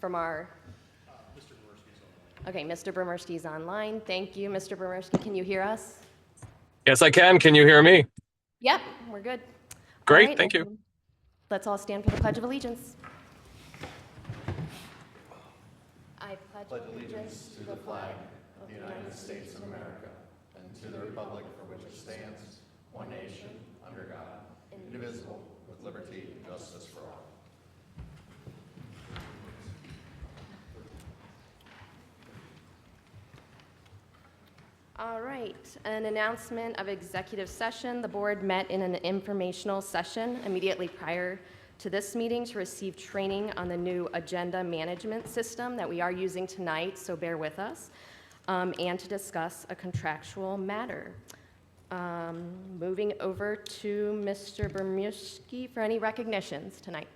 from our... Mr. Bremerski's online. Okay, Mr. Bremerski's online. Thank you, Mr. Bremerski. Can you hear us? Yes, I can. Can you hear me? Yep, we're good. Great, All right, thank you. Let's all stand for the Pledge of Allegiance. I pledge allegiance to the flag of the United States of America and to the republic for which it stands, one nation, under God, indivisible, with liberty and justice for all. All right, an announcement of executive session. The board met in an informational session immediately prior to this meeting to receive training on the new agenda management system that we are using tonight, so bear with us, and to discuss a contractual matter. Moving over to Mr. Bremerski for any recognitions tonight.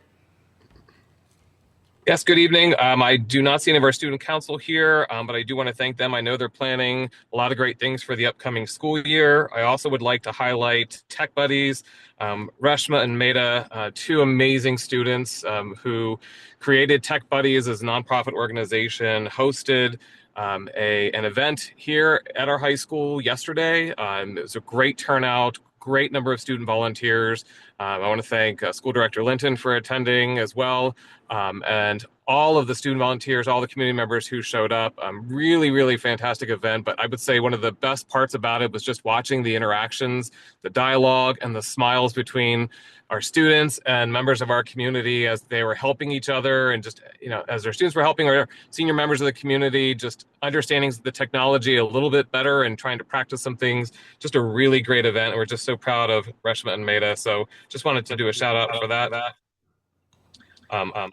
Yes, good evening. I do not see any of our student council here, but I do want to thank them. I know they're planning a lot of great things for the upcoming school year. I also would like to highlight Tech Buddies, Reshma and Meta, two amazing students who created Tech Buddies as a nonprofit organization, hosted an event here at our high school yesterday. It was a great turnout, great number of student volunteers. I want to thank School Director Linton for attending as well, and all of the student volunteers, all the community members who showed up. Really, really fantastic event, but I would say one of the best parts about it was just watching the interactions, the dialogue, and the smiles between our students and members of our community as they were helping each other, and just, you know, as our students were helping our senior members of the community, just understanding the technology a little bit better and trying to practice some things. Just a really great event, and we're just so proud of Reshma and Meta. So just wanted to do a shout out for that.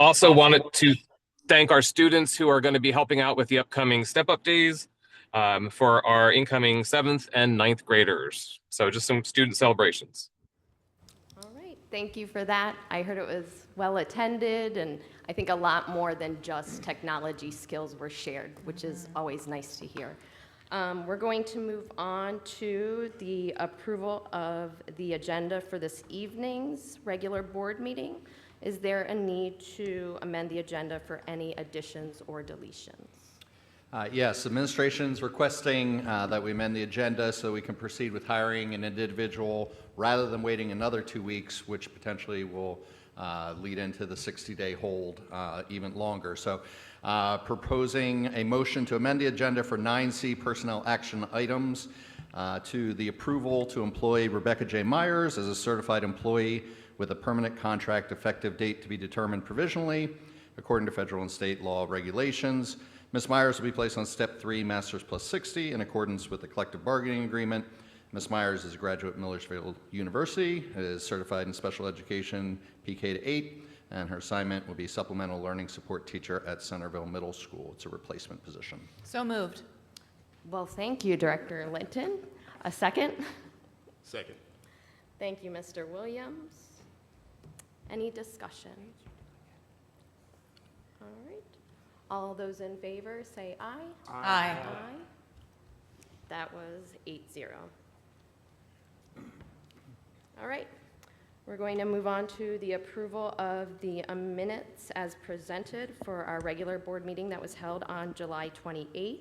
Also wanted to thank our students who are going to be helping out with the upcoming Step Up Days for our incoming 7th and 9th graders. So just some student celebrations. All right, thank you for that. I heard it was well attended, and I think a lot more than just technology skills were shared, which is always nice to hear. We're going to move on to the approval of the agenda for this evening's regular board meeting. Is there a need to amend the agenda for any additions or deletions? Yes, administration's requesting that we amend the agenda so we can proceed with hiring an individual rather than waiting another 2 weeks, which potentially will lead into the 60-day hold even longer. So proposing a motion to amend the agenda for 9C personnel action items to the approval to employ Rebecca J. Myers as a certified employee with a permanent contract effective date to be determined provisionally according to federal and state law regulations. Ms. Myers will be placed on Step 3, Masters plus 60, in accordance with the collective bargaining agreement. Ms. Myers is a graduate of Millersville University, is certified in special education PK to 8, and her assignment will be supplemental learning support teacher at Centerville Middle School. It's a replacement position. So moved. Well, thank you, Director Linton. A second? Second. Thank you, Mr. Williams. Any discussion? All right. All those in favor say aye. Aye. Aye. That was 8-0. All right. We're going to move on to the approval of the minutes as presented for our regular board meeting that was held on July 28th,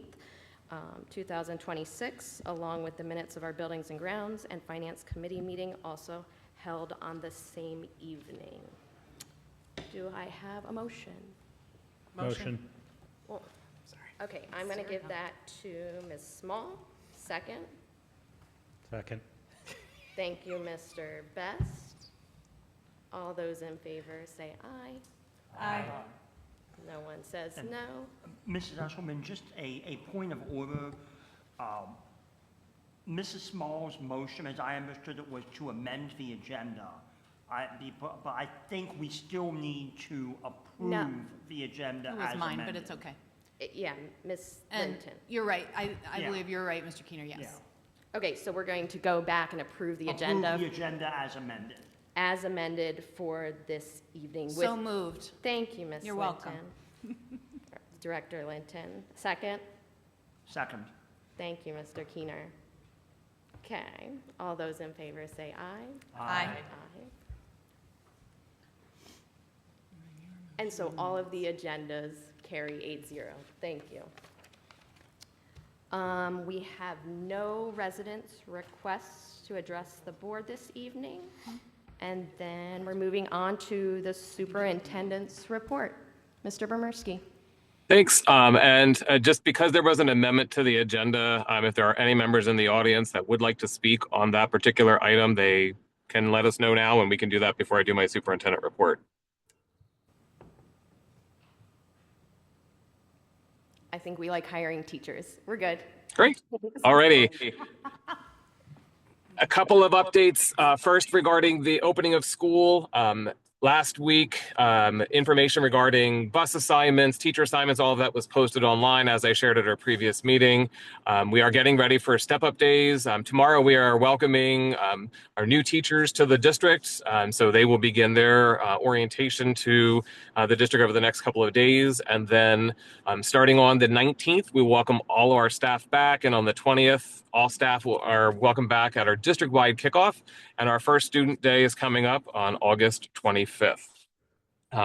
2026, along with the minutes of our Buildings and Grounds and Finance Committee meeting also held on the same evening. Do I have a motion? Motion. Well, sorry. Okay, I'm going to give that to Ms. Small. Second. Second. Thank you, Mr. Best. All those in favor say aye. Aye. No one says no. Mrs. Esselman, just a point of order. Mrs. Small's motion, as I understood it, was to amend the agenda. But I think we still need to approve the agenda It as was mine, amended. but it's okay. Yeah, Ms. And Linton. you're right. I Yeah. believe you're right, Mr. Keener, yes. Yeah. Okay, so we're going to go back and approve the agenda Approve the agenda as amended. as amended for this evening. So moved. Thank you, Ms. You're Linton. welcome. Director Linton. Second. Second. Thank you, Mr. Keener. Okay, all those in favor say aye. Aye. Aye. And so all of the agendas carry 8-0. Thank you. We have no residents' requests to address the board this evening. And then we're moving on to the superintendent's report. Mr. Bomerski. Thanks. And just because there was an amendment to the agenda, if there are any members in the audience that would like to speak on that particular item, they can let us know now, and we can do that before I do my superintendent report. I think we like hiring teachers. We're good. Great. Alrighty. A couple of updates. First, regarding the opening of school. Last week, information regarding bus assignments, teacher assignments, all of that was posted online, as I shared at our previous meeting. We are getting ready for step-up days. Tomorrow, we are welcoming our new teachers to the district. So they will begin their orientation to the district over the next couple of days. And then starting on the 19th, we welcome all of our staff back. And on the 20th, all staff are welcome back at our district-wide kickoff. And our first student day is coming up on August 25th.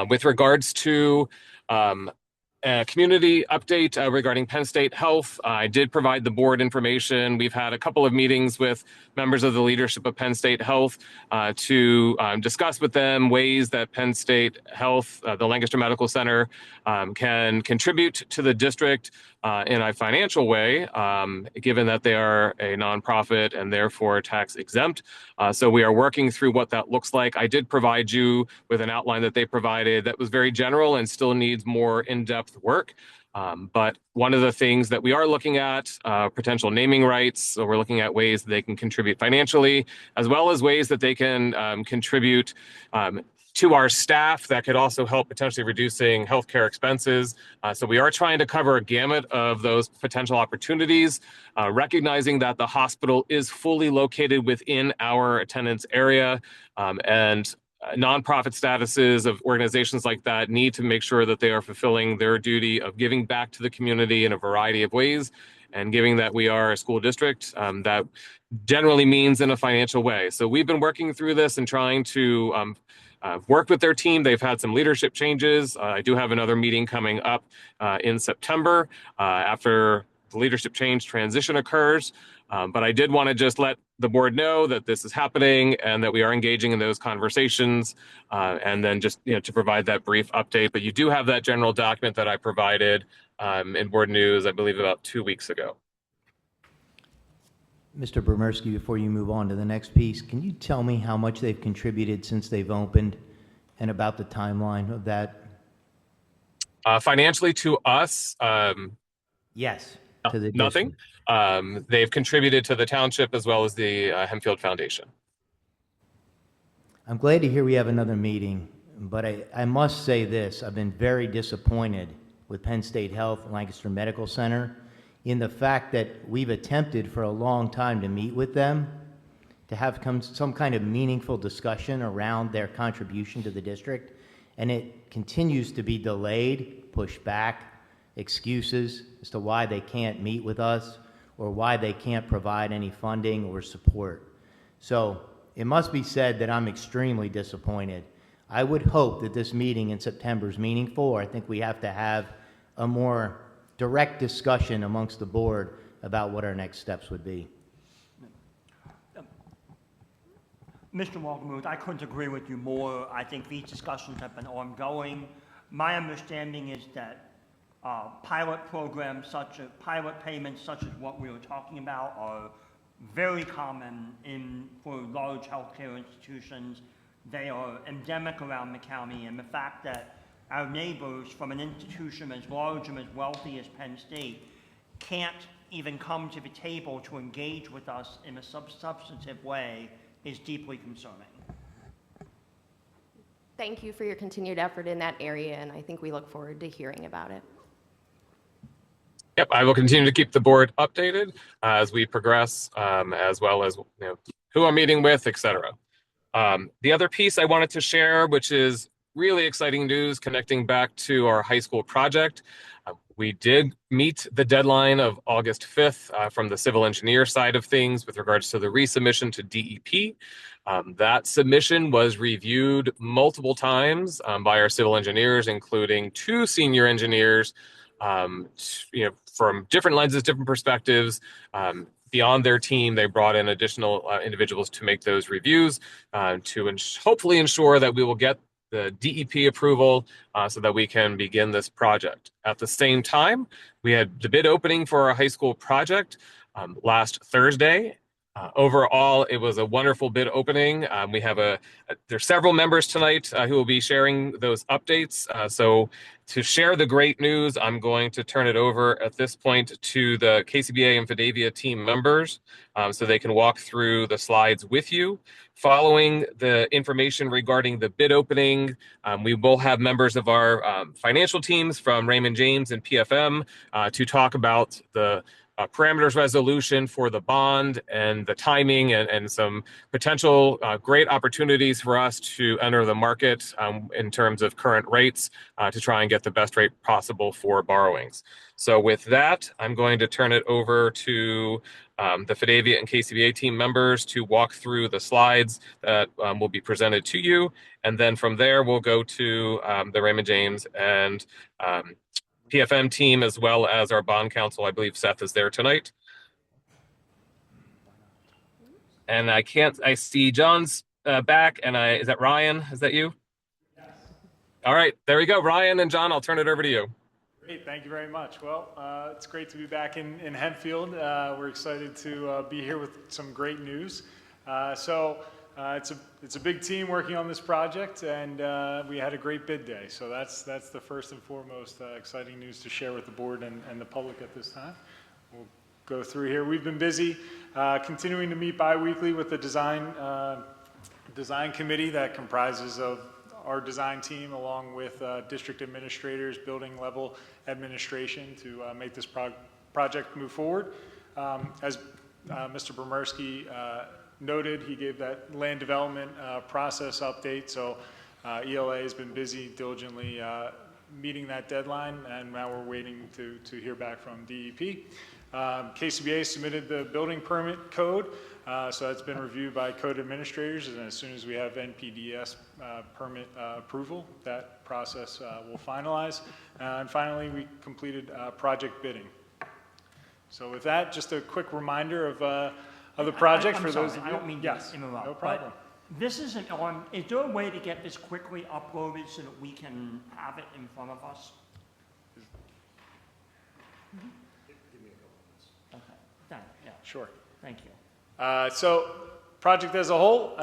With regards to a community update regarding Penn State Health, I did provide the board information. We've had a couple of meetings with members of the leadership of Penn State Health to discuss with them ways that Penn State Health, the Lancaster Medical Center, can contribute to the district in a financial way, given that they are a nonprofit and therefore tax exempt. So we are working through what that looks like. I did provide you with an outline that they provided that was very general and still needs more in-depth work. But one of the things that we are looking at, potential naming rights. So we're looking at ways that they can contribute financially, as well as ways that they can contribute to our staff that could also help potentially reducing healthcare expenses. So we are trying to cover a gamut of those potential opportunities, recognizing that the hospital is fully located within our attendance area, and nonprofit statuses of organizations like that need to make sure that they are fulfilling their duty of giving back to the community in a variety of ways. And given that we are a school district, that generally means in a financial way. So we've been working through this and trying to worked with their team. They've had some leadership changes. I do have another meeting coming up in September after the leadership change transition occurs. But I did want to just let the board know that this is happening and that we are engaging in those conversations, and then just to provide that brief update. But you do have that general document that I provided in board news, I believe about 2 weeks ago. Mr. Bomerski, before you move on to the next piece, can you tell me how much they've contributed since they've opened and about the timeline of that? Financially to us, Yes, to the nothing. district. They've contributed to the township as well as the Hempfield Foundation. I'm glad to hear we have another meeting, but I must say this. I've been very disappointed with Penn State Health and Lancaster Medical Center in the fact that we've attempted for a long time to meet with them, to have some kind of meaningful discussion around their contribution to the district, and it continues to be delayed, pushed back, excuses as to why they can't meet with us or why they can't provide any funding or support. So it must be said that I'm extremely disappointed. I would hope that this meeting in September is meaningful. I think we have to have a more direct discussion amongst the board about what our next steps would be. Mr. Waldemuth, I couldn't agree with you more. I think these discussions have been ongoing. My understanding is that pilot payments such as what we were talking about are very common for large healthcare institutions. They are endemic around the county, and the fact that our neighbors from an institution as large and as wealthy as Penn State can't even come to the table to engage with us in a substantive way is deeply concerning. Thank you for your continued effort in that area, and I think we look forward to hearing about it. Yep, I will continue to keep the board updated as we progress, as well as who I'm meeting with, etc. The other piece I wanted to share, which is really exciting news connecting back to our high school project. We did meet the deadline of August 5th from the civil engineer side of things with regards to the resubmission to DEP. That submission was reviewed multiple times by our civil engineers, including 2 senior engineers, from different lenses, different perspectives. Beyond their team, they brought in additional individuals to make those reviews to hopefully ensure that we will get the DEP approval so that we can begin this project. At the same time, we had the bid opening for our high school project last Thursday. Overall, it was a wonderful bid opening. There's several members tonight who will be sharing those updates. So to share the great news, I'm going to turn it over at this point to the KCBA and Fidavia team members so they can walk through the slides with you. Following the information regarding the bid opening, we will have members of our financial teams from Raymond James and PFM to talk about the parameters resolution for the bond and the timing and some potential great opportunities for us to enter the market in terms of current rates to try and get the best rate possible for borrowings. So with that, I'm going to turn it over to the Fidavia and KCBA team members to walk through the slides that will be presented to you. And then from there, we'll go to the Raymond James and PFM team, as well as our bond counsel. I believe Seth is there tonight. And I see John's back, and is that Ryan? Is that you? Yes. All right, there we go. Ryan and John, I'll turn it over to you. Great, thank you very much. Well, it's great to be back in Hempfield. We're excited to be here with some great news. It's a big team working on this project, and we had a great bid day. So that's the first and foremost exciting news to share with the board and the public at this time. We'll go through here. We've been busy continuing to meet bi-weekly with the design committee that comprises of our design team along with district administrators, building level administration to make this project move forward. As Mr. Bremersky noted, he gave that land development process update. So ELA has been busy diligently meeting that deadline, and now we're waiting to hear back from DEP. KCBA submitted the building permit code, so that's been reviewed by code administrators, and as soon as we have NPDES permit approval, that process will finalize. And finally, we completed project bidding. So with that, just a quick reminder of the project for those of you. I don't mean to interrupt. No problem. But this isn't on, is there a way to get this quickly uploaded so that we can have it in front of us? Okay, yeah, Sure. thank you. So project as a whole,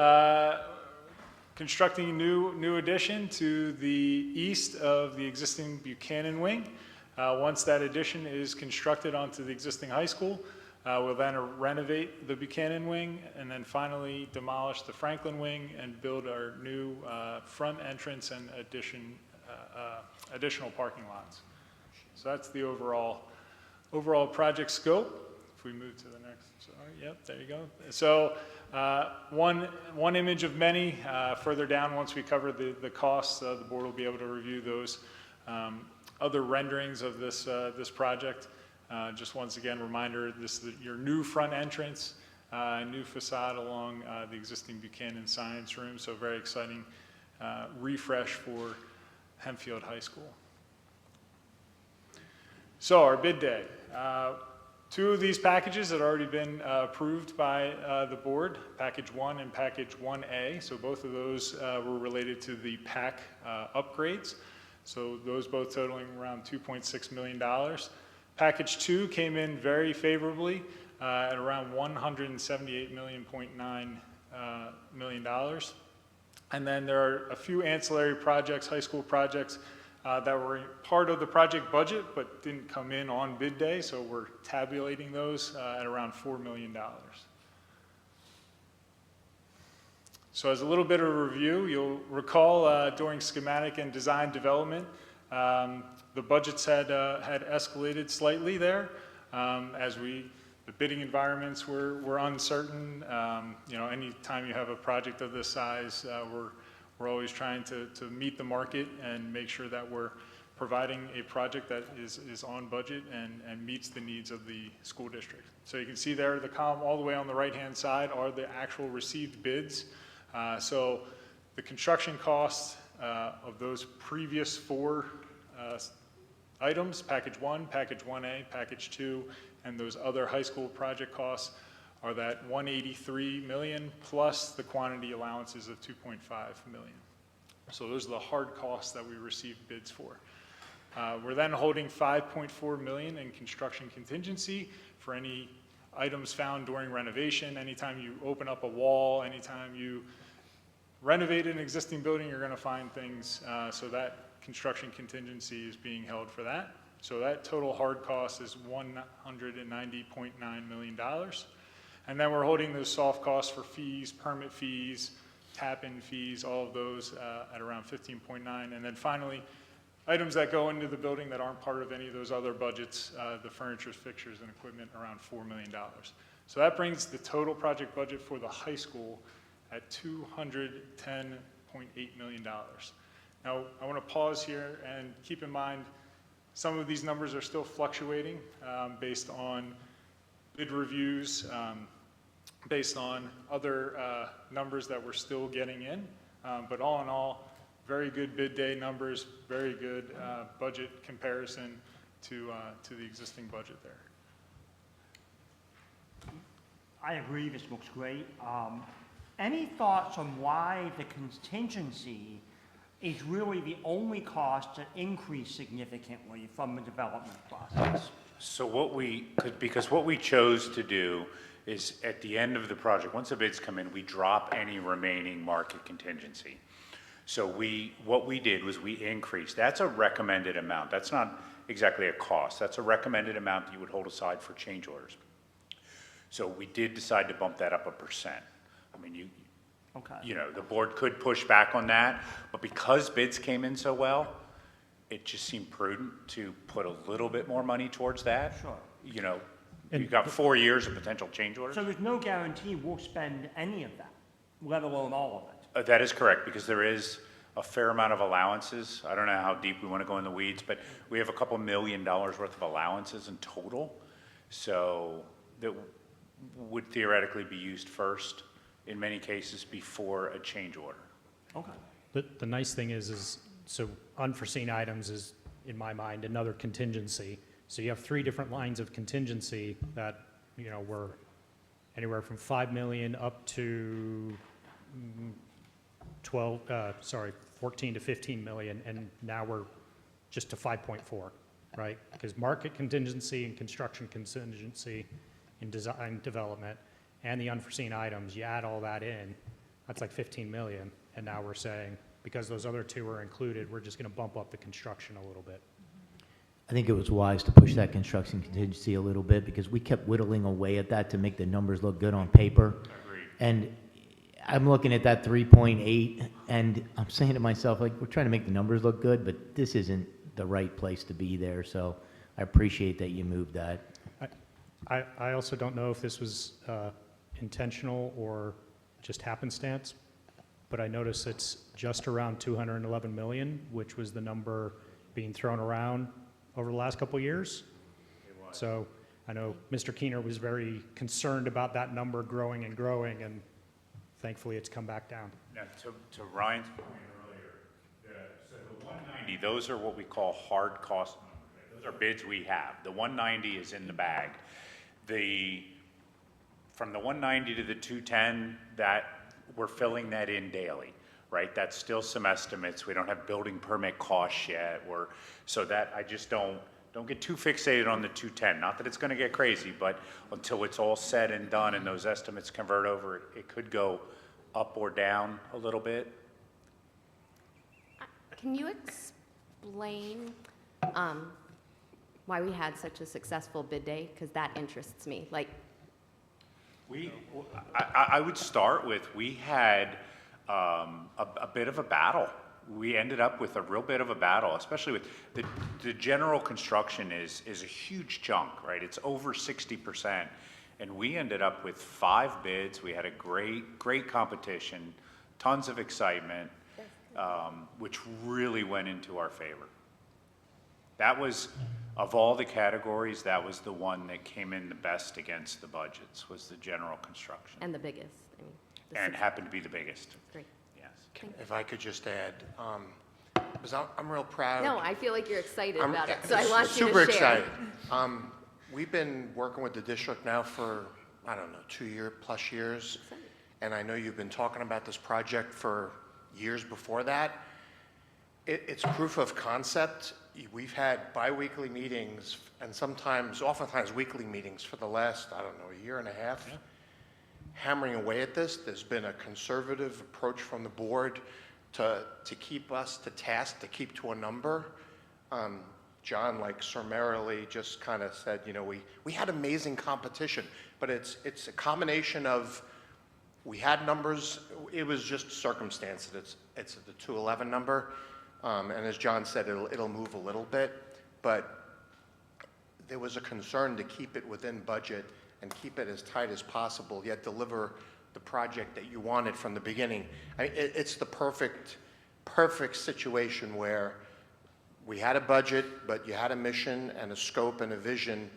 constructing a new addition to the east of the existing Buchanan wing. Once that addition is constructed onto the existing high school, we'll then renovate the Buchanan wing and then finally demolish the Franklin wing and build our new front entrance and additional parking lots. So that's the overall project scope. If we move to the next, sorry, yep, there you go. So one image of many. Further down, once we cover the costs, the board will be able to review those other renderings of this project. Just once again, reminder, this is your new front entrance, new facade along the existing Buchanan Science Room. So very exciting refresh for Hempfield High School. So our bid day. 2 of these packages had already been approved by the board, Package 1 and Package 1A. So both of those were related to the PAC upgrades. So those both totaling around $2.6 million. Package 2 came in very favorably at around $178.9 million. And then there are a few ancillary projects, high school projects, that were part of the project budget but didn't come in on bid day, so we're tabulating those at around $4 million. So as a little bit of a review, you'll recall during schematic and design development, the budgets had escalated slightly there as the bidding environments were uncertain. Anytime you have a project of this size, we're always trying to meet the market and make sure that we're providing a project that is on budget and meets the needs of the school district. So you can see there, the column all the way on the right-hand side are the actual received bids So the construction costs of those previous four items, Package 1, Package 1A, Package 2, and those other high school project costs are that $183 million plus the quantity allowances of $2.5 million. So those are the hard costs that we received bids for. We're then holding $5.4 million in construction contingency for any items found during renovation. Anytime you open up a wall, anytime you renovate an existing building, you're going to find things. So that construction contingency is being held for that. So that total hard cost is $190.9 million. And then we're holding those soft costs for fees, permit fees, tap-in fees, all of those at around 15.9. And then finally, items that go into the building that aren't part of any of those other budgets, the furniture, fixtures, and equipment, around $4 million. So that brings the total project budget for the high school at $210.8 million. Now, I want to pause here and keep in mind some of these numbers are still fluctuating based on bid reviews, based on other numbers that we're still getting in. But all in all, very good bid day numbers, very good budget comparison to the existing budget there. I agree, this looks great. Any thoughts on why the contingency is really the only cost that increased significantly from the development process? So because what we chose to do is at the end of the project, once the bids come in, we drop any remaining market contingency. So what we did was we increased, that's a recommended amount. That's not exactly a cost. That's a recommended amount that you would hold aside for change orders. So we did decide to bump that up 1%. I mean, Okay. you know, the board could push back on that, but because bids came in so well, it just seemed prudent to put a little bit more money towards that. Sure. You know, you've got 4 years of potential change orders. So there's no guarantee we'll spend any of that, let alone all of it? That is correct, because there is a fair amount of allowances. I don't know how deep we want to go in the weeds, but we have a couple $1 million worth of allowances in total. So that would theoretically be used first, in many cases, before a change order. Okay. The nice thing is so unforeseen items is, in my mind, another contingency. So you have 3 different lines of contingency that, you know, were anywhere from 5 million up to 14 to 15 million, and now we're just to 5.4, right? Because market contingency and construction contingency in design development and the unforeseen items, you add all that in, that's like 15 million. And now we're saying, because those other 2 are included, we're just going to bump up the construction a little bit. I think it was wise to push that construction contingency a little bit because we kept whittling away at that to make the numbers look good on paper. Agreed. And I'm looking at that 3.8 and I'm saying to myself, like, we're trying to make the numbers look good, but this isn't the right place to be there. So I appreciate that you moved that. I also don't know if this was intentional or just happenstance, but I notice it's just around 211 million, which was the number being thrown around over the last couple of years. So I know Mr. Keener was very concerned about that number growing and growing, and thankfully it's come back down. Now, to Ryan's point earlier, so the 190, those are what we call hard cost. Those are bids we have. The 190 is in the bag. From the 190 to the 210, that we're filling that in daily, right? That's still some estimates. We don't have building permit costs yet. So that I just don't get too fixated on the 210. Not that it's going to get crazy, but until it's all said and done and those estimates convert over, it could go up or down a little bit. Can you explain why we had such a successful bid day? Because that interests me. Like, I would start with, we had a bit of a battle. We ended up with a real bit of a battle, especially with the general construction is a huge chunk, right? It's over 60%. And we ended up with 5 bids. We had a great competition, tons of excitement, which really went into our favor. That was, of all the categories, that was the one that came in the best against the budgets, was the general construction. and the biggest. I mean, and happened to be the biggest. Great. Yes. If I could just add, because I'm real proud. No, I feel like you're excited I'm about it, so I want you to super share. excited. We've been working with the district now for, I don't know, 2+ years. And I know you've been talking about this project for years before that. It's proof of concept. We've had bi-weekly meetings and oftentimes weekly meetings for the last, I don't know, 1.5 years. Hammering away at this. There's been a conservative approach from the board to keep us to task, to keep to a number. John, like summarily, just kind of said, we had amazing competition, but it's a combination of we had numbers. It was just circumstances. It's the 211 number, and as John said, it'll move a little bit, but there was a concern to keep it within budget and keep it as tight as possible, yet deliver the project that you wanted from the beginning. It's the perfect situation where we had a budget, but you had a mission and a scope and a vision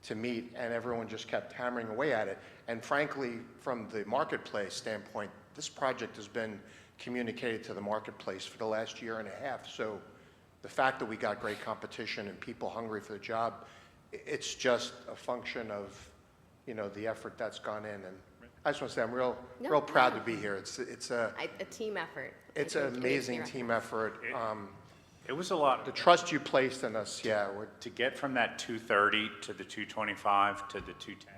to meet, and everyone just kept hammering away at it. And frankly, from the marketplace standpoint, this project has been communicated to the marketplace for the last 1.5 years. So the fact that we got great competition and people hungry for the job, it's just a function of, the effort that's gone in. And I just want to say I'm real proud to be here. It's a team effort. It's an amazing team effort. It was a lot. The trust you placed in us, To get from that 230 to the 225 to the 210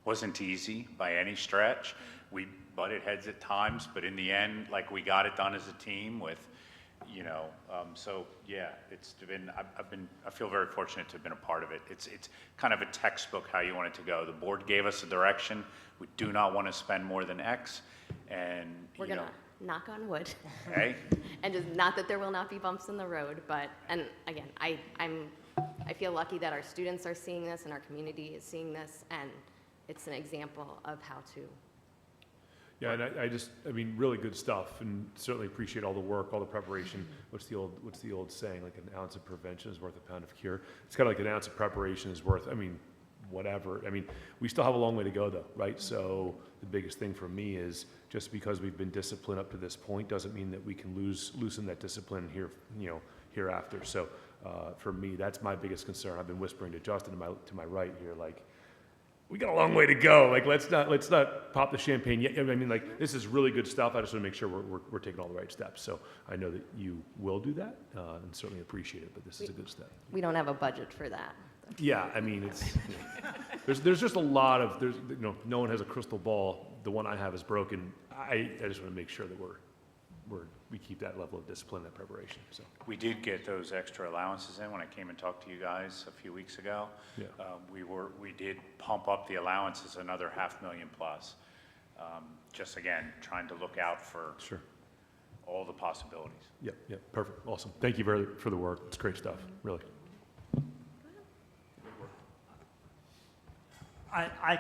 wasn't easy by any stretch. We butted heads at times, but in the end, we got it done as a team with, so yeah, it's been, I feel very fortunate to have been a part of it. It's kind of a textbook how you want it to go. The board gave us a direction. We do not want to spend more than X, and We're gonna knock on wood. Hey. And just not that there will not be bumps in the road, but, and again, I feel lucky that our students are seeing this and our community is seeing this, and it's an example of how to. Yeah, and really good stuff, and certainly appreciate all the work, all the preparation. What's the old saying? Like an ounce of prevention is worth a pound of cure. It's kind of like an ounce of preparation is worth, whatever. We still have a long way to go though, right? So the biggest thing for me is just because we've been disciplined up to this point doesn't mean that we can loosen that discipline here, hereafter. So for me, that's my biggest concern. I've been whispering to Justin to my right here, we got a long way to go. Let's not pop the champagne yet. This is really good stuff. I just want to make sure we're taking all the right steps. So I know that you will do that, and certainly appreciate it. But this is a good step. We don't have a budget for that. Yeah, it's there's just a lot of no one has a crystal ball. The one I have is broken. I just want to make sure that we keep that level of discipline and preparation. So we did get those extra allowances in when I came and talked to you guys a few weeks ago. Yeah. We did pump up the allowances another $500,000 plus. Just again, trying to look out for all the possibilities. Yeah, perfect, awesome. Thank you for the work. It's great stuff, really. I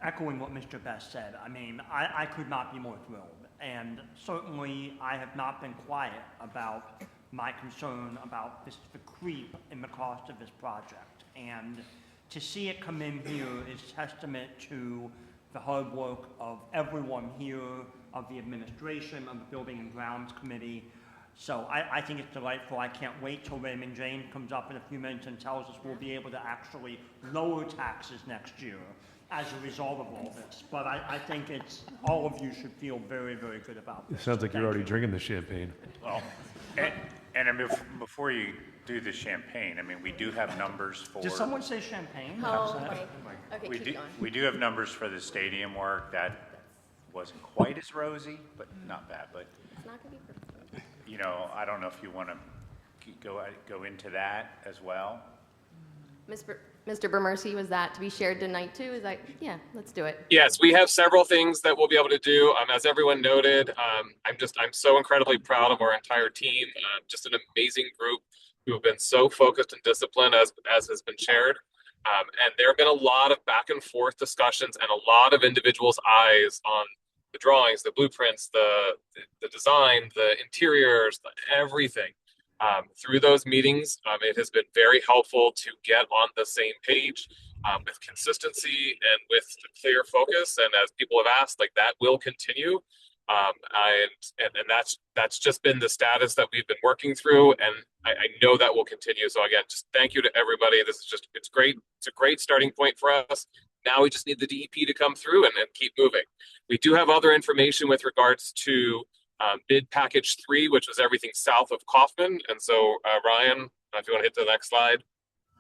echoing what Mr. Best said, I could not be more thrilled. And certainly, I have not been quiet about my concern about the creep in the cost of this project. And to see it come in here is testament to the hard work of everyone here, of the administration, of the Building and Grounds Committee. So I think it's delightful. I can't wait till Raymond James comes up in a few minutes and tells us we'll be able to actually lower taxes next year as a result of all this. But I think all of you should feel very, very good about this. It sounds like you're already drinking the champagne. Well, and before you do the champagne, we do have numbers for. Did someone say champagne? Okay, keep going. We do have numbers for the stadium work that wasn't quite as rosy, but not bad. But It's not gonna be perfect. I don't know if you want to go into that as well. Mr. Bermercy, was that to be shared tonight too? Let's do it. Yes, we have several things that we'll be able to do. As everyone noted, I'm so incredibly proud of our entire team. Just an amazing group who have been so focused and disciplined, as has been shared. And there have been a lot of back and forth discussions and a lot of individuals' eyes on the drawings, the blueprints, the design, the interiors, everything. Through those meetings, it has been very helpful to get on the same page with consistency and with clear focus. And as people have asked, like that will continue. And that's just been the status that we've been working through, and I know that will continue. So again, just thank you to everybody. This is just, it's great. It's a great starting point for us. Now we just need the DEP to come through and keep moving. We do have other information with regards to bid package 3, which was everything south of Kaufman. And so Ryan, if you want to hit the next slide.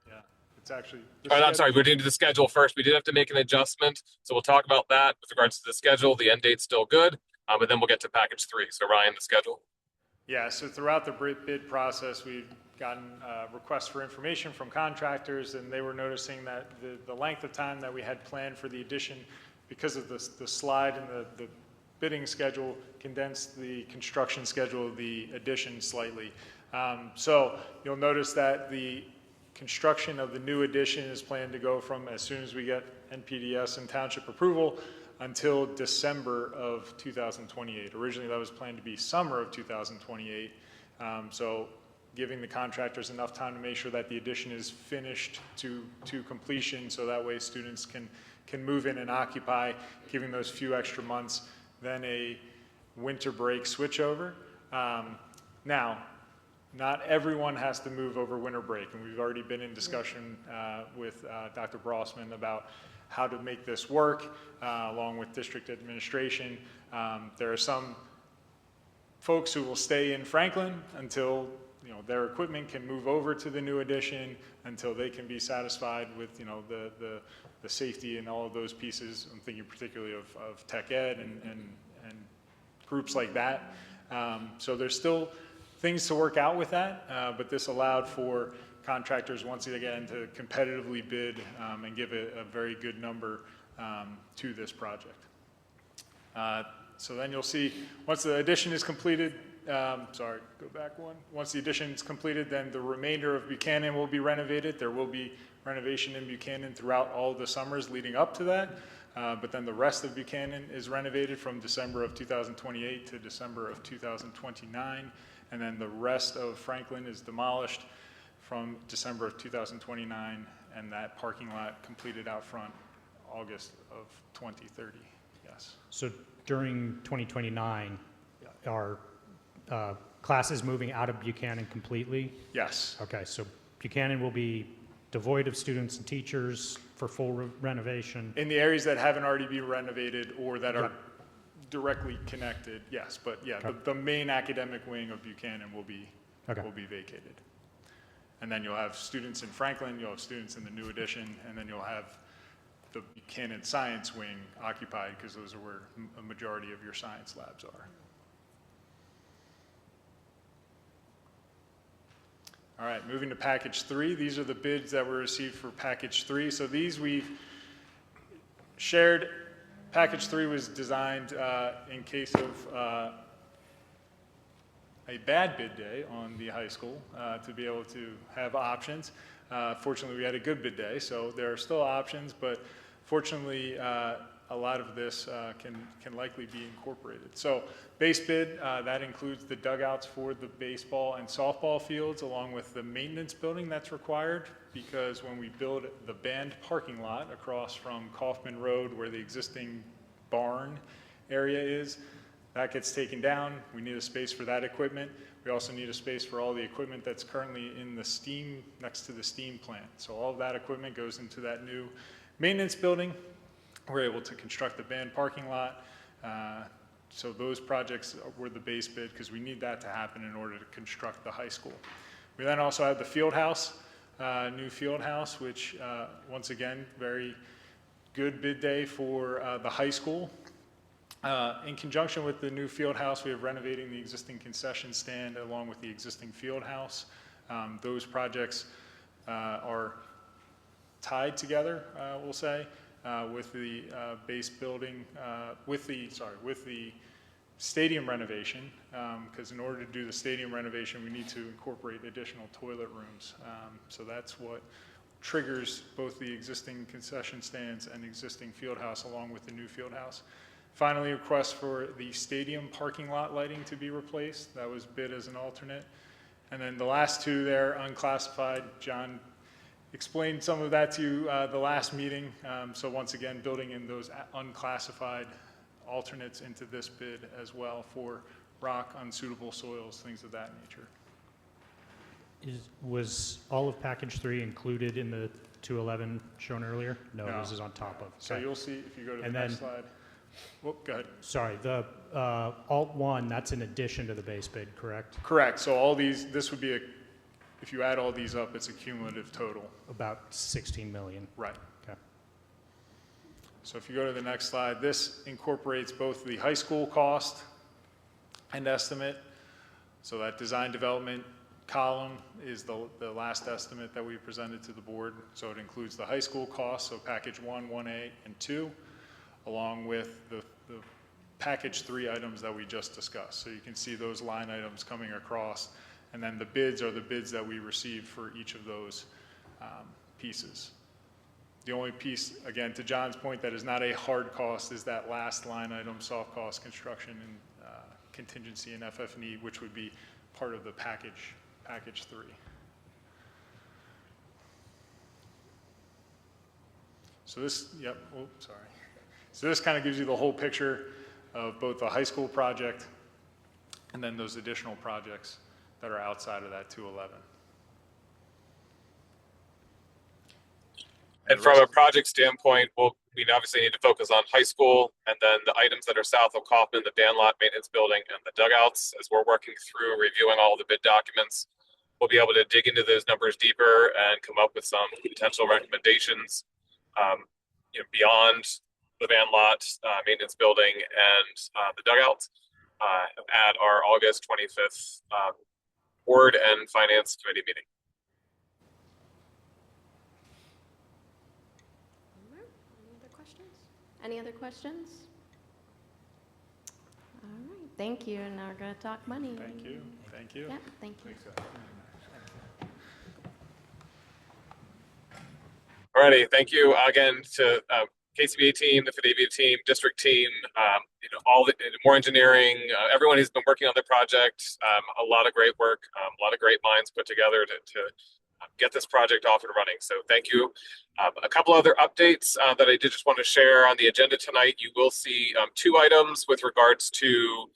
Yeah, it's actually. I'm sorry, we're doing the schedule first. We did have to make an adjustment, so we'll talk about that with regards to the schedule. The end date's still good, but then we'll get to package 3. So Ryan, the schedule. Yeah, so throughout the bid process, we've gotten requests for information from contractors, and they were noticing that the length of time that we had planned for the addition, because of the slide and the bidding schedule, condensed the construction schedule of the addition slightly. So you'll notice that the construction of the new addition is planned to go from as soon as we get NPDS and township approval until December of 2028. Originally, that was planned to be summer of 2028. So giving the contractors enough time to make sure that the addition is finished to completion, so that way students can move in and occupy, giving those few extra months, then a winter break switchover. Now, not everyone has to move over winter break, and we've already been in discussion with Dr. Brossman about how to make this work, along with district administration. There are some folks who will stay in Franklin until their equipment can move over to the new addition, until they can be satisfied with the safety and all of those pieces. I'm thinking particularly of tech ed and groups like that. So there's still things to work out with that, but this allowed for contractors once again to competitively bid and give a very good number to this project. So then you'll see once the addition is completed, sorry, go back one. Once the addition is completed, then the remainder of Buchanan will be renovated. There will be renovation in Buchanan throughout all the summers leading up to that. But then the rest of Buchanan is renovated from December of 2028 to December of 2029. And then the rest of Franklin is demolished from December of 2029, and that parking lot completed out front August of 2030, yes. So during 2029, are classes moving out of Buchanan completely? Yes. Okay, so Buchanan will be devoid of students and teachers for full renovation? In the areas that haven't already been renovated or that are directly connected, yes. But yeah, the main academic wing of Buchanan will be vacated. And then you'll have students in Franklin, you'll have students in the new addition, and then you'll have the Buchanan science wing occupied, because those are where a majority of your science labs are. All right, moving to package 3. These are the bids that were received for package 3. So these we've shared. Package 3 was designed in case of a bad bid day on the high school to be able to have options. Fortunately, we had a good bid day, so there are still options, but fortunately, a lot of this can likely be incorporated. So base bid, that includes the dugouts for the baseball and softball fields, along with the maintenance building that's required, because when we build the band parking lot across from Kaufman Road, where the existing barn area is, that gets taken down. We need a space for that equipment. We also need a space for all the equipment that's currently in the steam, next to the steam plant. So all of that equipment goes into that new maintenance building. We're able to construct the band parking lot. So those projects were the base bid, because we need that to happen in order to construct the high school. We then also have the field house, new field house, which once again, very good bid day for the high school. In conjunction with the new field house, we have renovating the existing concession stand along with the existing field house. Those projects are tied together, we'll say, with the base building, with the stadium renovation, because in order to do the stadium renovation, we need to incorporate additional toilet rooms. So that's what triggers both the existing concession stands and existing field house along with the new field house. Finally, request for the stadium parking lot lighting to be replaced. That was bid as an alternate. And then the last two there, unclassified, John explained some of that to you the last meeting. So once again, building in those unclassified alternates into this bid as well for rock, unsuitable soils, things of that nature. Was all of package 3 included in the 211 shown earlier? No, No. this is on top of. So Okay. you'll see if you go to the And next then- slide. Well, go ahead. Sorry, the Alt 1, that's in addition to the base bid, correct? Correct. So all these, this would be a, if you add all these up, it's a cumulative total. About 16 million. Right. Okay. So if you go to the next slide, this incorporates both the high school cost and estimate. So that design development column is the last estimate that we presented to the board. So it includes the high school cost, so package 1, 1A, and 2, along with the package 3 items that we just discussed. So you can see those line items coming across, and then the bids are the bids that we received for each of those pieces. The only piece, again, to John's point, that is not a hard cost is that last line item, soft cost construction and contingency and FF&E, which would be part of the package 3. So this, sorry. So this kind of gives you the whole picture of both the high school project and then those additional projects that are outside of that 211. And from a project standpoint, we obviously need to focus on high school and then the items that are south of Kaufman, the Dan Lot Maintenance Building, and the dugouts. As we're working through reviewing all the bid documents, we'll be able to dig into those numbers deeper and come up with some potential recommendations beyond the Van Lot Maintenance Building and the dugouts at our August 25th Board and Finance Committee meeting. Any other questions? Any other questions? All right, thank you. And now we're going to talk money. Thank you. Thank you. Yeah, thank you. Alrighty, thank you again to KCBA team, the Fidavia team, district team, all the more engineering, everyone who's been working on the project. A lot of great work, a lot of great minds put together to get this project off and running. So thank you. A couple other updates that I did just want to share on the agenda tonight. You will see 2 items with regards to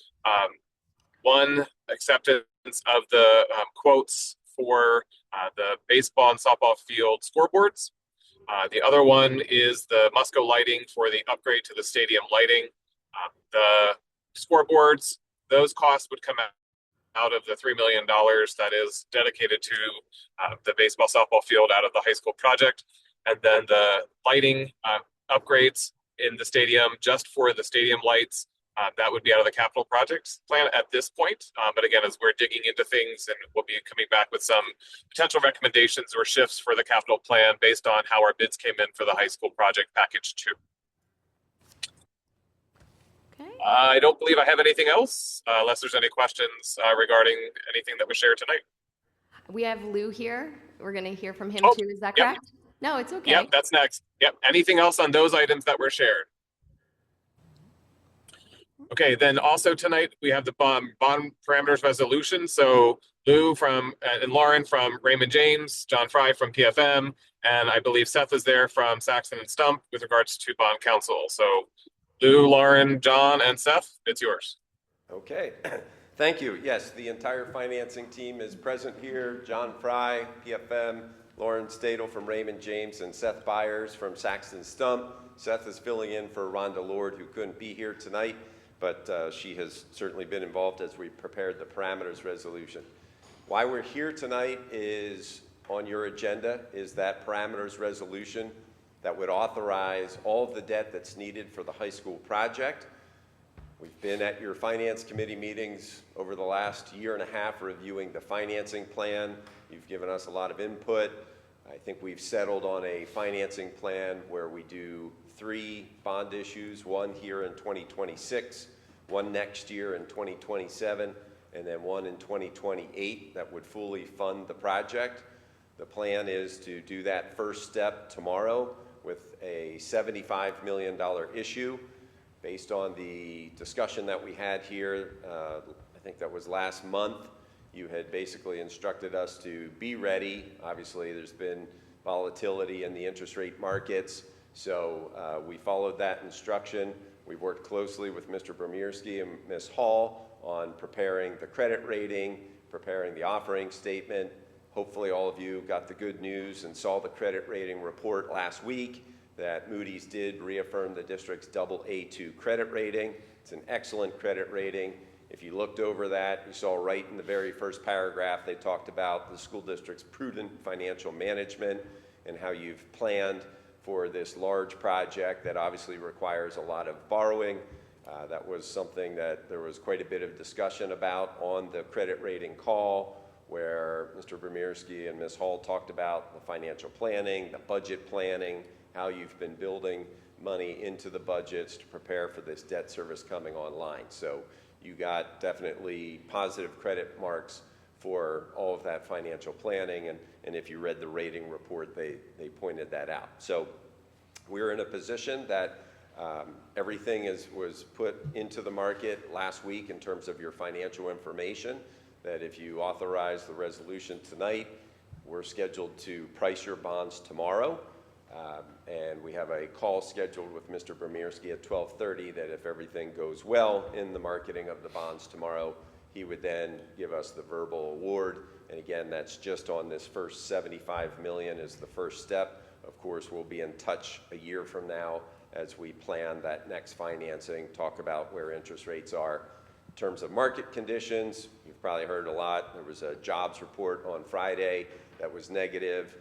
one, acceptance of the quotes for the baseball and softball field scoreboards. The other one is the Musco lighting for the upgrade to the stadium lighting. The scoreboards, those costs would come out of the $3 million that is dedicated to the baseball softball field out of the high school project. And then the lighting upgrades in the stadium, just for the stadium lights, that would be out of the capital projects plan at this point. But again, as we're digging into things, and we'll be coming back with some potential recommendations or shifts for the capital plan based on how our bids came in for the high school project package 2. Okay. I don't believe I have anything else, unless there's any questions regarding anything that was shared tonight. We have Lou here. We're going to hear from him Oh, too. Is that yep. correct? No, it's okay. Yep, that's next. Yep. Anything else on those items that were shared? Okay, then also tonight we have the bond parameters resolution. So Lou and Lauren from Raymond James, John Fry from PFM, and I believe Seth is there from Saxon and Stump with regards to bond counsel. So Lou, Lauren, John, and Seth, it's yours. Okay, thank you. Yes, the entire financing team is present here. John Fry, PFM, Lauren Stadel from Raymond James, and Seth Byers from Saxon Stump. Seth is filling in for Rhonda Lord, who couldn't be here tonight, but she has certainly been involved as we prepared the parameters resolution. Why we're here tonight is on your agenda is that parameters resolution that would authorize all of the debt that's needed for the high school project. We've been at your finance committee meetings over the last year and a half reviewing the financing plan. You've given us a lot of input. I think we've settled on a financing plan where we do 3 bond issues, one here in 2026, one next year in 2027, and then one in 2028 that would fully fund the project. The plan is to do that first step tomorrow with a $75 million issue. Based on the discussion that we had here, I think that was last month, you had basically instructed us to be ready. Obviously, there's been volatility in the interest rate markets. So we followed that instruction. We've worked closely with Mr. Bromierski and Ms. Hall on preparing the credit rating, preparing the offering statement. Hopefully all of you got the good news and saw the credit rating report last week that Moody's did reaffirm the district's AA2 credit rating. It's an excellent credit rating. If you looked over that, you saw right in the very first paragraph, they talked about the school district's prudent financial management and how you've planned for this large project that obviously requires a lot of borrowing. That was something that there was quite a bit of discussion about on the credit rating call, where Mr. Bromierski and Ms. Hall talked about the financial planning, the budget planning, how you've been building money into the budgets to prepare for this debt service coming online. So you got definitely positive credit marks for all of that financial planning, and if you read the rating report, they pointed that out. So we're in a position that everything was put into the market last week in terms of your financial information, that if you authorize the resolution tonight, we're scheduled to price your bonds tomorrow. And we have a call scheduled with Mr. Bromierski at 12:30 that if everything goes well in the marketing of the bonds tomorrow, he would then give us the verbal award. And again, that's just on this first $75 million is the first step. Of course, we'll be in touch a year from now as we plan that next financing, talk about where interest rates are. In terms of market conditions, you've probably heard a lot. There was a jobs report on Friday that was negative.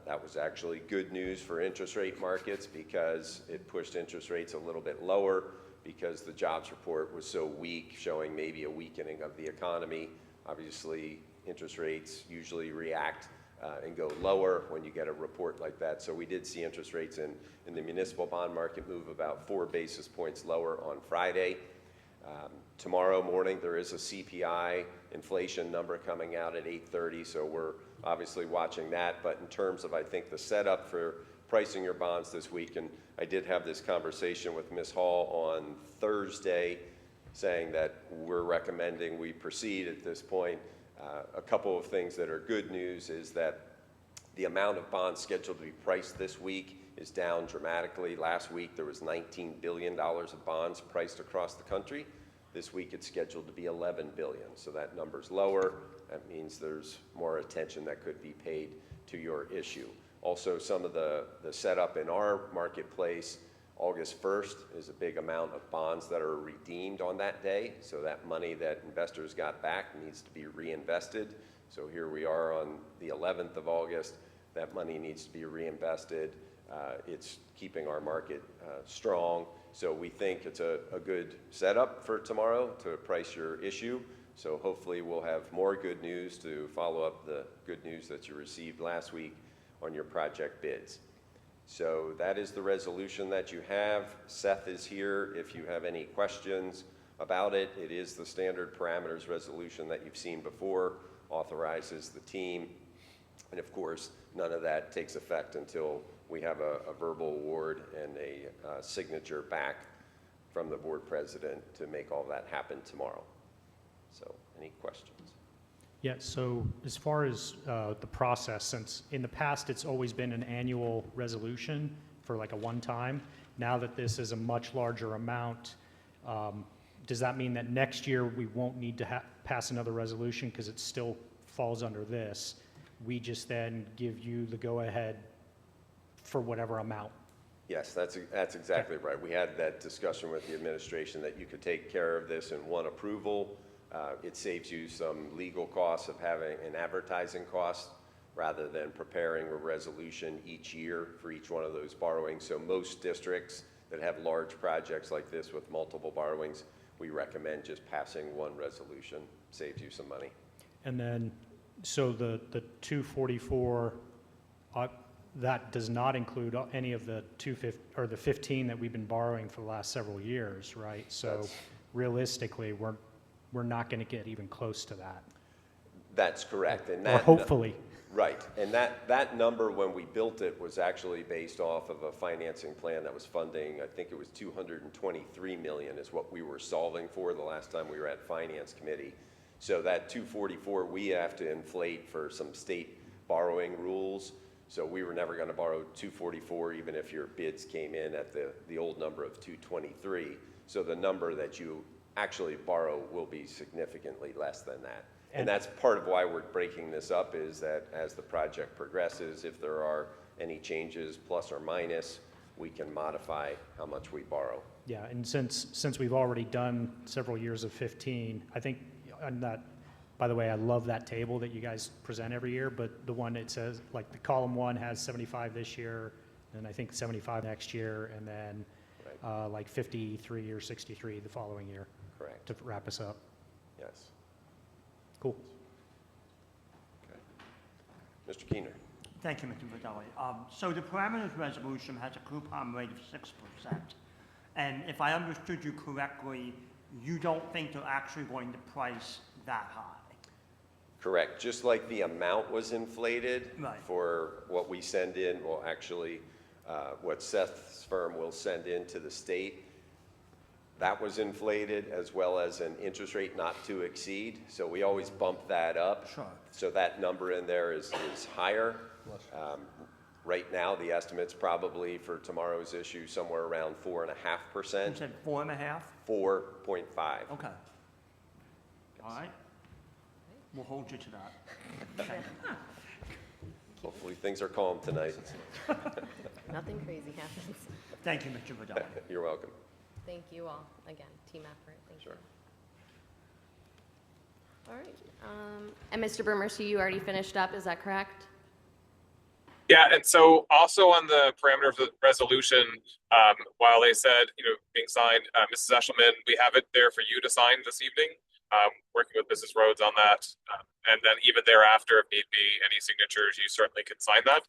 That was actually good news for interest rate markets because it pushed interest rates a little bit lower because the jobs report was so weak, showing maybe a weakening of the economy. Obviously, interest rates usually react and go lower when you get a report like that. So we did see interest rates in the municipal bond market move about 4 basis points lower on Friday. Tomorrow morning, there is a CPI inflation number coming out at 8:30, so we're obviously watching that. But in terms of, I think, the setup for pricing your bonds this week, and I did have this conversation with Ms. Hall on Thursday, saying that we're recommending we proceed at this point. A couple of things that are good news is that the amount of bonds scheduled to be priced this week is down dramatically. Last week, there was $19 billion of bonds priced across the country. This week, it's scheduled to be $11 billion, so that number's lower. That means there's more attention that could be paid to your issue. Also, some of the setup in our marketplace, August 1st is a big amount of bonds that are redeemed on that day, so that money that investors got back needs to be reinvested. So here we are on the 11th of August. That money needs to be reinvested. It's keeping our market strong. So we think it's a good setup for tomorrow to price your issue. So hopefully we'll have more good news to follow up the good news that you received last week on your project bids. So that is the resolution that you have. Seth is here if you have any questions about it. It is the standard parameters resolution that you've seen before, authorizes the team. And of course, none of that takes effect until we have a verbal award and a signature back from the board president to make all that happen tomorrow. So any questions? Yeah, so as far as the process, since in the past it's always been an annual resolution for like a one-time, now that this is a much larger amount, does that mean that next year we won't need to pass another resolution because it still falls under this? We just then give you the go-ahead for whatever amount? Yes, that's exactly right. We had that discussion with the administration that you could take care of this in one approval. It saves you some legal costs of having an advertising cost rather than preparing a resolution each year for each one of those borrowings. So most districts that have large projects like this with multiple borrowings, we recommend just passing one resolution. Saves you some money. And then, so the 244, that does not include any of the 15 that we've been borrowing for the last several years, right? So realistically, we're not going to get even close to that. That's correct. And or hopefully. Right. And that number, when we built it, was actually based off of a financing plan that was funding, I think it was $223 million is what we were solving for the last time we were at Finance Committee. So that 244, we have to inflate for some state borrowing rules. So we were never going to borrow 244, even if your bids came in at the old number of 223. So the number that you actually borrow will be significantly less than that. And that's part of why we're breaking this up, is that as the project progresses, if there are any changes, plus or minus, we can modify how much we borrow. Yeah, and since we've already done several years of 15, I think on that, by the way, I love that table that you guys present every year, but the one it says, like the column 1 has 75 this year, and I think 75 next year, and then like 53 or 63 the following year. Correct. To wrap us up. Yes. Cool. Okay. Mr. Keener. Thank you, Mr. Videlli. So the parameters resolution has a coupon rate of 6%. And if I understood you correctly, you don't think they're actually going to price that high? Correct. Just like the amount was inflated Right. for what we send in, well, actually, what Seth's firm will send in to the state, that was inflated, as well as an interest rate not to exceed. So we always bump that up. Sure. So that number in there is higher. Right now, the estimate's probably for tomorrow's issue somewhere around 4.5%. You said 4.5? 4.5. Okay. All right. We'll hold you to that. Hopefully, things are calm tonight. Nothing crazy happens. Thank you, Mr. Videlli. You're welcome. Thank you all. Again, team effort. Thank Sure. you. All right. And Mr. Burmercy, you already finished up, is that correct? Yeah, and so also on the parameter of the resolution, while they said, being signed, Mrs. Eshelman, we have it there for you to sign this evening, working with Mrs. Rhodes on that. And then even thereafter, if need be, any signatures, you certainly can sign that.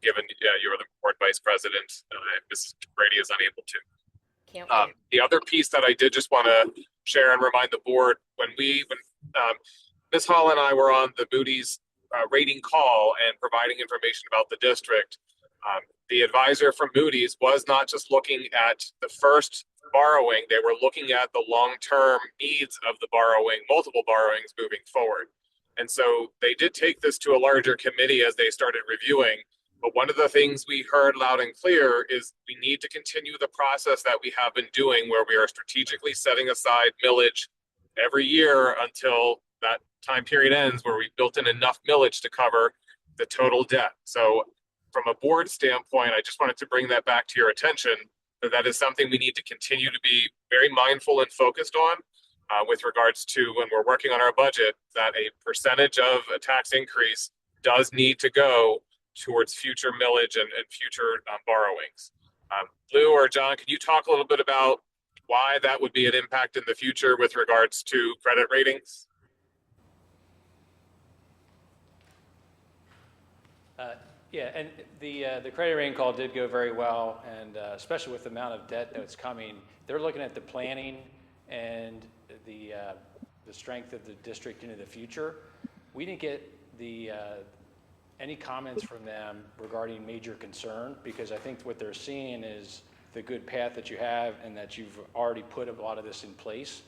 Given you're the board vice president, Mrs. Brady is unable to. Can't wait. The other piece that I did just want to share and remind the board, when Ms. Hall and I were on the Moody's rating call and providing information about the district, the advisor from Moody's was not just looking at the first borrowing, they were looking at the long-term needs of the borrowing, multiple borrowings moving forward. And so they did take this to a larger committee as they started reviewing. But one of the things we heard loud and clear is we need to continue the process that we have been doing, where we are strategically setting aside millage every year until that time period ends, where we've built in enough millage to cover the total debt. So from a board standpoint, I just wanted to bring that back to your attention, that is something we need to continue to be very mindful and focused on with regards to when we're working on our budget, that a percentage of a tax increase does need to go towards future millage and future borrowings. Lou or John, can you talk a little bit about why that would be an impact in the future with regards to credit ratings? Yeah, and the credit rating call did go very well, and especially with the amount of debt that's coming, they're looking at the planning and the strength of the district into the future. We didn't get any comments from them regarding major concern, because I think what they're seeing is the good path that you have and that you've already put a lot of this in place.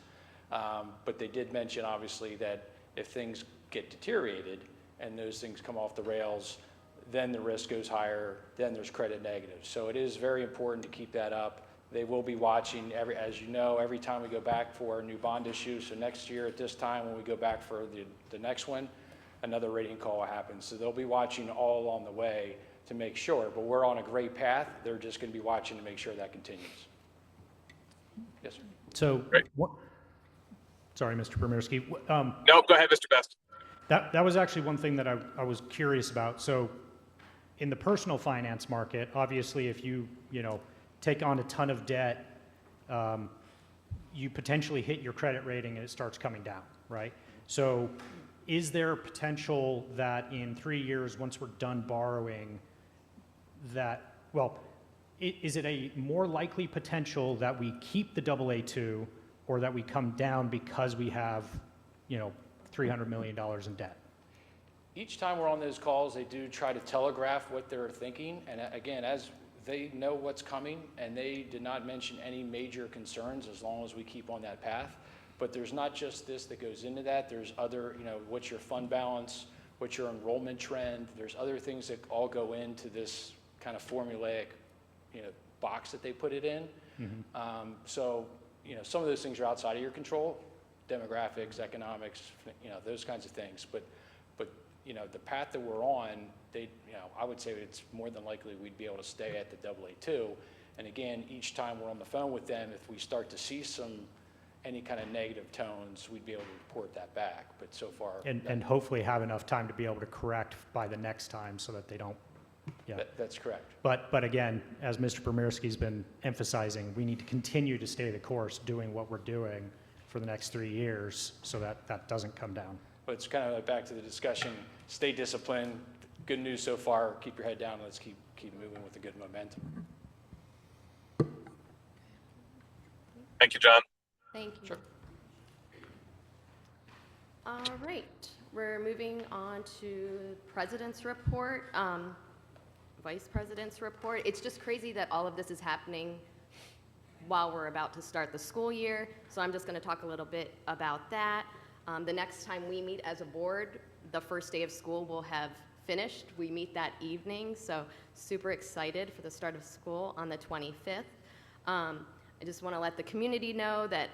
But they did mention, obviously, that if things get deteriorated and those things come off the rails, then the risk goes higher, then there's credit negatives. So it is very important to keep that up. They will be watching, as you know, every time we go back for a new bond issue. So next year at this time, when we go back for the next one, another rating call will happen. So they'll be watching all along the way to make sure. But we're on a great path. They're just going to be watching to make sure that continues. Yes, sir. So, sorry, Mr. Permersky. No, go ahead, Mr. Best. That was actually one thing that I was curious about. So in the personal finance market, obviously, if you take on a ton of debt, you potentially hit your credit rating and it starts coming down, right? So is there potential that in 3 years, once we're done borrowing, is it a more likely potential that we keep the AA2 or that we come down because we have, $300 million in debt? Each time we're on those calls, they do try to telegraph what they're thinking. And again, as they know what's coming, and they did not mention any major concerns as long as we keep on that path. But there's not just this that goes into that. There's other, what's your fund balance? what's your enrollment trend. There's other things that all go into this kind of formulaic, box that they put it in. So, some of those things are outside of your control, demographics, economics, those kinds of things. But the path that we're on, I would say it's more than likely we'd be able to stay at the AA2. And again, each time we're on the phone with them, if we start to see any kind of negative tones, we'd be able to report that back. But so far, And hopefully have enough time to be able to correct by the next time so that they don't, that's correct. But again, as Mr. Pomirski's been emphasizing, we need to continue to stay the course doing what we're doing for the next 3 years so that that doesn't come down. But it's kind of like back to the discussion, stay disciplined. Good news so far, keep your head down, let's keep moving with the good momentum. Thank you, John. Thank you. Sure. All right, we're moving on to President's report, Vice President's report. It's just crazy that all of this is happening while we're about to start the school year, so I'm just going to talk a little bit about that. The next time we meet as a board, the first day of school will have finished. We meet that evening, so super excited for the start of school on the 25th. I just want to let the community know that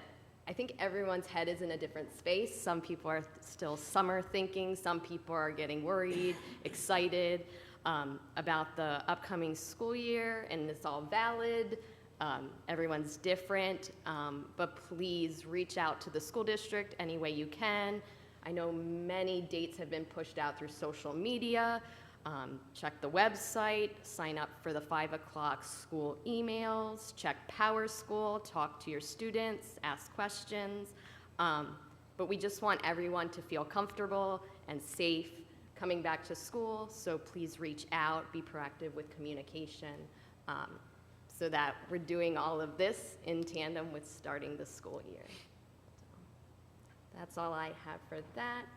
I think everyone's head is in a different space. Some people are still summer thinking, some people are getting worried, excited about the upcoming school year, and it's all valid. Everyone's different, but please reach out to the school district any way you can. I know many dates have been pushed out through social media. Check the website, sign up for the 5 o'clock school emails, check Power School, talk to your students, ask questions. But we just want everyone to feel comfortable and safe coming back to school, so please reach out, be proactive with communication, so that we're doing all of this in tandem with starting the school year. So that's all I have for that.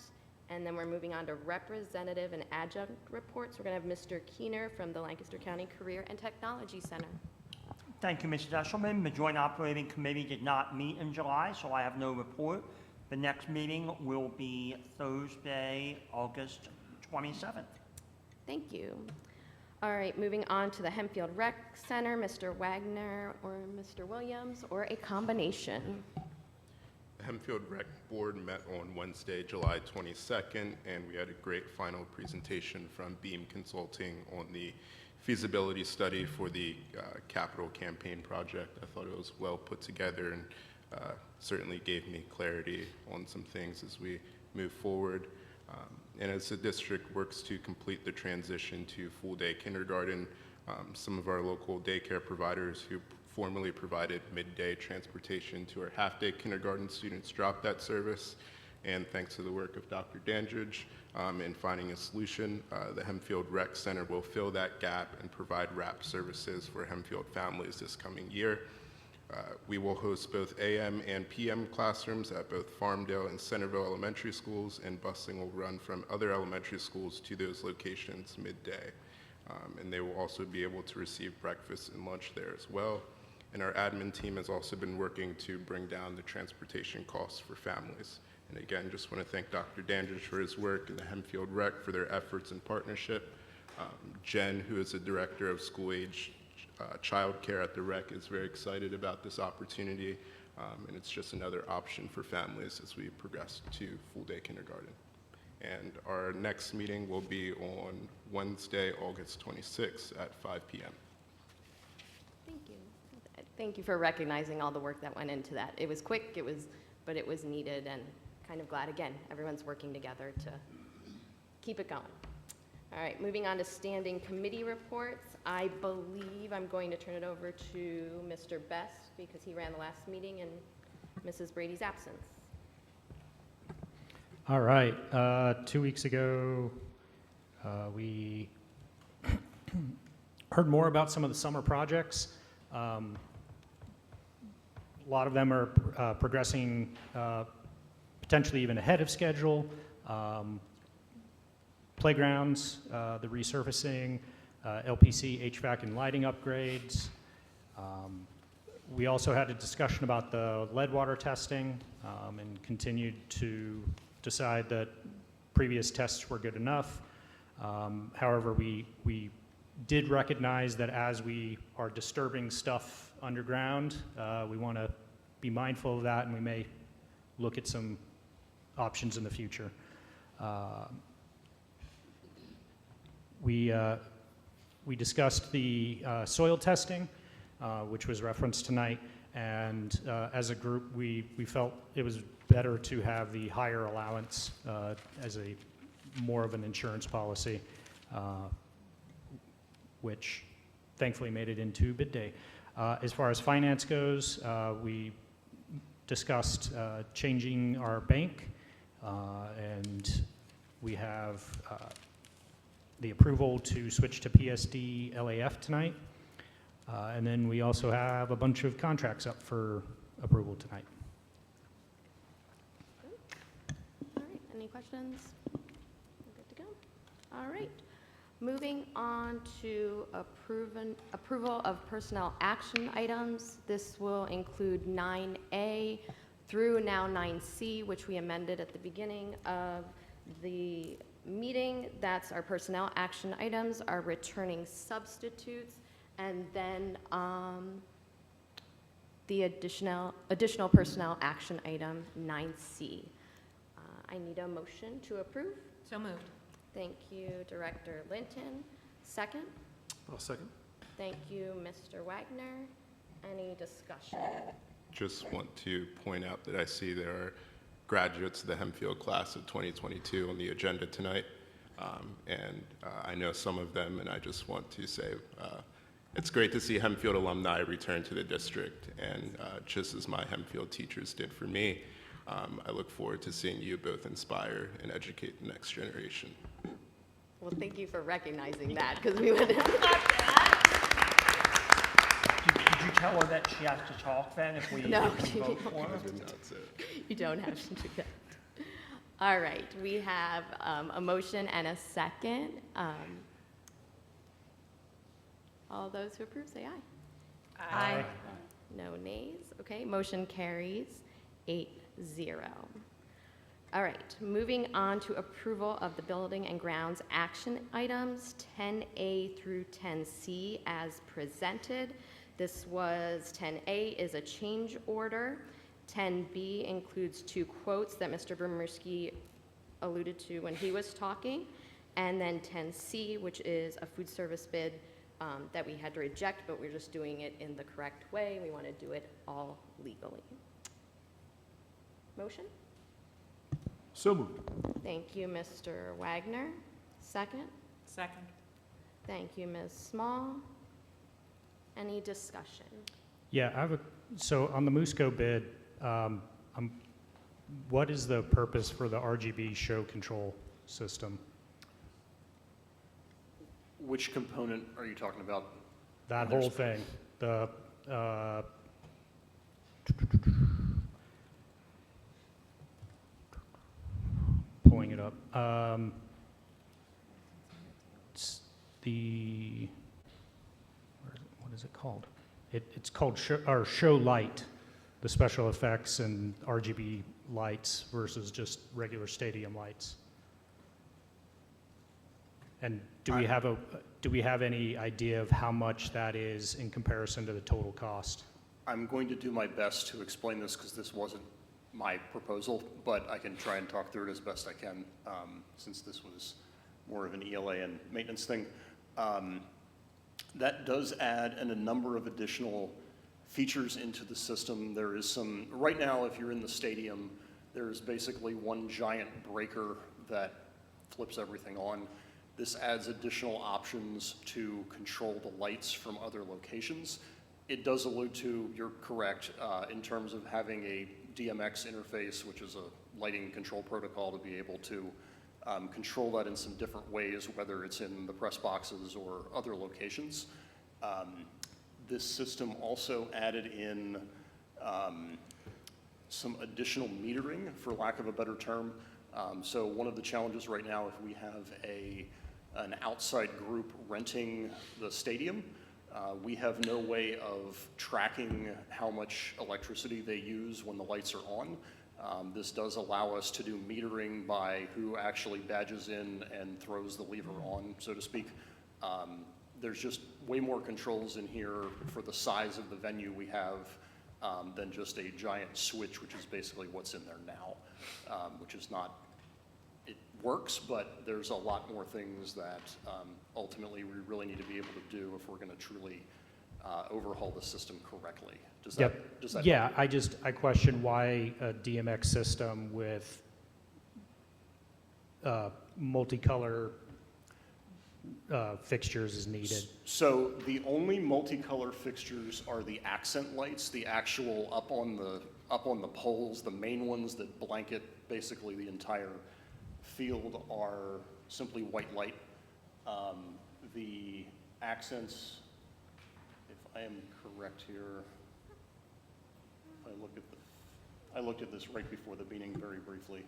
And then we're moving on to representative and adjunct reports. We're going to have Mr. Keener from the Lancaster County Career and Technology Center. Thank you, Mrs. Esselman. The Joint Operating Committee did not meet in July, so I have no report. The next meeting will be Thursday, August 27th. Thank you. All right, moving on to the Hempfield Rec Center, Mr. Wagner or Mr. Williams, or a combination. The Hempfield Rec Board met on Wednesday, July 22nd, and we had a great final presentation from Beam Consulting on the feasibility study for the capital campaign project. I thought it was well put together and certainly gave me clarity on some things as we move forward. And as the district works to complete the transition to full-day kindergarten, some of our local daycare providers who formerly provided midday transportation to our half-day kindergarten students dropped that service. And thanks to the work of Dr. Dandridge in finding a solution, the Hempfield Rec Center will fill that gap and provide wrap services for Hempfield families this coming year. We will host both AM and PM classrooms at both Farmdale and Centerville elementary schools, and busing will run from other elementary schools to those locations midday. And they will also be able to receive breakfast and lunch there as well. And our admin team has also been working to bring down the transportation costs for families. And again, just want to thank Dr. Dandridge for his work and the Hempfield Rec for their efforts and partnership. Jen, who is the director of school-age child care at the Rec, is very excited about this opportunity, and it's just another option for families as we progress to full-day kindergarten. And our next meeting will be on Wednesday, August 26th at 5 p.m. Thank you. Thank you for recognizing all the work that went into that. It was quick, but it was needed, and kind of glad, again, everyone's working together to keep it going. All right, moving on to standing committee reports. I believe I'm going to turn it over to Mr. Best because he ran the last meeting in Mrs. Brady's absence. All right, 2 weeks ago, we heard more about some of the summer projects. A lot of them are progressing potentially even ahead of schedule. Playgrounds, the resurfacing, LPC, HVAC, and lighting upgrades. We also had a discussion about the lead water testing and continued to decide that previous tests were good enough. However, we did recognize that as we are disturbing stuff underground, we want to be mindful of that, and we may look at some options in the future. We discussed the soil testing, which was referenced tonight, and as a group, we felt it was better to have the higher allowance as a more of an insurance policy, which thankfully made it into bid day. As far as finance goes, we discussed changing our bank, and we have the approval to switch to PSD LAF tonight. And then we also have a bunch of contracts up for approval tonight. All right, any questions? We're good to go. All right, moving on to approval of personnel action items. This will include 9A through now 9C, which we amended at the beginning of the meeting. That's our personnel action items, our returning substitutes, and then the additional personnel action item 9C. I need a motion to approve. So moved. Thank you, Director Linton. Second? I'll second. Thank you, Mr. Wagner. Any discussion? Just want to point out that I see there are graduates of the Hempfield class of 2022 on the agenda tonight. I know some of them, and I just want to say it's great to see Hempfield alumni return to the district, and just as my Hempfield teachers did for me, I look forward to seeing you both inspire and educate the next generation. Well, thank you for recognizing that, because we would. Did you tell her that she has to talk then if we No, if we vote for her? I did not say it. You don't have to do that. All right, we have a motion and a second. All those who approve, say aye. Aye. No nays. Okay, motion carries 8-0. All right, moving on to approval of the building and grounds action items 10A through 10C as presented. This was 10A is a change order. 10B includes 2 quotes that Mr. Brumerski alluded to when he was talking. And then 10C, which is a food service bid that we had to reject, but we're just doing it in the correct way. We want to do it all legally. Motion? So moved. Thank you, Mr. Wagner. Second? Second. Thank you, Ms. Small. Any discussion? Yeah, so on the Musco bid, what is the purpose for the RGB show control system? Which component are you talking about? That whole thing, the, pulling it up. It's the, what is it called? It's called show light, the special effects and RGB lights versus just regular stadium lights. And do we have any idea of how much that is in comparison to the total cost? I'm going to do my best to explain this because this wasn't my proposal, but I can try and talk through it as best I can since this was more of an ELA and maintenance thing. That does add a number of additional features into the system. There is some, right now if you're in the stadium, there's basically one giant breaker that flips everything on. This adds additional options to control the lights from other locations. It does allude to, you're correct, in terms of having a DMX interface, which is a lighting control protocol to be able to control that in some different ways, whether it's in the press boxes or other locations. This system also added in some additional metering, for lack of a better term. So one of the challenges right now, if we have an outside group renting the stadium, we have no way of tracking how much electricity they use when the lights are on. This does allow us to do metering by who actually badges in and throws the lever on, so to speak. There's just way more controls in here for the size of the venue we have than just a giant switch, which is basically what's in there now, which is not, it works, but there's a lot more things that ultimately we really need to be able to do if we're going to truly overhaul the system correctly. Does that Yeah, I question why a DMX system with multicolor fixtures is needed. So the only multicolor fixtures are the accent lights, the actual up on the poles, the main ones that blanket basically the entire field are simply white light. The accents, if I am correct here, I looked at this right before the meeting very briefly.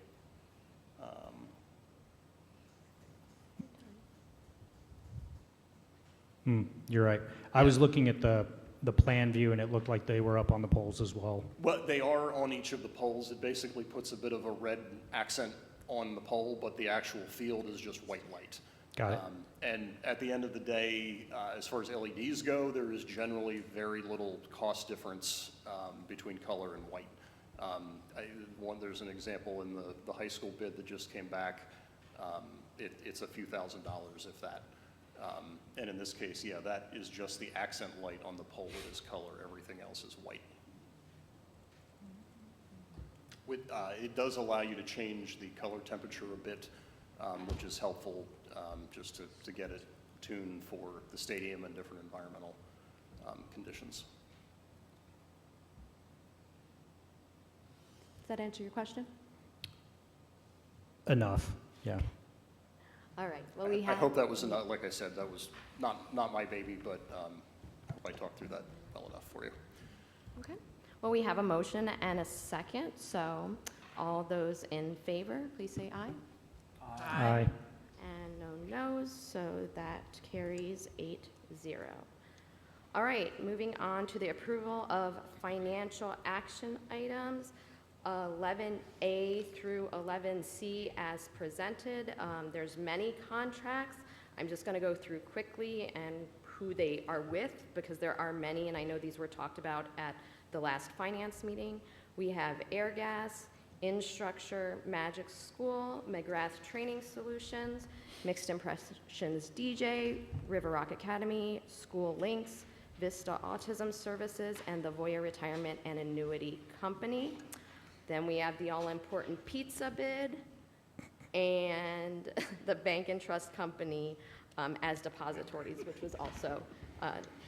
You're right. I was looking at the plan view, and it looked like they were up on the poles as well. Well, they are on each of the poles. It basically puts a bit of a red accent on the pole, but the actual field is just white light. Got it. And at the end of the day, as far as LEDs go, there is generally very little cost difference between color and white. There's an example in the high school bid that just came back. It's a few $1,000s, if that. And in this case, yeah, that is just the accent light on the pole that is color. Everything else is white. It does allow you to change the color temperature a bit, which is helpful just to get it tuned for the stadium and different environmental conditions. Does that answer your question? Enough, yeah. All right, well, we I have. hope that was enough. Like I said, that was not my baby, but I hope I talked through that well enough for you. Okay. Well, we have a motion and a second, so all those in favor, please say aye. Aye. And no no's, so that carries 8-0. All right, moving on to the approval of financial action items, 11A through 11C as presented. There's many contracts. I'm just going to go through quickly and who they are with, because there are many, and I know these were talked about at the last finance meeting. We have Airgas, InStructure, Magic School, McGrath Training Solutions, Mixed Impressions DJ, River Rock Academy, School Links, Vista Autism Services, and the Voya Retirement and Annuity Company. Then we have the all-important pizza bid and the Bank and Trust Company as depositories, which was also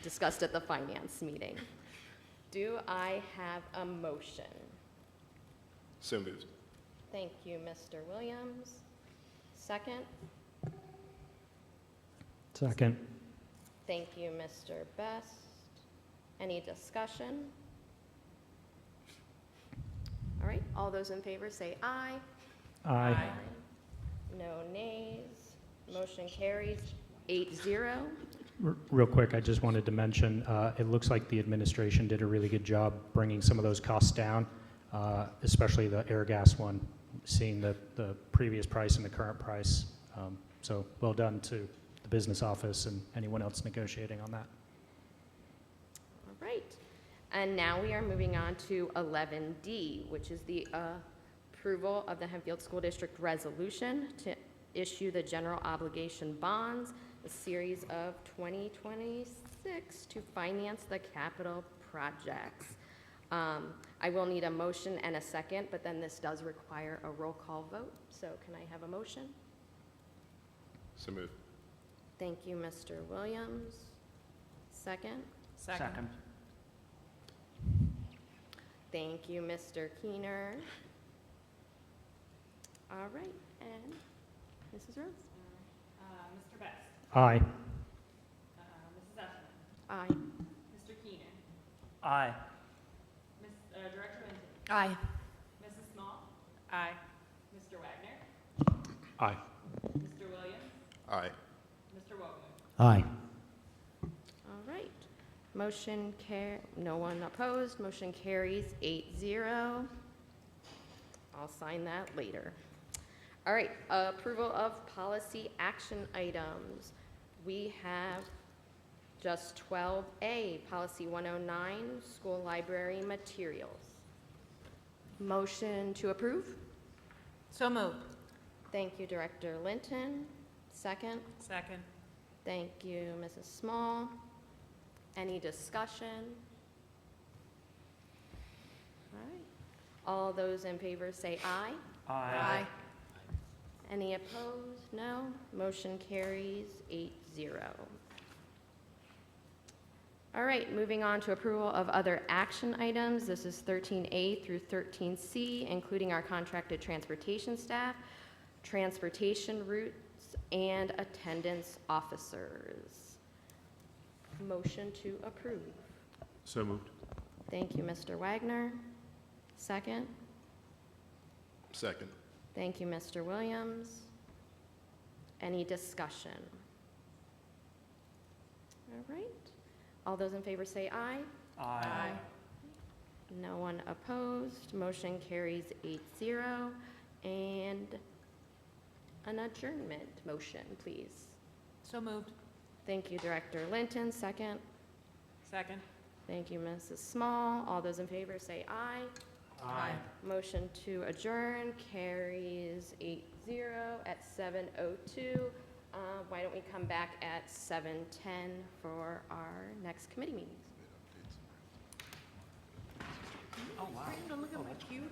discussed at the finance meeting. Do I have a motion? So moved. Thank you, Mr. Williams. Second? Second. Thank you, Mr. Best. Any discussion? All right, all those in favor say aye. Aye. No nays. Motion carries 8-0. Real quick, I just wanted to mention, it looks like the administration did a really good job bringing some of those costs down, especially the Airgas one, seeing the previous price and the current price. So well done to the business office and anyone else negotiating on that. All right. And now we are moving on to 11D, which is the approval of the Hempfield School District resolution to issue the general obligation bonds, a series of 2026 to finance the capital projects. I will need a motion and a second, but then this does require a roll call vote. So can I have a motion? So moved. Thank you, Mr. Williams. Second? Second. Thank you, Mr. Keener. All right, and Mrs. Rose? Mr. Best. Aye. Mrs. Ashland. Aye. Mr. Keenan. Aye. Director Minton. Aye. Mrs. Small. Aye. Mr. Wagner. Aye. Mr. Williams. Aye. Mr. Wogan. Aye. All right. No one opposed. Motion carries 8-0. I'll sign that later. All right, approval of policy action items. We have just 12A, Policy 109, School Library Materials. Motion to approve? So moved. Thank you, Director Linton. Second? Second. Thank you, Mrs. Small. Any discussion? All right. All those in favor say aye. Aye. Any opposed? No. Motion carries 8-0. All right, moving on to approval of other action items. This is 13A through 13C, including our contracted transportation staff, transportation routes, and attendance officers. Motion to approve. So moved. Thank you, Mr. Wagner. Second? Second. Thank you, Mr. Williams. Any discussion? All right. All those in favor say aye. Aye. No one opposed. Motion carries 8-0. And an adjournment motion, please. So moved. Thank you, Director Linton. Second. Second. Thank you, Mrs. Small. All those in favor say aye. Aye. Motion to adjourn carries 8-0 at 7:02. Why don't we come back at 7:10 for our next committee meetings? Oh, wow. Look at my cute.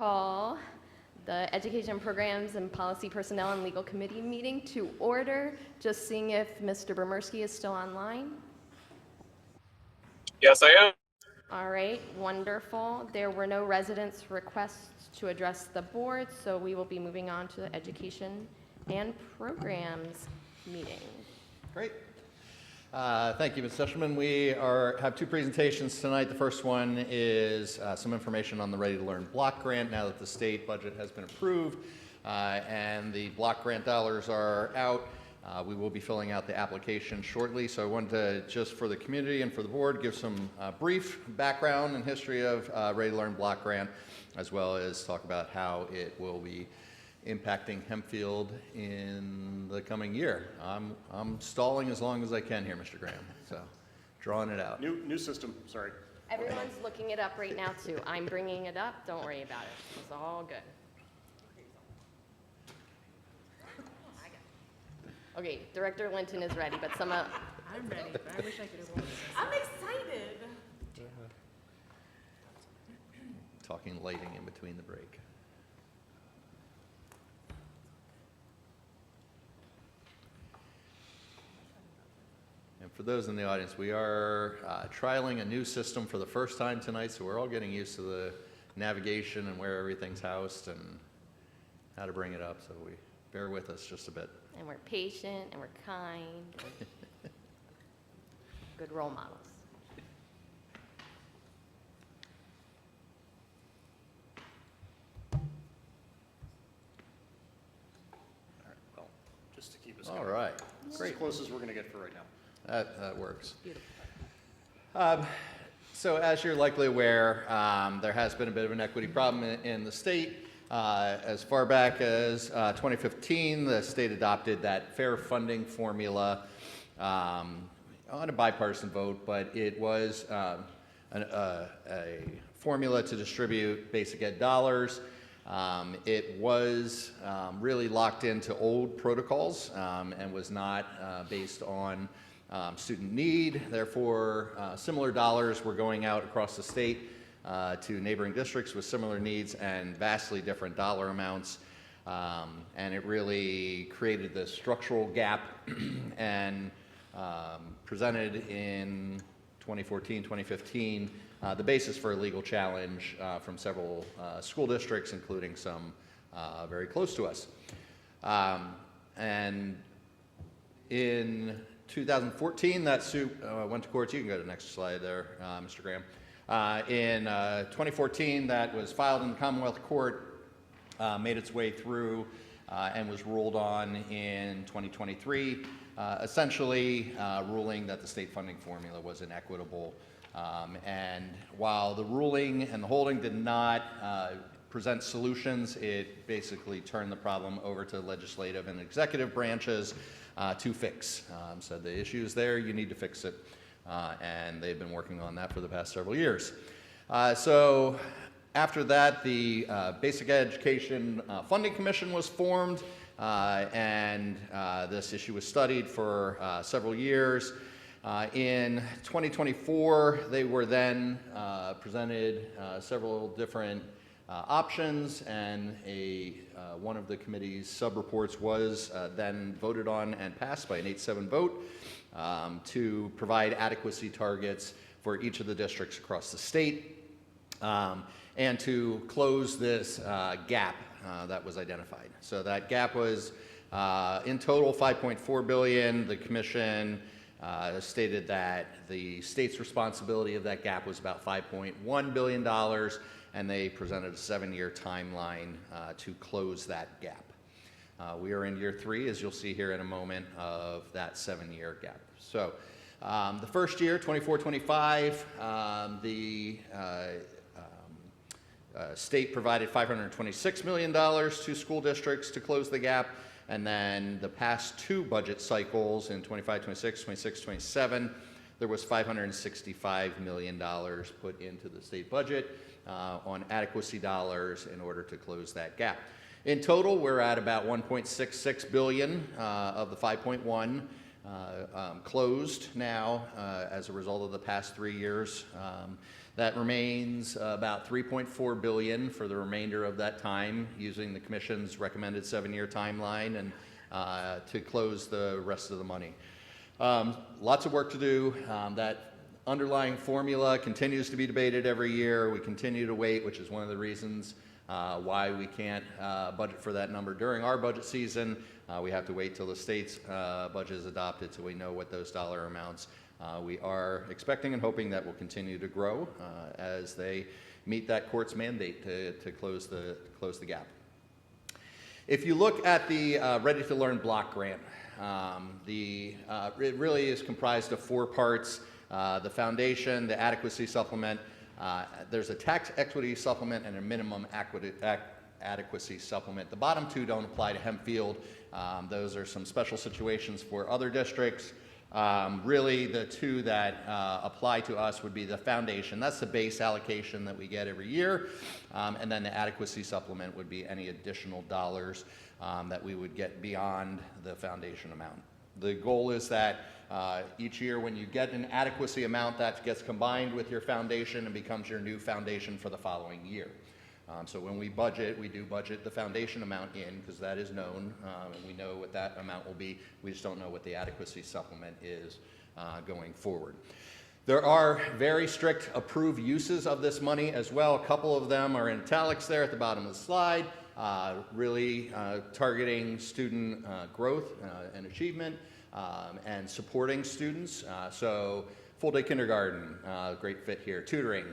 Call the Education Programs and Policy Personnel and Legal Committee meeting to order. Just seeing if Mr. Bomerski is still online. Yes, I am. All right, wonderful. There were no residents' requests to address the board, so we will be moving on to the Education and Programs meeting. Great. Thank you, Ms. Sessions. We have two presentations tonight. The first one is some information on the Ready to Learn block grant now that the state budget has been approved and the block grant dollars are out. We will be filling out the application shortly, so I wanted to, just for the community and for the board, give some brief background and history of Ready to Learn block grant, as well as talk about how it will be impacting Hempfield in the coming year. I'm stalling as long as I can here, Mr. Graham, so drawing it out. New system, sorry. Everyone's looking it up right now, too. I'm bringing it up. Don't worry about it. It's all good. Okay, Director Linton is ready, but some of... I'm ready, but I wish I could have won. I'm excited. Talking lighting in between the break. And for those in the audience, we are trialing a new system for the first time tonight, so we're all getting used to the navigation and where everything's housed and how to bring it up, so we bear with us just a bit. And we're patient, and we're kind. Good role models. All right, well, just to keep us All going. right, It's as great. close as we're going to get for right now. That works. Beautiful. So as you're likely aware, there has been a bit of an equity problem in the state. As far back as 2015, the state adopted that fair funding formula on a bipartisan vote, but it was a formula to distribute basic ed dollars. It was really locked into old protocols and was not based on student need. Therefore, similar dollars were going out across the state to neighboring districts with similar needs and vastly different dollar amounts. And it really created this structural gap and presented in 2014, 2015, the basis for a legal challenge from several school districts, including some very close to us. And in 2014, that suit went to court. You can go to the next slide there, Mr. Graham. In 2014, that was filed in the Commonwealth Court, made its way through, and was ruled on in 2023, essentially ruling that the state funding formula was inequitable. And while the ruling and the holding did not present solutions, it basically turned the problem over to legislative and executive branches to fix. Said the issue is there, you need to fix it. And they've been working on that for the past several years. So after that, the Basic Education Funding Commission was formed, and this issue was studied for several years. In 2024, they were then presented several different options, and one of the committee's sub-reports was then voted on and passed by an 8-7 vote to provide adequacy targets for each of the districts across the state and to close this gap that was identified. So that gap was in total $5.4 billion. The commission stated that the state's responsibility of that gap was about $5.1 billion, and they presented a 7-year timeline to close that gap. We are in year 3, as you'll see here in a moment, of that 7-year gap. So the first year, 24-25, the state provided $526 million to school districts to close the gap, and then the past 2 budget cycles in 25-26, 26-27, there was $565 million put into the state budget on adequacy dollars in order to close that gap. In total, we're at about $1.66 billion of the 5.1 closed now as a result of the past 3 years. That remains about $3.4 billion for the remainder of that time, using the Commission's recommended 7-year timeline and to close the rest of the money. Lots of work to do. That underlying formula continues to be debated every year. We continue to wait, which is one of the reasons why we can't budget for that number during our budget season. We have to wait till the state's budget is adopted so we know what those dollar amounts. We are expecting and hoping that will continue to grow as they meet that court's mandate to close the gap. If you look at the Ready to Learn block grant, it really is comprised of 4 parts. The foundation, the adequacy supplement, there's a tax equity supplement and a minimum adequacy supplement. The bottom 2 don't apply to Hempfield. Those are some special situations for other districts. Really, the 2 that apply to us would be the foundation. That's the base allocation that we get every year. And then the adequacy supplement would be any additional dollars that we would get beyond the foundation amount. The goal is that each year when you get an adequacy amount, that gets combined with your foundation and becomes your new foundation for the following year. So when we budget, we do budget the foundation amount in because that is known and we know what that amount will be. We just don't know what the adequacy supplement is going forward. There are very strict approved uses of this money as well. A couple of them are in italics there at the bottom of the slide, really targeting student growth and achievement and supporting students. So full-day kindergarten, great fit here. Tutoring,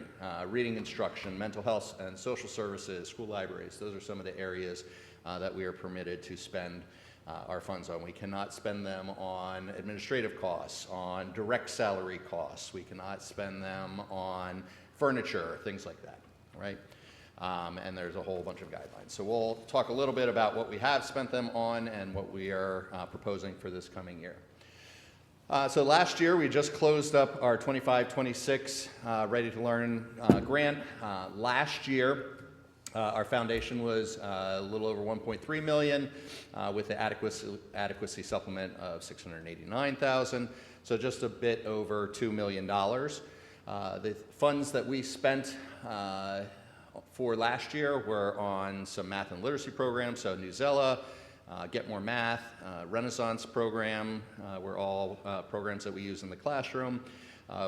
reading instruction, mental health and social services, school libraries. Those are some of the areas that we are permitted to spend our funds on. We cannot spend them on administrative costs, on direct salary costs. We cannot spend them on furniture, things like that, right? And there's a whole bunch of guidelines. So we'll talk a little bit about what we have spent them on and what we are proposing for this coming year. So last year, we just closed up our 25-26 Ready to Learn grant. Last year, our foundation was a little over $1.3 million with the adequacy supplement of $689,000, so just a bit over $2 million. The funds that we spent for last year were on some math and literacy programs, so Newsela, Get More Math, Renaissance program were all programs that we use in the classroom.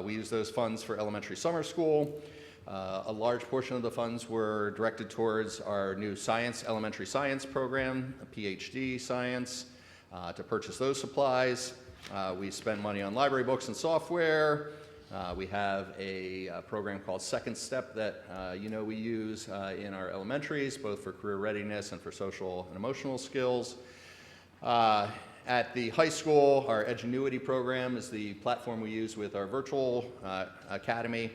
We use those funds for elementary summer school. A large portion of the funds were directed towards our new elementary science program, a PhD science, to purchase those supplies. We spend money on library books and software. We have a program called Second Step that we use in our elementaries, both for career readiness and for social and emotional skills. At the high school, our Edgenuity program is the platform we use with our virtual academy.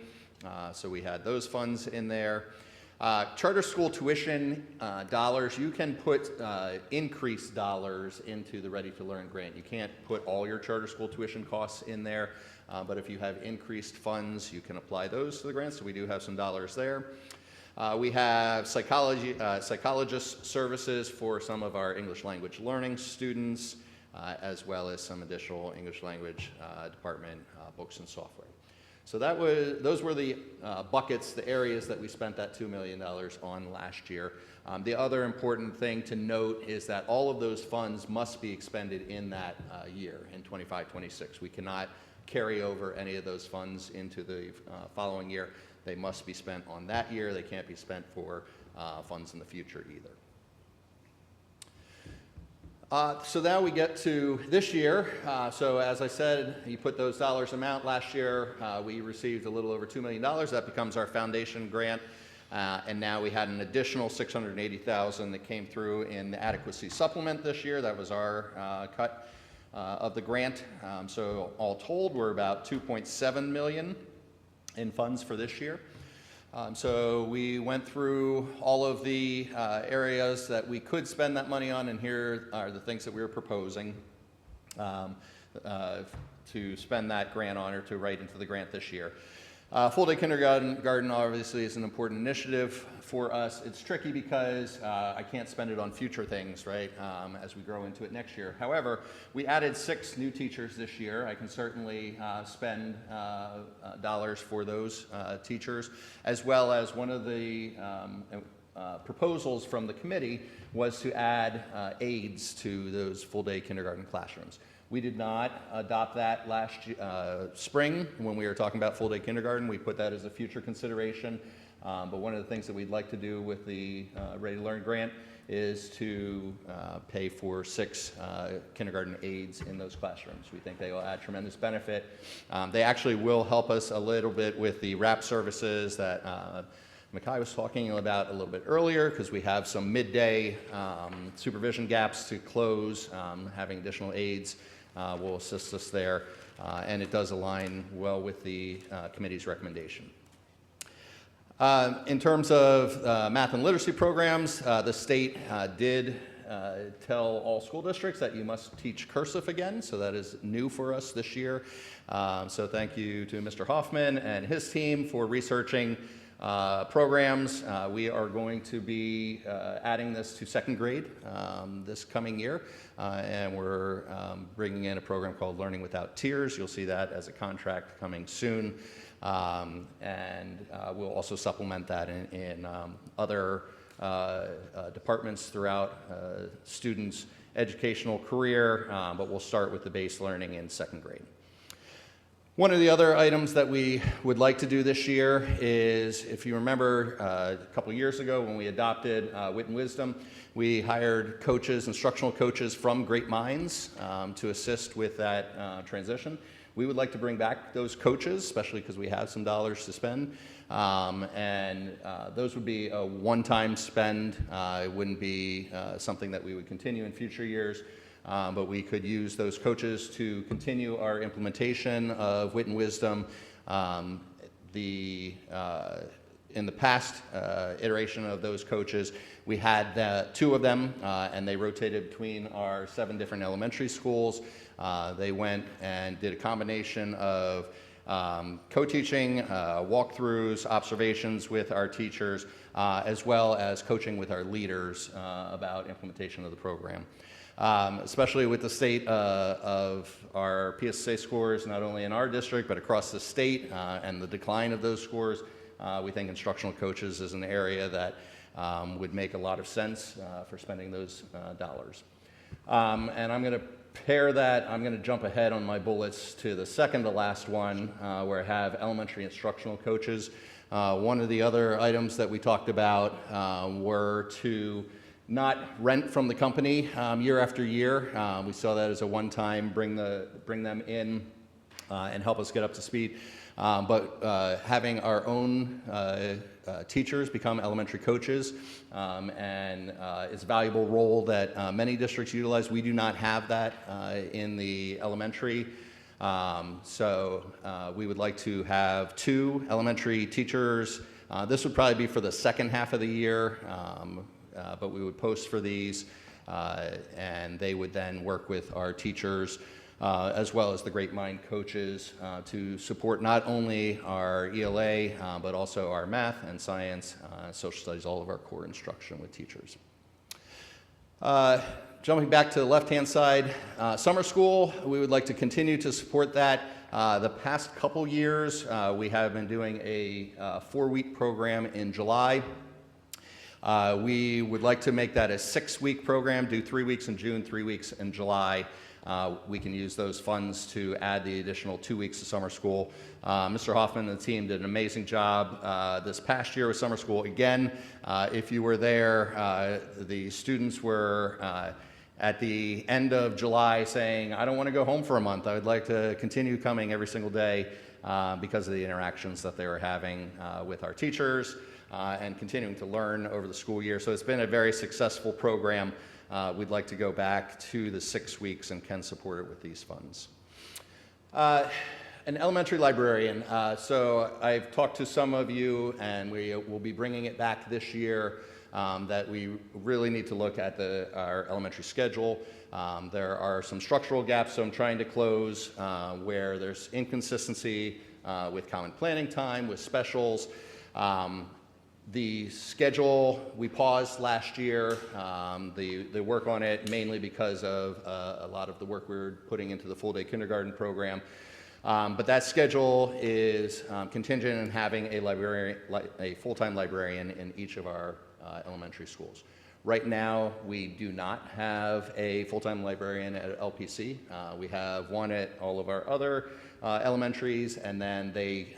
So we had those funds in there. Charter school tuition dollars, you can put increased dollars into the Ready to Learn grant. You can't put all your charter school tuition costs in there, but if you have increased funds, you can apply those to the grant, so we do have some dollars there. We have psychologist services for some of our English language learning students, as well as some additional English language department books and software. So those were the buckets, the areas that we spent that $2 million on last year. The other important thing to note is that all of those funds must be expended in that year, in 25-26. We cannot carry over any of those funds into the following year. They must be spent on that year. They can't be spent for funds in the future either. So now we get to this year. So as I said, you put those dollars amount. Last year, we received a little over $2 million. That becomes our foundation grant. And now we had an additional $680,000 that came through in the adequacy supplement this year. That was our cut of the grant. So all told, we're about $2.7 million in funds for this year. So we went through all of the areas that we could spend that money on, and here are the things that we were proposing to spend that grant on or to write into the grant this year. Full-day kindergarten obviously is an important initiative for us. It's tricky because I can't spend it on future things, right, as we grow into it next year. However, we added 6 new teachers this year. I can certainly spend dollars for those teachers, as well as one of the proposals from the committee was to add aides to those full-day kindergarten classrooms. We did not adopt that last spring when we were talking about full-day kindergarten. We put that as a future consideration. But one of the things that we'd like to do with the Ready to Learn grant is to pay for 6 kindergarten aides in those classrooms. We think they will add tremendous benefit. They actually will help us a little bit with the wrap services that Makai was talking about a little bit earlier, because we have some midday supervision gaps to close. Having additional aides will assist us there, and it does align well with the committee's recommendation. In terms of math and literacy programs, the state did tell all school districts that you must teach cursive again, so that is new for us this year. So thank you to Mr. Hoffman and his team for researching programs. We are going to be adding this to 2nd grade this coming year, and we're bringing in a program called Learning Without Tears. You'll see that as a contract coming soon, and we'll also supplement that in other departments throughout students' educational career, but we'll start with the base learning in 2nd grade. One of the other items that we would like to do this year is, if you remember a couple years ago when we adopted Wit and Wisdom, we hired coaches, instructional coaches from Great Minds to assist with that transition. We would like to bring back those coaches, especially because we have some dollars to spend, and those would be a one-time spend. It wouldn't be something that we would continue in future years. But we could use those coaches to continue our implementation of Wit and Wisdom. In the past iteration of those coaches, we had 2 of them, and they rotated between our 7 different elementary schools. They went and did a combination of co-teaching, walkthroughs, observations with our teachers, as well as coaching with our leaders about implementation of the program. Especially with the state of our PSSA scores, not only in our district, but across the state, and the decline of those scores, we think instructional coaches is an area that would make a lot of sense for spending those dollars. And I'm going to pair that, I'm going to jump ahead on my bullets to the second to last one, where I have elementary instructional coaches. One of the other items that we talked about were to not rent from the company year after year. We saw that as a one-time, bring them in and help us get up to speed. But having our own teachers become elementary coaches, and it's a valuable role that many districts utilize. We do not have that in the elementary. So we would like to have 2 elementary teachers. This would probably be for the second half of the year. But we would post for these, and they would then work with our teachers as well as the Great Mind coaches to support not only our ELA, but also our math and science, social studies, all of our core instruction with teachers. Jumping back to the left-hand side, summer school, we would like to continue to support that. The past couple years, we have been doing a 4-week program in July. We would like to make that a 6-week program, do 3 weeks in June, 3 weeks in July. We can use those funds to add the additional 2 weeks of summer school. Mr. Hoffman and the team did an amazing job this past year with summer school. Again, if you were there, the students were at the end of July saying, I don't want to go home for a month. I would like to continue coming every single day because of the interactions that they were having with our teachers. And continuing to learn over the school year. So it's been a very successful program. We'd like to go back to the 6 weeks and can support it with these funds. An elementary librarian. So I've talked to some of you, and we will be bringing it back this year, that we really need to look at our elementary schedule. There are some structural gaps I'm trying to close where there's inconsistency with common planning time, with specials. The schedule, we paused last year, the work on it mainly because of a lot of the work we were putting into the full-day kindergarten program. But that schedule is contingent on having a full-time librarian in each of our elementary schools. Right now, we do not have a full-time librarian at LPC. We have one at all of our other elementaries, and then 5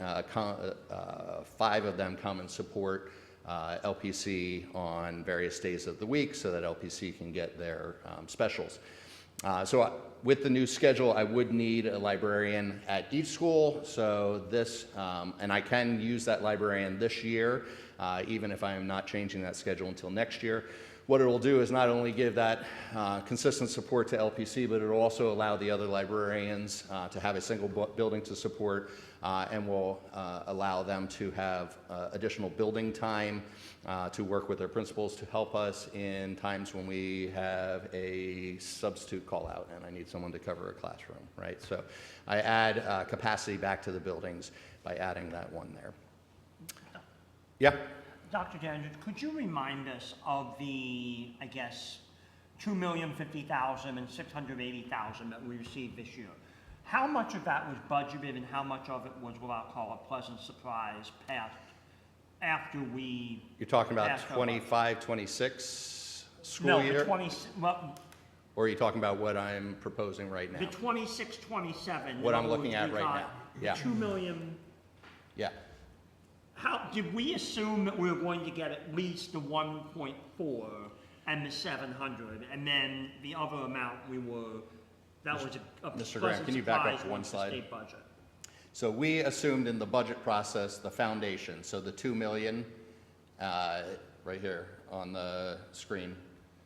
of them come and support LPC on various days of the week so that LPC can get their specials. So with the new schedule, I would need a librarian at each school. So this, and I can use that librarian this year, even if I am not changing that schedule until next year. What it will do is not only give that consistent support to LPC, but it will also allow the other librarians to have a single building to support, and will allow them to have additional building time to work with their principals to help us in times when we have a substitute call out and I need someone to cover a classroom, right? So I add capacity back to the buildings by adding that one there. Yeah? Dr. Dandridge, could you remind us of the, I guess, $2,050,000 and $680,000 that we received this year? How much of that was budgeted and how much of it was what I'll call a pleasant surprise after we... You're talking about passed our 25, 26 school no, year? Well, or are you talking about what I'm proposing right now? the 26, 27. What I'm looking at right now. Yeah. 2 million. Yeah. How did we assume that we were going to get at least the 1.4 and the 700, and then the other amount that was a Mr. Graham, can you back up one slide? State budget. So we assumed in the budget process the foundation, so the 2 million, right here on the screen.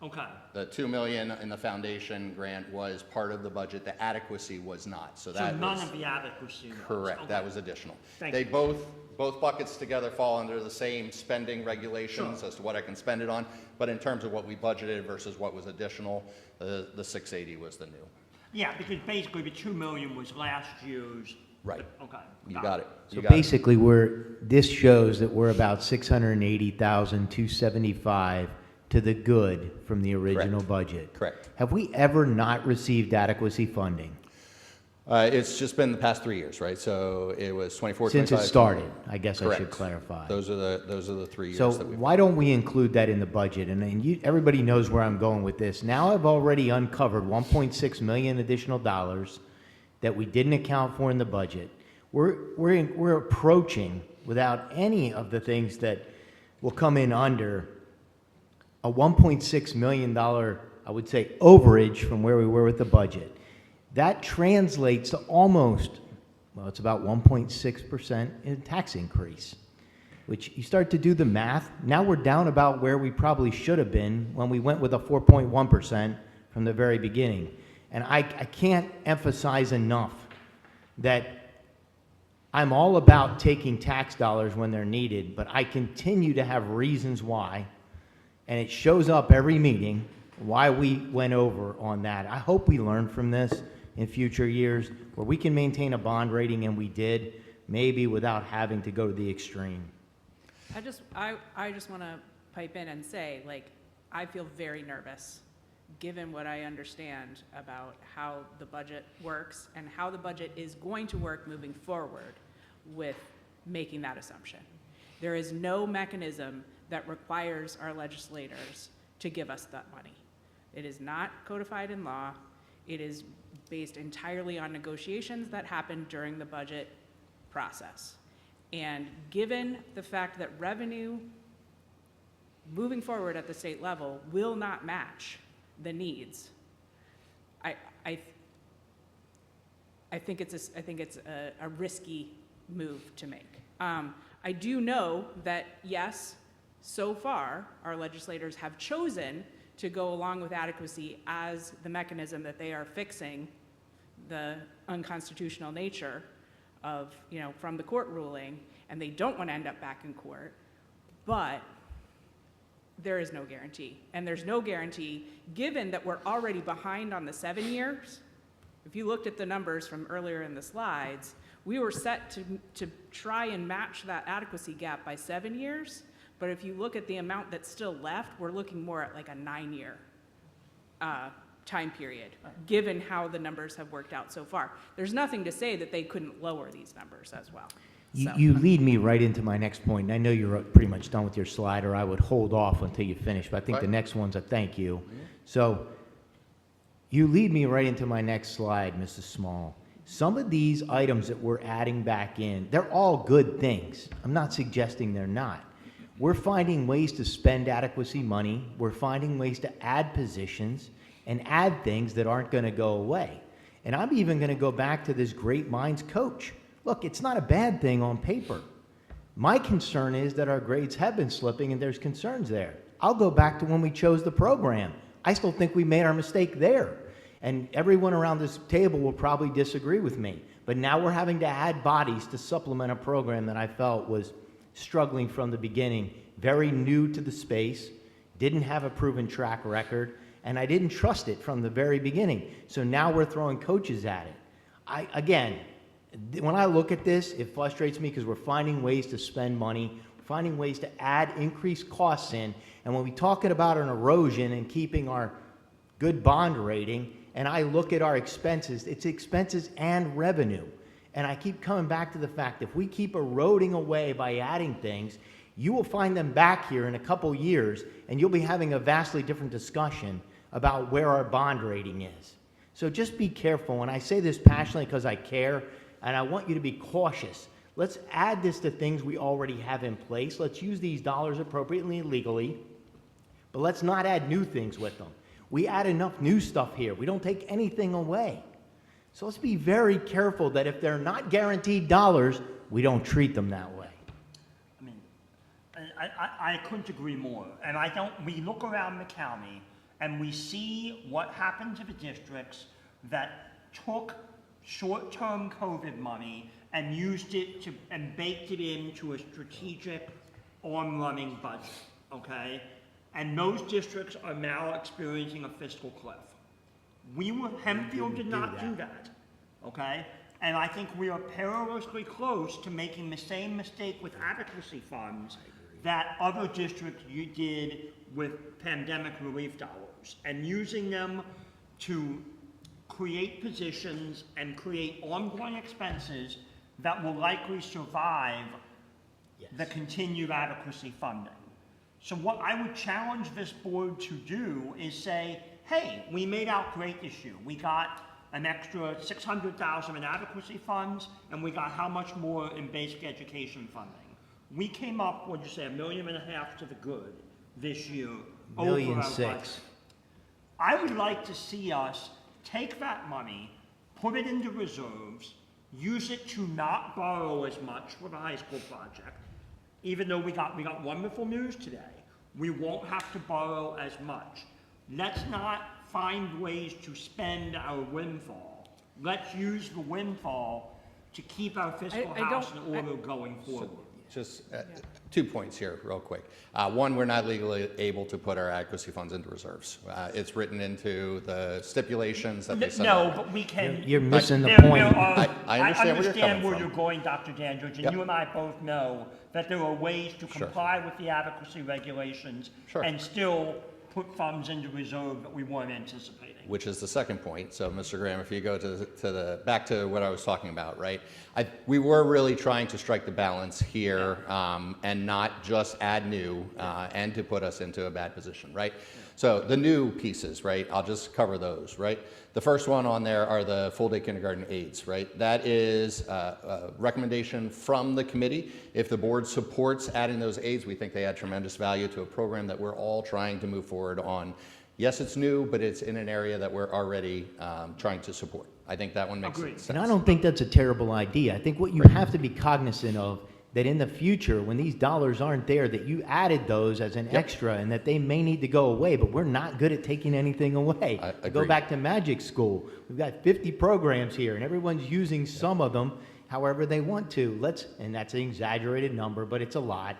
Okay. The 2 million in the foundation grant was part of the budget. The adequacy was not. So that none was of the adequacy was. correct. Okay. That was additional. Thank They you. both buckets together fall under the same spending regulations as to what I can spend it on. But in terms of what we budgeted versus what was additional, the 680 was the new. Yeah, because basically the 2 million was last year's. Right. Okay. You got it. So basically, this shows that we're about 680,275 to the good from the original budget. Correct. Have we ever not received adequacy funding? It's just been the past 3 years, right? So it was 24, Since 25. it started, I guess I should Correct. clarify. Those are the 3 years So that we've. why don't we include that in the budget? And everybody knows where I'm going with this. Now I've already uncovered 1.6 million additional dollars that we didn't account for in the budget. We're approaching, without any of the things that will come in under, a $1.6 million, I would say, overage from where we were with the budget. That translates to almost, well, it's about 1.6% in tax increase, which you start to do the math. Now we're down about where we probably should have been when we went with a 4.1% from the very beginning. And I can't emphasize enough that I'm all about taking tax dollars when they're needed, but I continue to have reasons why, and it shows up every meeting, why we went over on that. I hope we learn from this in future years where we can maintain a bond rating, and we did, maybe without having to go to the extreme. I just want to pipe in and say, like, I feel very nervous, given what I understand about how the budget works and how the budget is going to work moving forward with making that assumption. There is no mechanism that requires our legislators to give us that money. It is not codified in law. It is based entirely on negotiations that happened during the budget process. And given the fact that revenue moving forward at the state level will not match the needs, I think it's a risky move to make. I do know that, yes, so far, our legislators have chosen to go along with adequacy as the mechanism that they are fixing the unconstitutional nature of, from the court ruling, and they don't want to end up back in court, but there is no guarantee. And there's no guarantee, given that we're already behind on the 7 years, If you looked at the numbers from earlier in the slides, we were set to try and match that adequacy gap by 7 years. But if you look at the amount that's still left, we're looking more at like a 9-year time period, given how the numbers have worked out so far. There's nothing to say that they couldn't lower these numbers as well. So- You lead me right into my next point, and I know you're pretty much done with your slide, or I would hold off until you finish, but I think the next one's a thank you. So you lead me right into my next slide, Mrs. Small. Some of these items that we're adding back in, they're all good things. I'm not suggesting they're not. We're finding ways to spend adequacy money. We're finding ways to add positions and add things that aren't going to go away. And I'm even going to go back to this Great Minds coach. Look, it's not a bad thing on paper. My concern is that our grades have been slipping and there's concerns there. I'll go back to when we chose the program. I still think we made our mistake there. And everyone around this table will probably disagree with me. But now we're having to add bodies to supplement a program that I felt was struggling from the beginning, very new to the space, didn't have a proven track record, and I didn't trust it from the very beginning. So now we're throwing coaches at it. Again, when I look at this, it frustrates me because we're finding ways to spend money, finding ways to add increased costs in, and when we're talking about an erosion and keeping our good bond rating, and I look at our expenses, it's expenses and revenue. And I keep coming back to the fact, if we keep eroding away by adding things, you will find them back here in a couple years, and you'll be having a vastly different discussion about where our bond rating is. So just be careful, and I say this passionately because I care, and I want you to be cautious. Let's add this to things we already have in place. Let's use these dollars appropriately and legally, but let's not add new things with them. We add enough new stuff here. We don't take anything away. So let's be very careful that if they're not guaranteed dollars, we don't treat them that way. I mean, I couldn't agree more. And we look around the county and we see what happened to the districts that took short-term COVID money and used it and baked it into a strategic arm-running budget, okay? And those districts are now experiencing a fiscal cliff. Hempfield did not do that, okay? And I think we are perilously close to making the same mistake with adequacy funds that other districts did with pandemic relief dollars, and using them to create positions and create ongoing expenses that will likely survive the continued adequacy funding. So what I would challenge this board to do is say, hey, we made out great this year. We got an extra $600,000 in adequacy funds, and we got how much more in basic education funding? We came up, what'd you say, $1.5 million to the good this year. $1.6 million. budget. I would like to see us take that money, put it into reserves, use it to not borrow as much for the high school project. Even though we got wonderful news today, we won't have to borrow as much. Let's not find ways to spend our windfall. Let's use the windfall to keep our fiscal house in order going forward. Just 2 points here, real quick. One, we're not legally able to put our adequacy funds into reserves. It's written into the stipulations that they set up. No, but we can. You're missing the There point. I understand where you're coming where from. you're going, Dr. Dandridge, and Yep. you and I both know that there are ways to Sure. comply with the adequacy regulations Sure. and still put funds into reserve that we weren't anticipating. Which is the second point. So, Mr. Graham, if you go back to what I was talking about, right? We were really trying to strike the balance here and not just add new and to put us into a bad position, right? So the new pieces, right? I'll just cover those, right? The first one on there are the full-day kindergarten aides, right? That is a recommendation from the committee. If the board supports adding those aides, we think they add tremendous value to a program that we're all trying to move forward on. Yes, it's new, but it's in an area that we're already trying to support. I think that one makes sense. And I don't think that's a terrible idea. I think what you have to be cognizant of, that in the future, when these dollars aren't there, that you added those as an extra and that they may need to go away, but we're not good at taking anything away. To go back to Magic School, we've got 50 programs here and everyone's using some of them however they want to. And that's an exaggerated number, but it's a lot.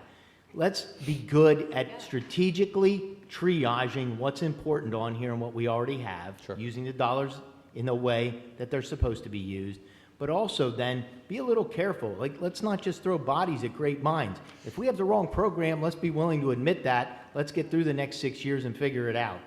Let's be good at strategically triaging what's important on here and what we already have, using the dollars in the way that they're supposed to be used, but also then be a little careful. Like, let's not just throw bodies at great minds. If we have the wrong program, let's be willing to admit that. Let's get through the next 6 years and figure it out.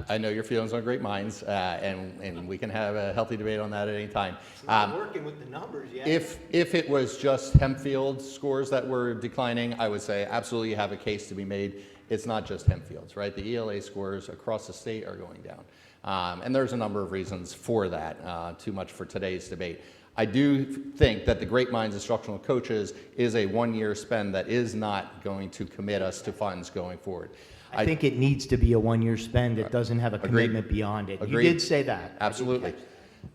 I know your feelings on great minds, and we can have a healthy debate on that at any time. Working with the numbers, yeah. If it was just Hempfield's scores that were declining, I would say absolutely you have a case to be made. It's not just Hempfield's, right? The ELA scores across the state are going down. And there's a number of reasons for that, too much for today's debate. I do think that the Great Minds Instructional Coaches is a one-year spend that is not going to commit us to funds going forward. I think it needs to be a one-year spend. It doesn't have a commitment beyond it. Agreed. You did say that. Absolutely.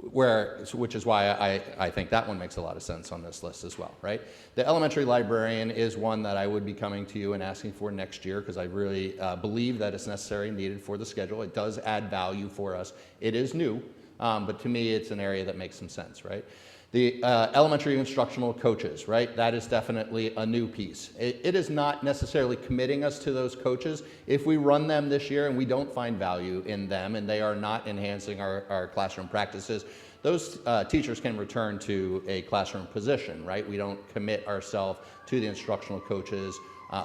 Which is why I think that one makes a lot of sense on this list as well, right? The elementary librarian is one that I would be coming to you and asking for next year because I really believe that it's necessary and needed for the schedule. It does add value for us. It is new, but to me it's an area that makes some sense, right? The elementary instructional coaches, right? That is definitely a new piece. It is not necessarily committing us to those coaches. If we run them this year and we don't find value in them and they are not enhancing our classroom practices, those teachers can return to a classroom position, right? We don't commit ourselves to the instructional coaches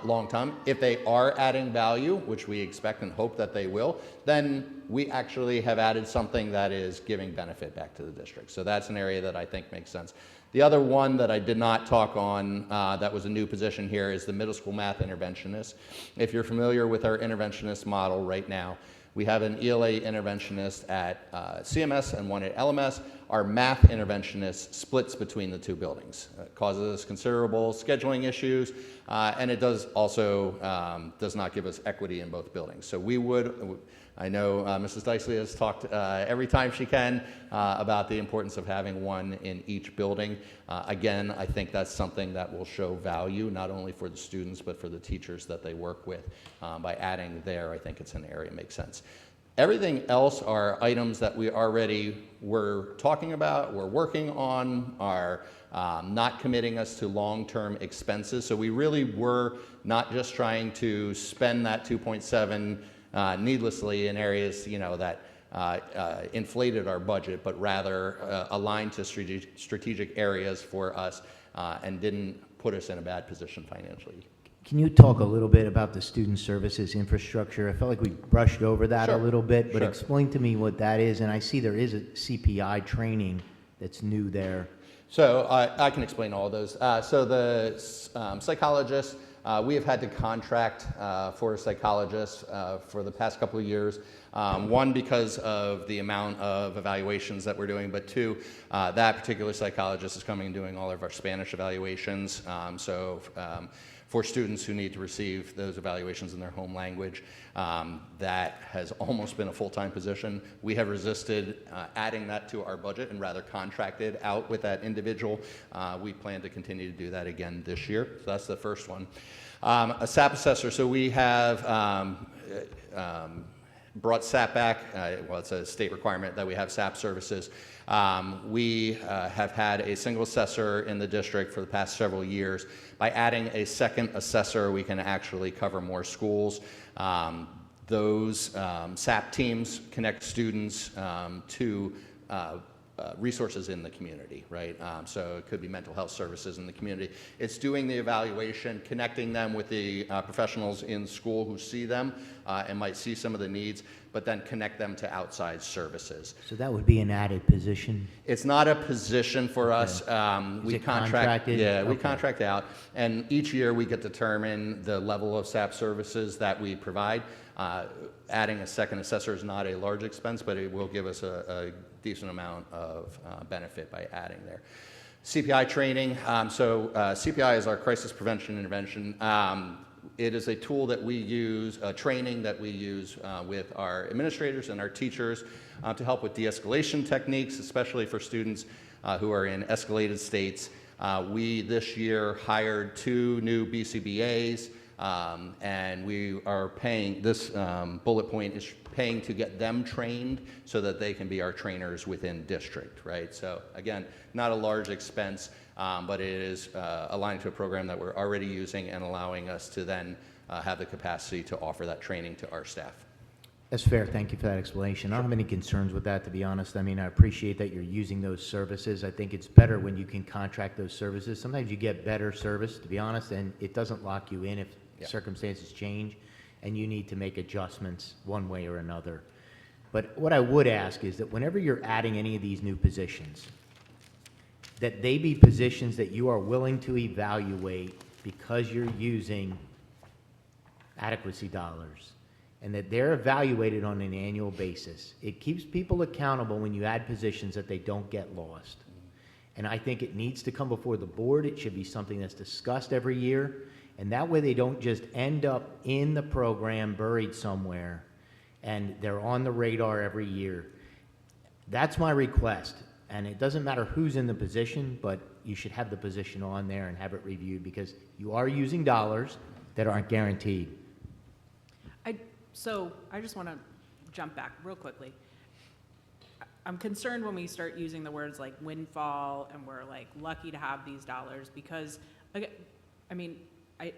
long term. If they are adding value, which we expect and hope that they will, then we actually have added something that is giving benefit back to the district. So that's an area that I think makes sense. The other one that I did not talk on that was a new position here is the middle school math interventionist. If you're familiar with our interventionist model right now, we have an ELA interventionist at CMS and one at LMS. Our math interventionist splits between the two buildings. It causes considerable scheduling issues, and it does also does not give us equity in both buildings. So we would, I know Mrs. Dicely has talked every time she can about the importance of having one in each building. Again, I think that's something that will show value not only for the students but for the teachers that they work with. By adding there, I think it's an area that makes sense. Everything else are items that we already were talking about, we're working on, are not committing us to long-term expenses. So we really were not just trying to spend that 2.7 needlessly in areas, you know, that inflated our budget, but rather aligned to strategic areas for us and didn't put us in a bad position financially. Can you talk a little bit about the student services infrastructure? I felt like we brushed over that a little bit, but explain to me what that is. And I see there is a CPI training that's new there. So I can explain all of those. So the psychologists, we have had to contract for psychologists for the past couple of years. One, because of the amount of evaluations that we're doing, but two, that particular psychologist is coming and doing all of our Spanish evaluations. For students who need to receive those evaluations in their home language, that has almost been a full-time position. We have resisted adding that to our budget and rather contracted out with that individual. We plan to continue to do that again this year. So that's the first one. A SAP assessor. So we have brought SAP back. Well, it's a state requirement that we have SAP services. We have had a single assessor in the district for the past several years. By adding a second assessor, we can actually cover more schools. Those SAP teams connect students to resources in the community, right? So it could be mental health services in the community. It's doing the evaluation, connecting them with the professionals in school who see them and might see some of the needs, but then connect them to outside services. So that would be an added position? It's not a position for us. We contracted? Yeah, we contract out, and each year we get to determine the level of SAP services that we provide. Adding a second assessor is not a large expense, but it will give us a decent amount of benefit by adding there. CPI training. CPI is our crisis prevention intervention. It is a tool that we use, a training that we use with our administrators and our teachers to help with de-escalation techniques, especially for students who are in escalated states. We this year hired 2 new BCBAs. And we are paying, this bullet point is paying to get them trained so that they can be our trainers within district, right? So again, not a large expense, but it is aligned to a program that we're already using and allowing us to then have the capacity to offer that training to our staff. That's fair. Thank you for that explanation. I don't have any concerns with that, to be honest. I mean, I appreciate that you're using those services. I think it's better when you can contract those services. Sometimes you get better service, to be honest, and it doesn't lock you in if circumstances change and you need to make adjustments one way or another. But what I would ask is that whenever you're adding any of these new positions, that they be positions that you are willing to evaluate because you're using adequacy dollars, and that they're evaluated on an annual basis. It keeps people accountable when you add positions that they don't get lost. And I think it needs to come before the board. It should be something that's discussed every year, and that way they don't just end up in the program buried somewhere and they're on the radar every year. That's my request. And it doesn't matter who's in the position, but you should have the position on there and have it reviewed, because you are using dollars that aren't guaranteed. So I just want to jump back real quickly. I'm concerned when we start using the words like windfall and we're like lucky to have these dollars, because, I mean, I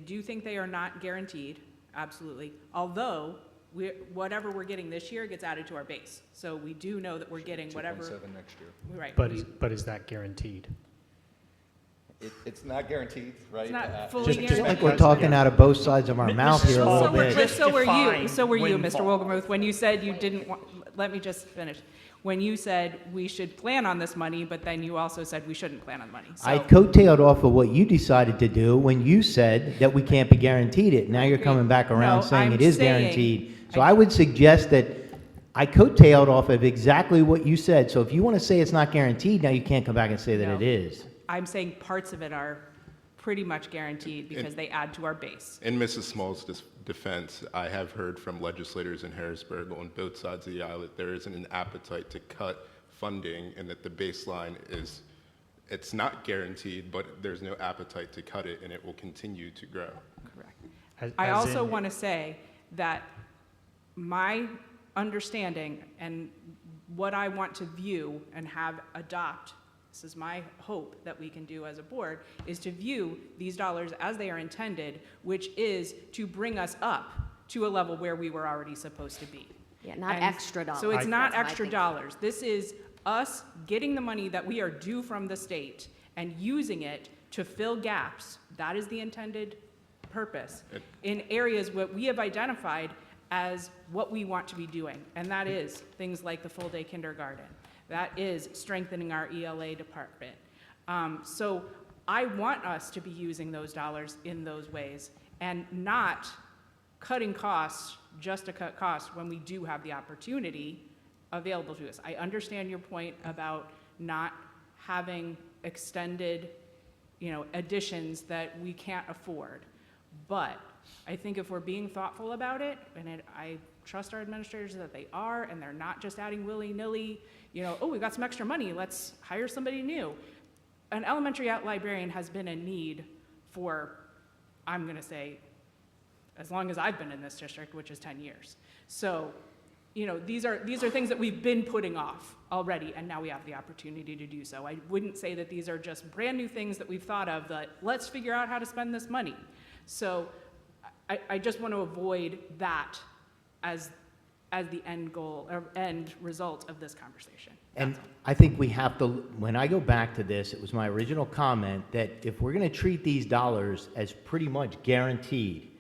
do think they are not guaranteed, absolutely. Although whatever we're getting this year gets added to our base. So we do know that we're getting whatever. 2.7 next year. Right. But is that guaranteed? It's not guaranteed, right? It's not fully Just guaranteed. like we're talking out of both sides of our mouth here a little bit. So were you, Mr. windfall. Wolgemuth, when you said you didn't want, let me just finish. When you said we should plan on this money, but then you also said we shouldn't plan on the money. So, I coattailed off of what you decided to do when you said that we can't be guaranteed it. Now you're coming back around No, saying I'm it is saying- guaranteed. So I would suggest that I coattailed off of exactly what you said. So if you want to say it's not guaranteed, now you can't come back and say that No. it is. I'm saying parts of it are pretty much guaranteed because they add to our base. In Mrs. Small's defense, I have heard from legislators in Harrisburg on both sides of the aisle that there isn't an appetite to cut funding, and that the baseline is, it's not guaranteed, but there's no appetite to cut it, and it will continue to grow. Correct. I also want to say that my understanding and what I want to view and have adopt, this is my hope that we can do as a board, is to view these dollars as they are intended, which is to bring us up to a level where we were already supposed to be. Yeah, not And extra dollars. So it's not That's my extra thinking. dollars. This is us getting the money that we are due from the state and using it to fill gaps. That is the intended purpose in areas what we have identified as what we want to be doing. And that is things like the full-day kindergarten. That is strengthening our ELA department. So I want us to be using those dollars in those ways and not cutting costs just to cut costs when we do have the opportunity available to us. I understand your point about not having extended, additions that we can't afford. But I think if we're being thoughtful about it, and I trust our administrators that they are, and they're not just adding willy-nilly, oh, we've got some extra money, let's hire somebody new. An elementary librarian has been in need for, I'm going to say, as long as I've been in this district, which is 10 years. So, these are things that we've been putting off already, and now we have the opportunity to do so. I wouldn't say that these are just brand new things that we've thought of that let's figure out how to spend this money. So I just want to avoid that as the end goal or end result of this conversation. And I think we have to, when I go back to this, it was my original comment that if we're going to treat these dollars as pretty much guaranteed,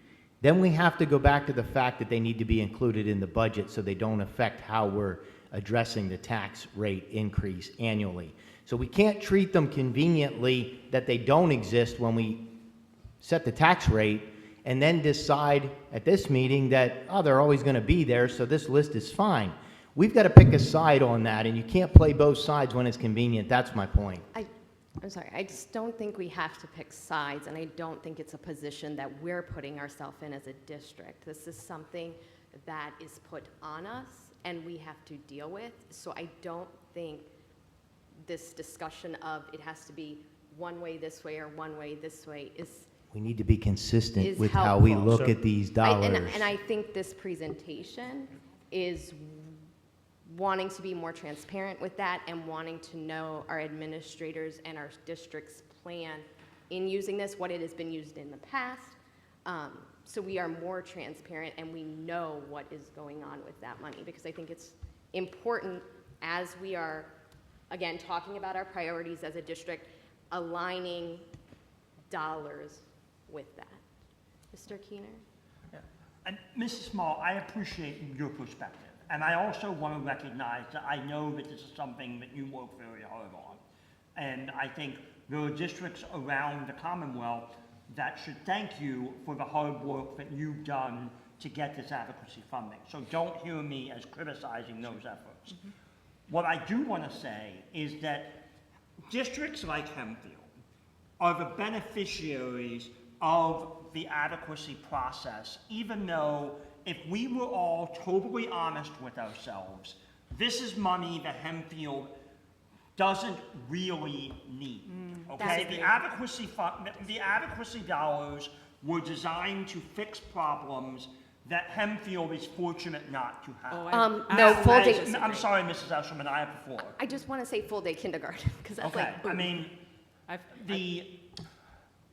then we have to go back to the fact that they need to be included in the budget so they don't affect how we're addressing the tax rate increase annually. So we can't treat them conveniently that they don't exist when we set the tax rate and then decide at this meeting that, oh, they're always going to be there, so this list is fine. We've got to pick a side on that, and you can't play both sides when it's convenient. That's my point. I'm sorry, I just don't think we have to pick sides, and I don't think it's a position that we're putting ourselves in as a district. This is something that is put on us, and we have to deal with. So I don't think this discussion of it has to be one way this way or one way this way is We need to be consistent is with how we helpful. look at these dollars. And I think this presentation is wanting to be more transparent with that and wanting to know our administrators and our district's plan in using this, what it has been used in the past, so we are more transparent and we know what is going on with that money, because I think it's important as we are, again, talking about our priorities as a district, aligning dollars with that. Mr. Keener? Yeah. And Mrs. Small, I appreciate your perspective. And I also want to recognize that I know that this is something that you work very hard on. And I think there are districts around the Commonwealth that should thank you for the hard work that you've done to get this advocacy funding. So don't hear me as criticizing those efforts. Mm-hmm. What I do want to say is that districts like Hempfield are the beneficiaries of the adequacy process, even though if we were all totally honest with ourselves, this is money that Hempfield doesn't really need. Okay, the adequacy dollars were designed to fix problems that Hempfield is fortunate not to have. No, full day. I'm sorry, Mrs. Eshelman, I have the floor. I just want to say full day kindergarten, because that's Okay, like, I mean,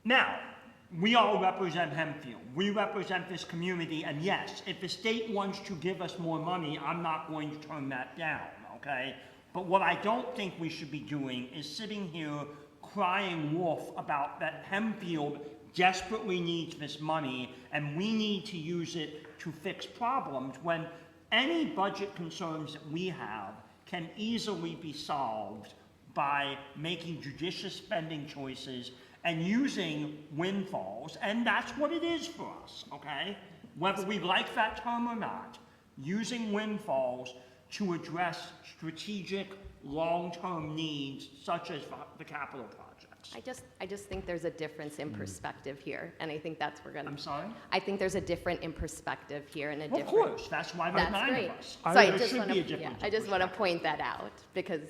now, we all represent Hempfield. We represent this community, and yes, if the state wants to give us more money, I'm not going to turn that down, okay? But what I don't think we should be doing is sitting here crying wolf about that Hempfield desperately needs this money and we need to use it to fix problems, when any budget concerns that we have can easily be solved by making judicious spending choices and using windfalls, and that's what it is for us, okay? Whether we like that term or not, using windfalls to address strategic, long-term needs such as the capital projects. I just think there's a difference in perspective here, and I think that's we're gonna. I'm sorry? I think there's a different in perspective here, and a Of different. course, that's why there's That's 9 great. of us. So There should be a difference I in just want to point that out, because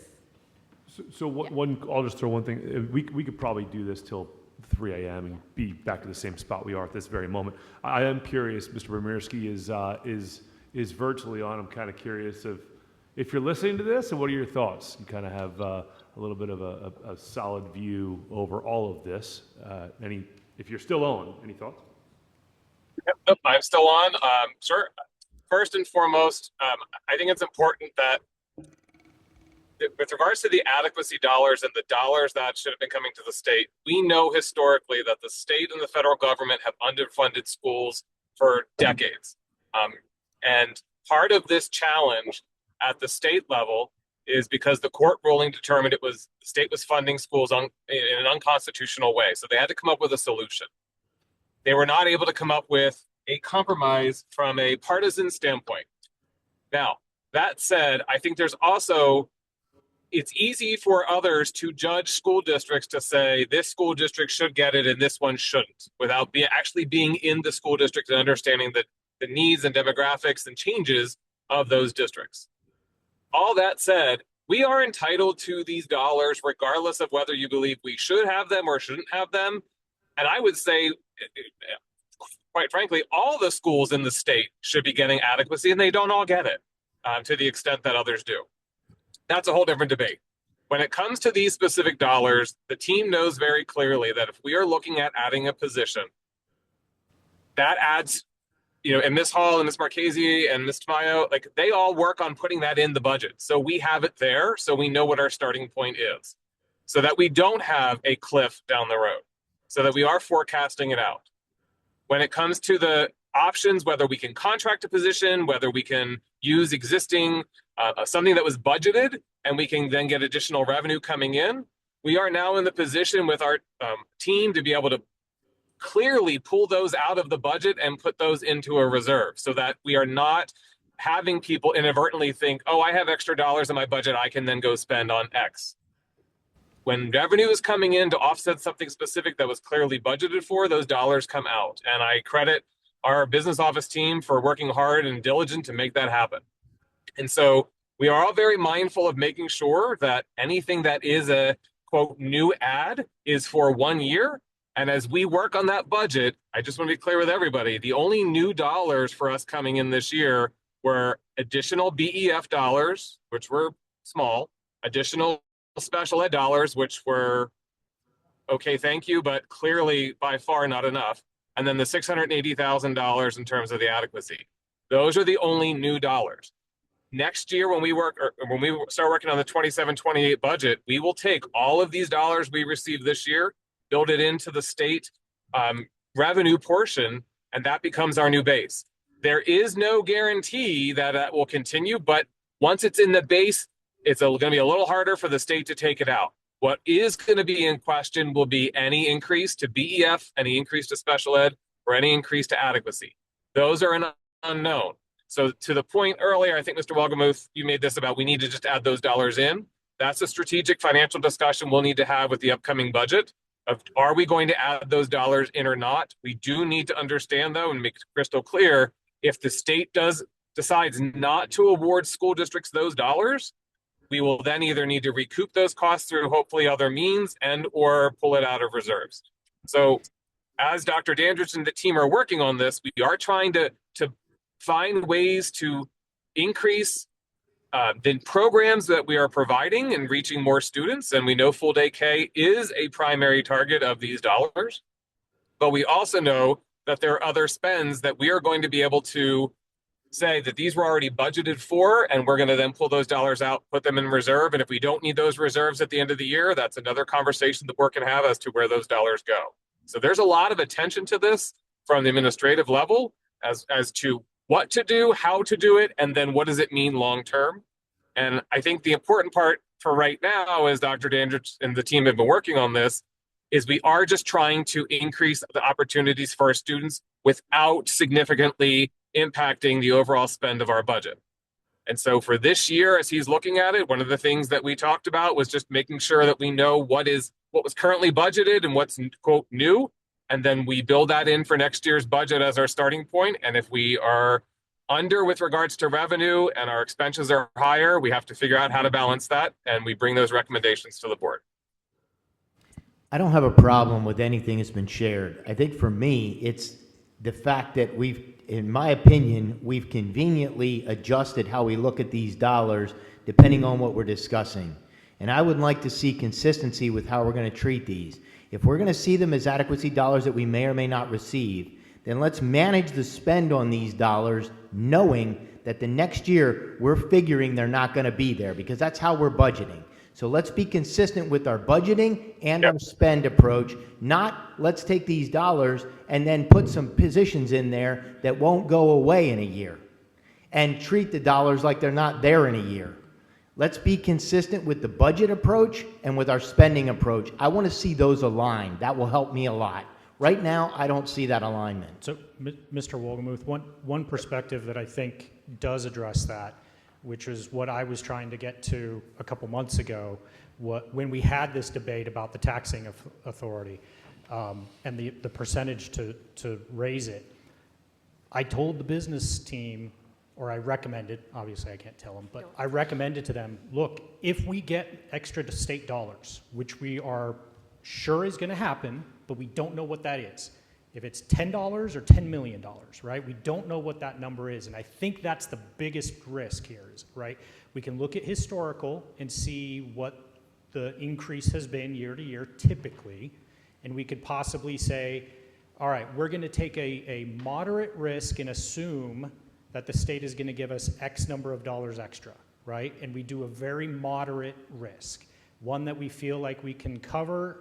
So I'll just throw one thing. We could probably do this till 3 a.m. and be back to the same spot we are at this very moment. I am curious, Mr. Bomirski is virtually on. I'm kind of curious if you're listening to this, and what are your thoughts? You kind of have a little bit of a solid view over all of this. If you're still on, any thoughts? Yep, I'm still on. Sure. First and foremost, I think it's important that with regards to the adequacy dollars and the dollars that should have been coming to the state, we know historically that the state and the federal government have underfunded schools for decades. And part of this challenge at the state level is because the court ruling determined the state was funding schools in an unconstitutional way. So they had to come up with a solution. They were not able to come up with a compromise from a partisan standpoint. Now, that said, I think it's easy for others to judge school districts to say this school district should get it and this one shouldn't, without actually being in the school district and understanding the needs and demographics and changes of those districts. All that said, we are entitled to these dollars regardless of whether you believe we should have them or shouldn't have them. And I would say, quite frankly, all the schools in the state should be getting adequacy, and they don't all get it to the extent that others do. That's a whole different debate. When it comes to these specific dollars, the team knows very clearly that if we are looking at adding a position, that adds, and Ms. Hall and Ms. Marchese and Ms. Tamayo, like they all work on putting that in the budget. So we have it there, so we know what our starting point is, so that we don't have a cliff down the road, so that we are forecasting it out. When it comes to the options, whether we can contract a position, whether we can use existing something that was budgeted and we can then get additional revenue coming in, we are now in the position with our team to be able to clearly pull those out of the budget and put those into a reserve, so that we are not having people inadvertently think, oh, I have extra dollars in my budget, I can then go spend on X. When revenue is coming in to offset something specific that was clearly budgeted for, those dollars come out. And I credit our business office team for working hard and diligent to make that happen. And so we are all very mindful of making sure that anything that is a quote new ad is for 1 year. And as we work on that budget, I just want to be clear with everybody, the only new dollars for us coming in this year were additional BEF dollars, which were small, additional special ed dollars, which were okay, thank you, but clearly by far not enough. and then the $680,000 in terms of the adequacy. Those are the only new dollars. Next year, when we start working on the 27-28 budget, we will take all of these dollars we received this year, build it into the state revenue portion, and that becomes our new base. There is no guarantee that that will continue, but once it's in the base, it's going to be a little harder for the state to take it out. What is going to be in question will be any increase to BEF, any increase to special ed, or any increase to adequacy. Those are an unknown. So to the point earlier, I think Mr. Wohlgemuth, you made this about we need to just add those dollars in. That's a strategic financial discussion we'll need to have with the upcoming budget of are we going to add those dollars in or not? We do need to understand though and make it crystal clear if the state decides not to award school districts those dollars, we will then either need to recoup those costs through hopefully other means and or pull it out of reserves. So as Dr. Dandridge and the team are working on this, we are trying to find ways to increase the programs that we are providing and reaching more students. And we know full day K is a primary target of these dollars, but we also know that there are other spends that we are going to be able to say that these were already budgeted for, and we're going to then pull those dollars out, put them in reserve. And if we don't need those reserves at the end of the year, that's another conversation the board can have as to where those dollars go. So there's a lot of attention to this from the administrative level as to what to do, how to do it, and then what does it mean long term. And I think the important part for right now, as Dr. Dandridge and the team have been working on this, is we are just trying to increase the opportunities for our students without significantly impacting the overall spend of our budget. And so for this year, as he's looking at it, one of the things that we talked about was just making sure that we know what was currently budgeted and what's quote new. And then we build that in for next year's budget as our starting point. And if we are under with regards to revenue and our expenses are higher, we have to figure out how to balance that. And we bring those recommendations to the board. I don't have a problem with anything that's been shared. I think for me, it's the fact that in my opinion, we've conveniently adjusted how we look at these dollars depending on what we're discussing. And I would like to see consistency with how we're going to treat these. If we're going to see them as adequacy dollars that we may or may not receive, then let's manage the spend on these dollars knowing that the next year we're figuring they're not going to be there, because that's how we're budgeting. So let's be consistent with our budgeting and our spend approach, not let's take these dollars and then put some positions in there that won't go away in a year and treat the dollars like they're not there in a year. Let's be consistent with the budget approach and with our spending approach. I want to see those aligned. That will help me a lot. Right now, I don't see that alignment. So, Mr. Wohlgemuth, one perspective that I think does address that, which is what I was trying to get to a couple months ago, when we had this debate about the taxing authority and the percentage to raise it. I told the business team, or I recommended, obviously I can't tell them, but I recommended to them, look, if we get extra state dollars, which we are sure is going to happen, but we don't know what that is. If it's $10 or $10 million, right? We don't know what that number is. And I think that's the biggest risk here, right? We can look at historical and see what the increase has been year to year typically. And we could possibly say, all right, we're going to take a moderate risk and assume that the state is going to give us X number of dollars extra, right? And we do a very moderate risk, one that we feel like we can cover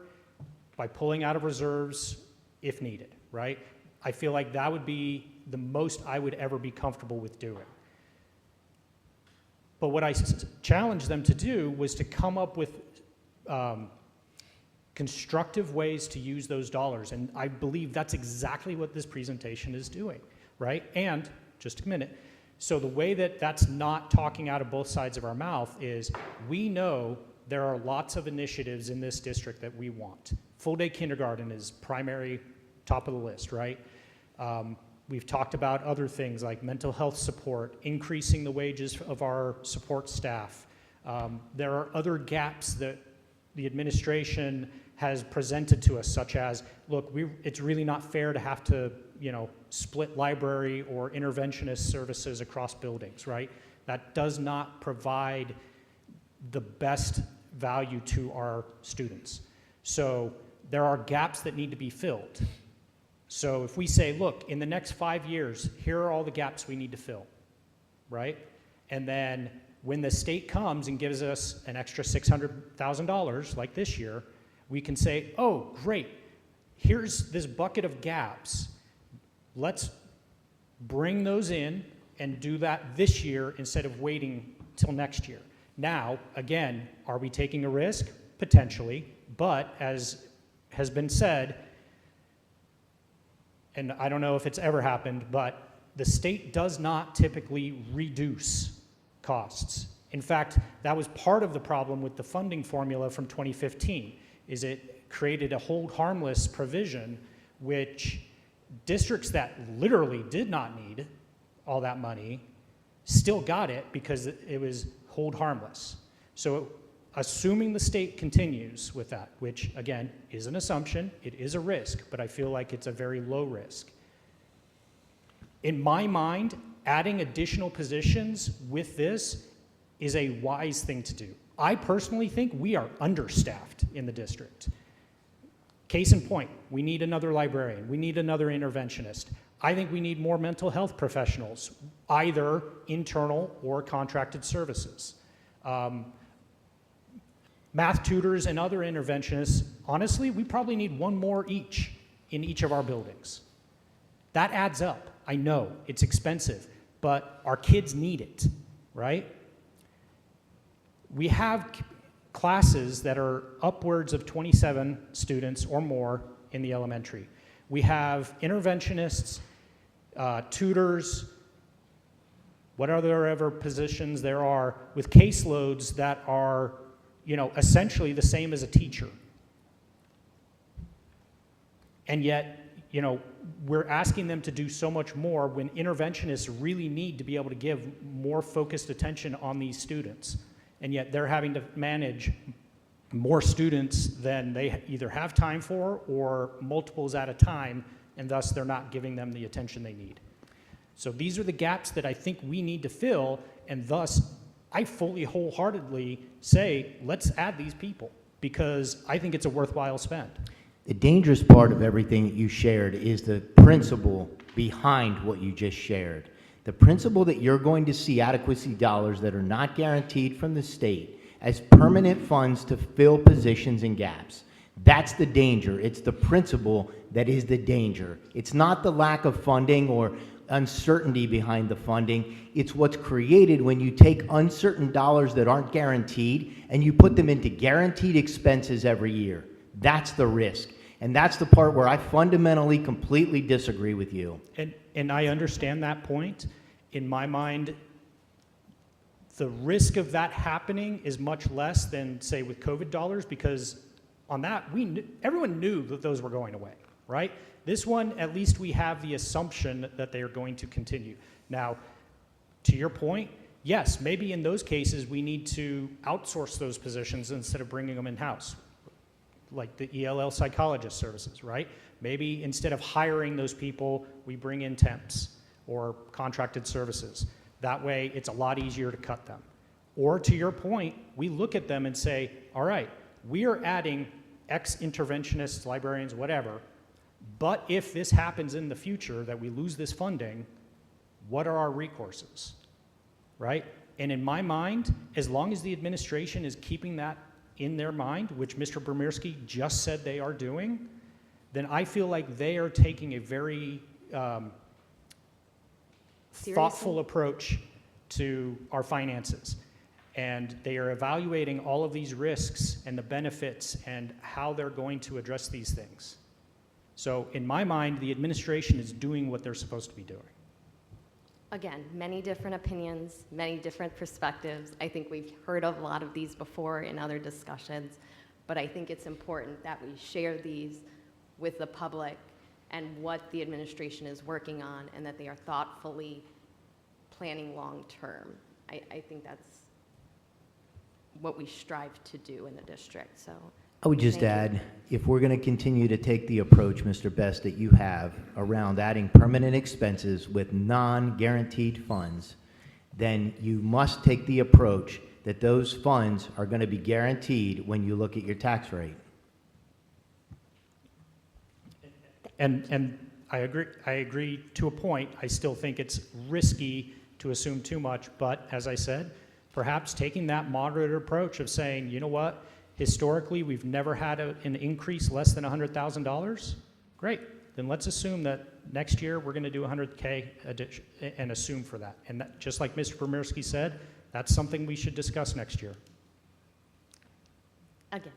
by pulling out of reserves if needed, right? I feel like that would be the most I would ever be comfortable with doing. But what I challenged them to do was to come up with constructive ways to use those dollars. And I believe that's exactly what this presentation is doing, right? And just a minute. So the way that that's not talking out of both sides of our mouth is we know there are lots of initiatives in this district that we want. Full day kindergarten is primary, top of the list, right? We've talked about other things like mental health support, increasing the wages of our support staff. There are other gaps that the administration has presented to us, such as, look, it's really not fair to have to, split library or interventionist services across buildings, right? That does not provide the best value to our students. So there are gaps that need to be filled. So if we say, look, in the next 5 years, here are all the gaps we need to fill, right? And then when the state comes and gives us an extra $600,000 like this year, we can say, oh, great, here's this bucket of gaps. Let's bring those in and do that this year instead of waiting till next year. Now, again, are we taking a risk? Potentially, but as has been said, and I don't know if it's ever happened, but the state does not typically reduce costs. In fact, that was part of the problem with the funding formula from 2015, is it created a hold harmless provision which districts that literally did not need all that money still got it because it was hold harmless. So assuming the state continues with that, which again is an assumption, it is a risk, but I feel like it's a very low risk. In my mind, adding additional positions with this is a wise thing to do. I personally think we are understaffed in the district. Case in point, we need another librarian, we need another interventionist. I think we need more mental health professionals, either internal or contracted services. Math tutors and other interventionists, honestly, we probably need one more each in each of our buildings. That adds up. I know it's expensive, but our kids need it, right? We have classes that are upwards of 27 students or more in the elementary. We have interventionists, tutors, what other positions there are with caseloads that are, essentially the same as a teacher. And yet, we're asking them to do so much more when interventionists really need to be able to give more focused attention on these students. And yet they're having to manage more students than they either have time for or multiples at a time, and thus they're not giving them the attention they need. So these are the gaps that I think we need to fill, and thus I fully, wholeheartedly say, let's add these people, because I think it's a worthwhile spend. The dangerous part of everything that you shared is the principle behind what you just shared. The principle that you're going to see adequacy dollars that are not guaranteed from the state as permanent funds to fill positions and gaps. That's the danger. It's the principle that is the danger. It's not the lack of funding or uncertainty behind the funding. It's what's created when you take uncertain dollars that aren't guaranteed and you put them into guaranteed expenses every year. That's the risk. And that's the part where I fundamentally, completely disagree with you. And I understand that point. In my mind, the risk of that happening is much less than, say, with COVID dollars, because on that, everyone knew that those were going away, right? This one, at least we have the assumption that they are going to continue. Now, to your point, yes, maybe in those cases we need to outsource those positions instead of bringing them in-house, like the ELL psychologist services, right? Maybe instead of hiring those people, we bring in temps or contracted services. That way, it's a lot easier to cut them. Or to your point, we look at them and say, all right, we are adding X interventionists, librarians, whatever, but if this happens in the future, that we lose this funding, what are our recourses, right? And in my mind, as long as the administration is keeping that in their mind, which Mr. Bromierski just said they are doing, then I feel like they are taking a very thoughtful approach to our finances. And they are evaluating all of these risks and the benefits and how they're going to address these things. So in my mind, the administration is doing what they're supposed to be doing. Again, many different opinions, many different perspectives. I think we've heard of a lot of these before in other discussions, but I think it's important that we share these with the public and what the administration is working on, and that they are thoughtfully planning long-term. I think that's what we strive to do in the district. So I would just add, if we're going to continue to take the approach, Mr. Best, that you have around adding permanent expenses with non-guaranteed funds, then you must take the approach that those funds are going to be guaranteed when you look at your tax rate. And I agree to a point. I still think it's risky to assume too much, but as I said, perhaps taking that moderate approach of saying, you know what, historically, we've never had an increase less than $100,000. Great. Then let's assume that next year we're going to do 100K addition and assume for that. And that, just like Mr. Pomerski said, that's something we should discuss next year. Again,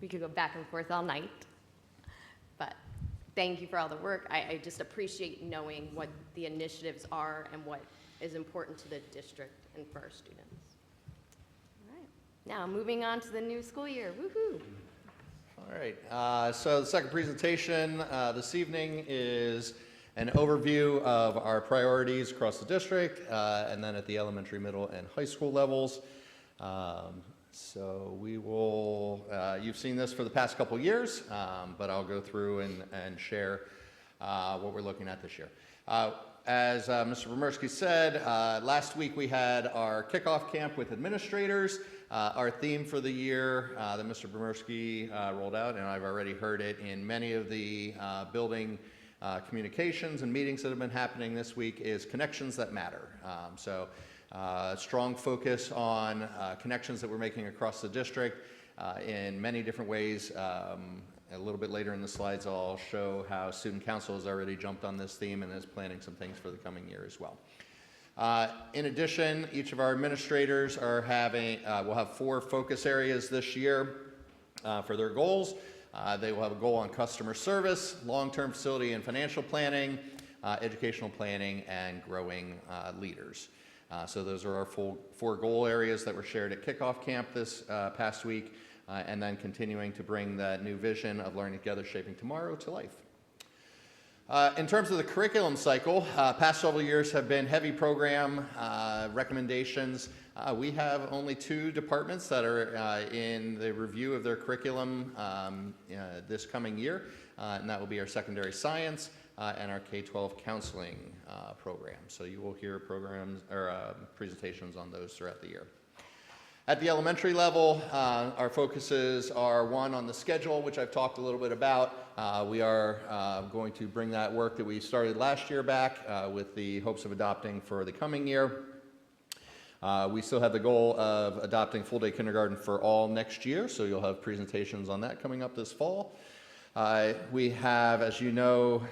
we could go back and forth all night, but thank you for all the work. I just appreciate knowing what the initiatives are and what is important to the district and for our students. All right. Now, moving on to the new school year. Woohoo! All right, so the second presentation this evening is an overview of our priorities across the district, and then at the elementary, middle, and high school levels. So we will, you've seen this for the past couple years, but I'll go through and share what we're looking at this year. As Mr. Pomerski said, last week we had our kickoff camp with administrators. Our theme for the year that Mr. Pomerski rolled out, and I've already heard it in many of the building communications and meetings that have been happening this week, is connections that matter. Strong focus on connections that we're making across the district in many different ways. A little bit later in the slides, I'll show how Student Council has already jumped on this theme and is planning some things for the coming year as well. In addition, each of our administrators are will have 4 focus areas this year for their goals. They will have a goal on customer service, long-term facility and financial planning, educational planning, and growing leaders. So those are our 4 goal areas that were shared at kickoff camp this past week, and then continuing to bring that new vision of learning together, shaping tomorrow to life. In terms of the curriculum cycle, past several years have been heavy program recommendations. We have only 2 departments that are in the review of their curriculum this coming year, and that will be our secondary science and our K-12 counseling program. So you will hear programs or presentations on those throughout the year. At the elementary level, our focuses are, 1, on the schedule, which I've talked a little bit about. We are going to bring that work that we started last year back with the hopes of adopting for the coming year. We still have the goal of adopting full-day kindergarten for all next year, so you'll have presentations on that coming up this fall. We have, as you know,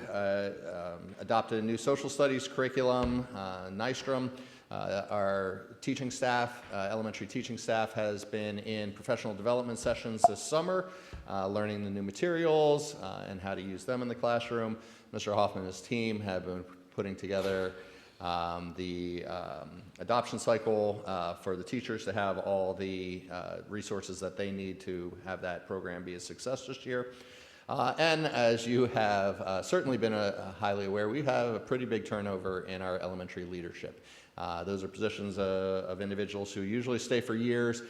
adopted a new social studies curriculum, Nystrom. Our teaching staff, elementary teaching staff, has been in professional development sessions this summer, learning the new materials and how to use them in the classroom. Mr. Hoffman and his team have been putting together the adoption cycle for the teachers to have all the resources that they need to have that program be a success this year. And as you have certainly been highly aware, we have a pretty big turnover in our elementary leadership. Those are positions of individuals who usually stay for years.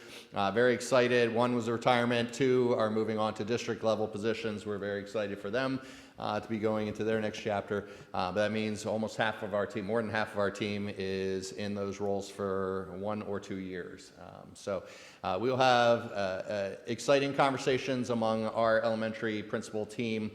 Very excited. 1 was a retirement. 2 are moving on to district level positions. We're very excited for them to be going into their next chapter. But that means almost half of our team, more than half of our team, is in those roles for 1 or 2 years. So we'll have exciting conversations among our elementary principal team.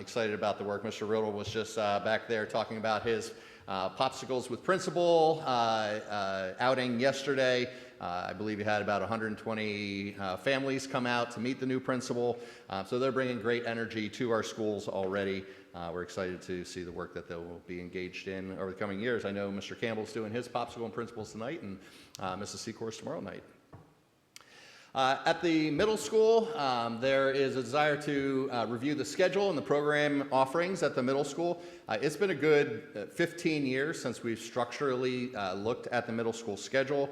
Excited about the work. Mr. Riddle was just back there talking about his Popsicles with Principal outing yesterday. I believe you had about 120 families come out to meet the new principal. So they're bringing great energy to our schools already. We're excited to see the work that they will be engaged in over the coming years. I know Mr. Campbell's doing his Popsicle and Principals tonight, and Mrs. Secourse tomorrow night. At the middle school, there is a desire to review the schedule and the program offerings at the middle school. It's been a good 15 years since we've structurally looked at the middle school schedule.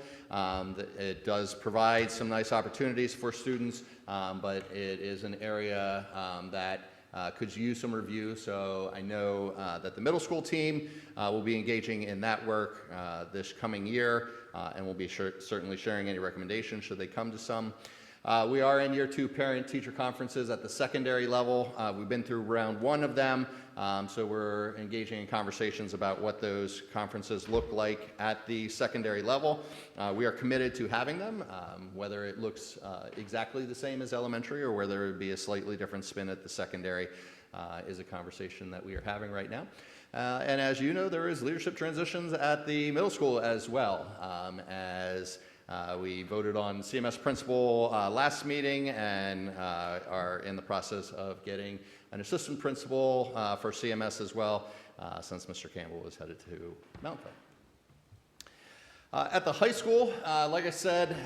It does provide some nice opportunities for students, but it is an area that could use some review. So I know that the middle school team will be engaging in that work this coming year, and we'll be certainly sharing any recommendations should they come to some. We are in year 2 parent-teacher conferences at the secondary level. We've been through round 1 of them, so we're engaging in conversations about what those conferences look like at the secondary level. We are committed to having them, whether it looks exactly the same as elementary or whether it would be a slightly different spin at the secondary. is a conversation that we are having right now. And as you know, there is leadership transitions at the middle school as well, as we voted on CMS principal last meeting and are in the process of getting an assistant principal for CMS as well, since Mr. Campbell is headed to Mount View. At the high school, like I said,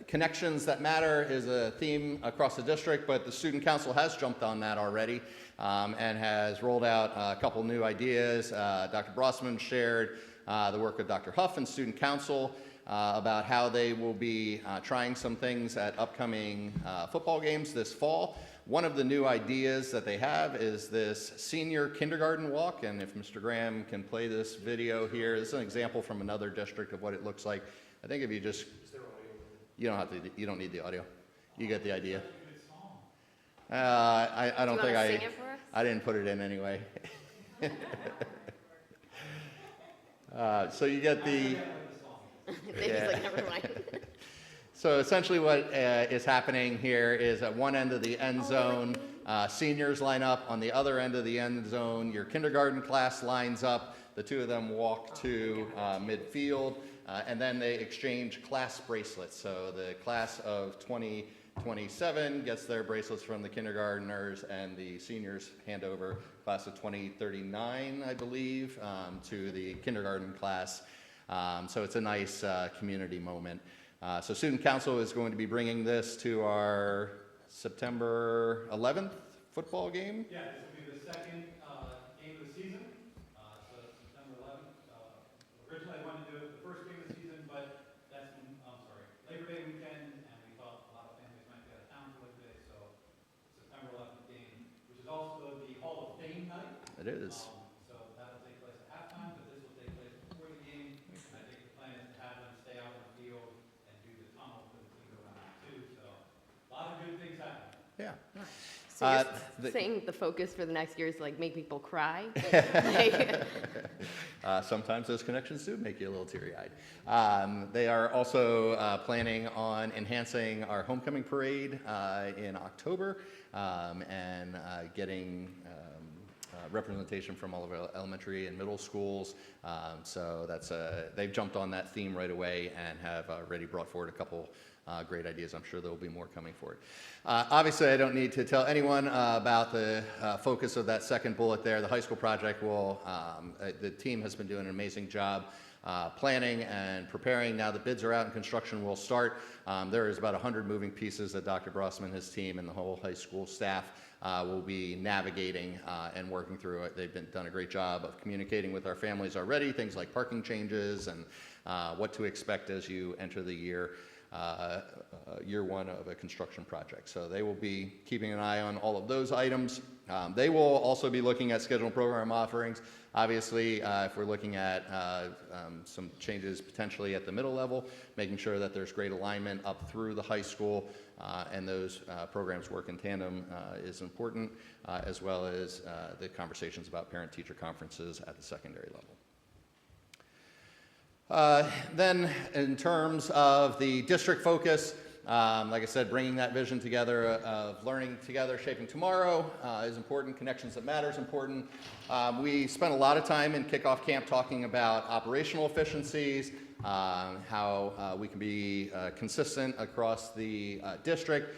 connections that matter is a theme across the district, but the student council has jumped on that already and has rolled out a couple new ideas. Dr. Brossman shared the work of Dr. Huff and student council about how they will be trying some things at upcoming football games this fall. One of the new ideas that they have is this senior kindergarten walk, and if Mr. Graham can play this video here, this is an example from another district of what it looks like. I think if you just, you don't need the audio. You get the idea. I don't think I didn't put it in anyway. So you get the. Like, never mind. So essentially what is happening here is at one end of the end zone, seniors line up. On the other end of the end zone, your kindergarten class lines up. The two of them walk to midfield, and then they exchange class bracelets. So the class of 2027 gets their bracelets from the kindergartners, and the seniors hand over class of 2039, I believe, to the kindergarten class. So it's a nice community moment. So Student Council is going to be bringing this to our September 11th football game. Yeah, this will be the second game of the season, so September 11th. Originally I wanted to do it the first game of the season, but that's, Labor Day weekend, and we thought a lot of families might be out of town for Labor Day, so September 11th game, which is also the Hall of Fame night. It is. So that'll take place at halftime, but this will take place before the game. I think the plan is to have them stay out in the field and do the tunnel for the team to run out too. So a lot of good things happening. Yeah. So you're saying the focus for the next year is like make people cry? Sometimes those connections do make you a little teary-eyed. They are also planning on enhancing our homecoming parade in October and getting representation from all of our elementary and middle schools. So that's they've jumped on that theme right away and have already brought forward a couple great ideas. I'm sure there will be more coming forward. Obviously, I don't need to tell anyone about the focus of that second bullet there. The high school project will, the team has been doing an amazing job planning and preparing. Now the bids are out and construction will start. There is about 100 moving pieces that Dr. Brossman, his team, and the whole high school staff will be navigating and working through it. They've done a great job of communicating with our families already, things like parking changes and what to expect as you enter the year one of a construction project. So they will be keeping an eye on all of those items. They will also be looking at scheduled program offerings. Obviously, if we're looking at some changes potentially at the middle level, making sure that there's great alignment up through the high school and those programs work in tandem is important, as well as the conversations about parent-teacher conferences at the secondary level. Then in terms of the district focus, like I said, bringing that vision together of learning together, shaping tomorrow is important. Connections that matter is important. We spent a lot of time in kickoff camp talking about operational efficiencies, how we can be consistent across the district.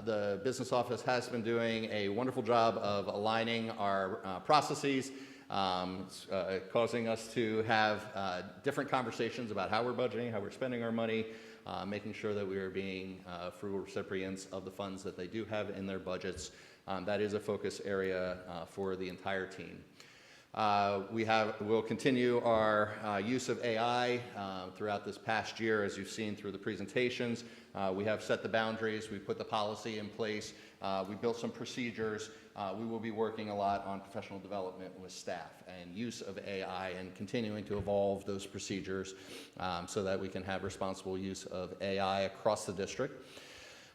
The business office has been doing a wonderful job of aligning our processes, causing us to have different conversations about how we're budgeting, how we're spending our money, making sure that we are being frugal recipients of the funds that they do have in their budgets. That is a focus area for the entire team. We'll continue our use of AI throughout this past year, as you've seen through the presentations. We have set the boundaries, we put the policy in place, we built some procedures. We will be working a lot on professional development with staff and use of AI and continuing to evolve those procedures so that we can have responsible use of AI across the district.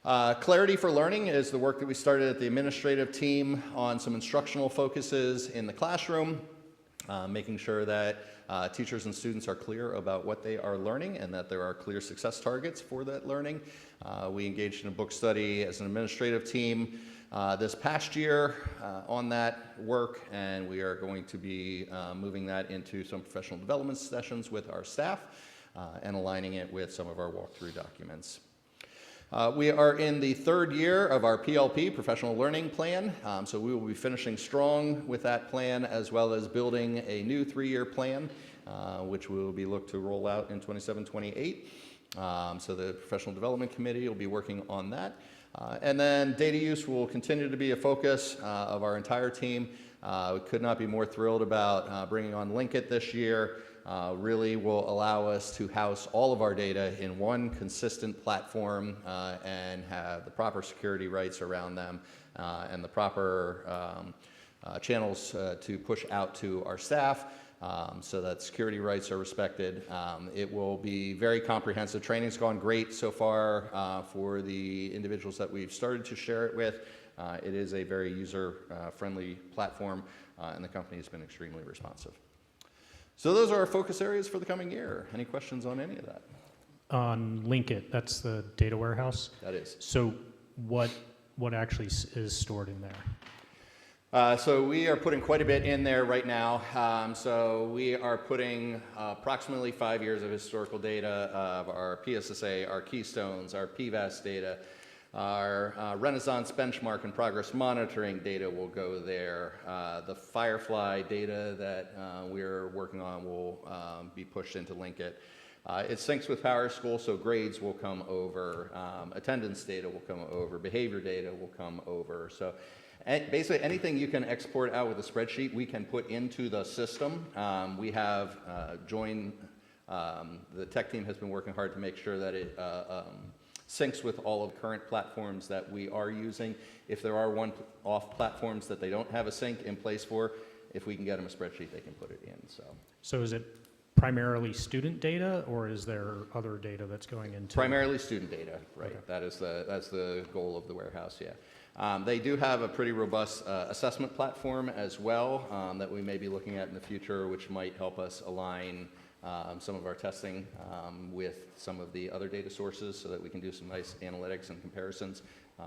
Clarity for Learning is the work that we started at the administrative team on some instructional focuses in the classroom, making sure that teachers and students are clear about what they are learning and that there are clear success targets for that learning. We engaged in a book study as an administrative team this past year on that work, and we are going to be moving that into some professional development sessions with our staff and aligning it with some of our walkthrough documents. We are in the third year of our PLP, Professional Learning Plan, so we will be finishing strong with that plan, as well as building a new 3-year plan, which we will be looked to roll out in 27-28. So the Professional Development Committee will be working on that. And then data use will continue to be a focus of our entire team. We could not be more thrilled about bringing on Linkit this year. Really will allow us to house all of our data in one consistent platform and have the proper security rights around them and the proper channels to push out to our staff so that security rights are respected. It will be very comprehensive. Training's gone great so far for the individuals that we've started to share it with. It is a very user-friendly platform, and the company has been extremely responsive. So those are our focus areas for the coming year. Any questions on any of that? On Linkit, that's the data warehouse? That is. So what actually is stored in there? So we are putting quite a bit in there right now. So we are putting approximately 5 years of historical data of our PSSA, our Keystones, our PVAS data, our Renaissance benchmark and progress monitoring data will go there. The Firefly data that we're working on will be pushed into Linkit. It syncs with PowerSchool, so grades will come over, attendance data will come over, behavior data will come over. So basically anything you can export out with a spreadsheet, we can put into the system. We have joined, the tech team has been working hard to make sure that it syncs with all of the current platforms that we are using. If there are one-off platforms that they don't have a sync in place for, if we can get them a spreadsheet, they can put it in. So is it primarily student data, or is there other data that's going into? Primarily student data, right? Okay. That's the goal of the warehouse. Yeah. They do have a pretty robust assessment platform as well that we may be looking at in the future, which might help us align some of our testing with some of the other data sources so that we can do some nice analytics and comparisons.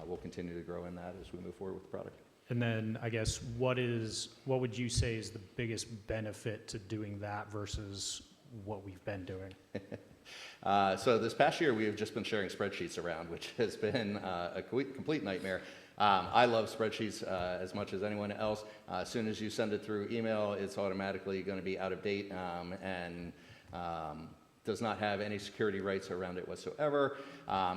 We'll continue to grow in that as we move forward with the product. And then I guess what would you say is the biggest benefit to doing that versus what we've been doing? So this past year we have just been sharing spreadsheets around, which has been a complete nightmare. I love spreadsheets as much as anyone else. As soon as you send it through email, it's automatically going to be out of date and does not have any security rights around it whatsoever.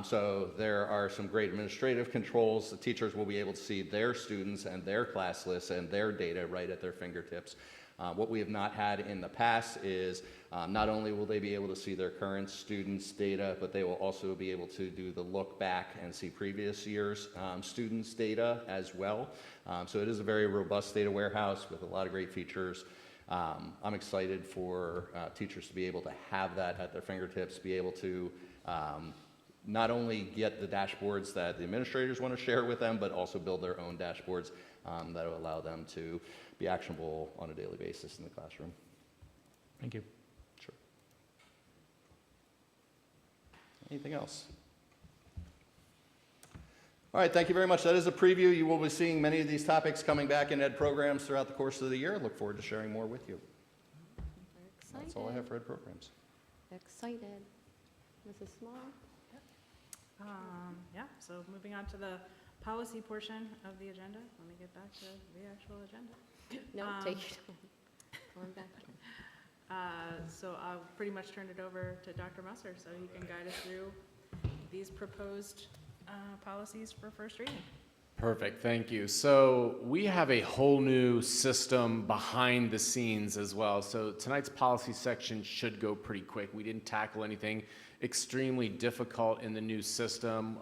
So there are some great administrative controls. The teachers will be able to see their students and their class lists and their data right at their fingertips. What we have not had in the past is not only will they be able to see their current students' data, but they will also be able to do the look back and see previous year's students' data as well. So it is a very robust data warehouse with a lot of great features. I'm excited for teachers to be able to have that at their fingertips, be able to not only get the dashboards that the administrators want to share with them, but also build their own dashboards that will allow them to be actionable on a daily basis in the classroom. Thank you. Sure. Anything else? All right, thank you very much. That is a preview. You will be seeing many of these topics coming back in ed programs throughout the course of the year. Look forward to sharing more with you. We're excited. That's all I have for ed programs. Excited. Mrs. Small? Yeah, so moving on to the policy portion of the agenda. Let me get back to the actual agenda. No, take your time. Going back. So I'll pretty much turn it over to Dr. Musser so he can guide us through these proposed policies for first reading. Perfect, thank you. So we have a whole new system behind the scenes as well. So tonight's policy section should go pretty quick. We didn't tackle anything extremely difficult in the new system.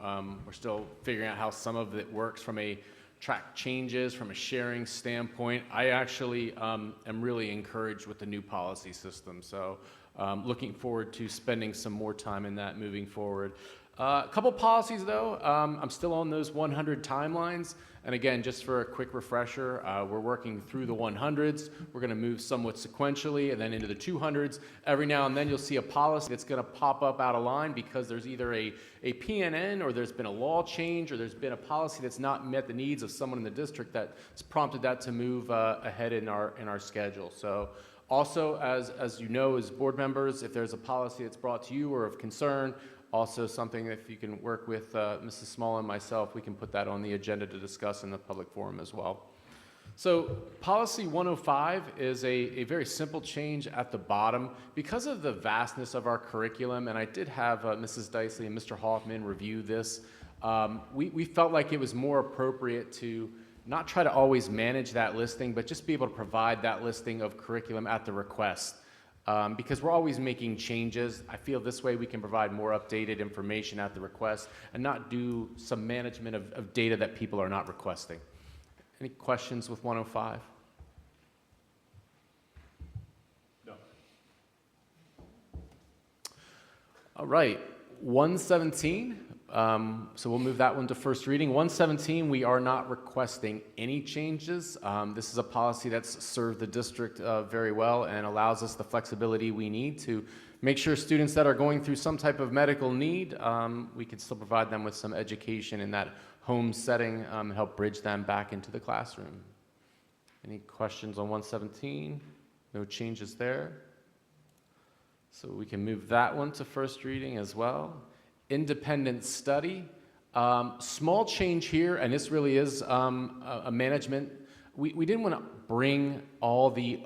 We're still figuring out how some of it works from a track changes, from a sharing standpoint. I actually am really encouraged with the new policy system. So looking forward to spending some more time in that moving forward. A couple policies, though. I'm still on those 100 timelines. And again, just for a quick refresher, we're working through the 100s. We're going to move somewhat sequentially and then into the 200s. Every now and then you'll see a policy that's going to pop up out of line because there's either a PNN or there's been a law change or there's been a policy that's not met the needs of someone in the district that's prompted that to move ahead in our schedule. So also, as you know, as board members, if there's a policy that's brought to you or of concern, also something, if you can work with Mrs. Small and myself, we can put that on the agenda to discuss in the public forum as well. So policy 105 is a very simple change at the bottom. Because of the vastness of our curriculum, and I did have Mrs. Dicey and Mr. Hoffman review this, we felt like it was more appropriate to not try to always manage that listing, but just be able to provide that listing of curriculum at the request. Because we're always making changes. I feel this way we can provide more updated information at the request and not do some management of data that people are not requesting. Any questions with 105? No. All right, 117. So we'll move that one to first reading. 117, we are not requesting any changes. This is a policy that's served the district very well and allows us the flexibility we need to make sure students that are going through some type of medical need, we can still provide them with some education in that home setting and help bridge them back into the classroom. Any questions on 117? No changes there. So we can move that one to first reading as well. Independent study. Small change here, and this really is a management. We didn't want to bring all the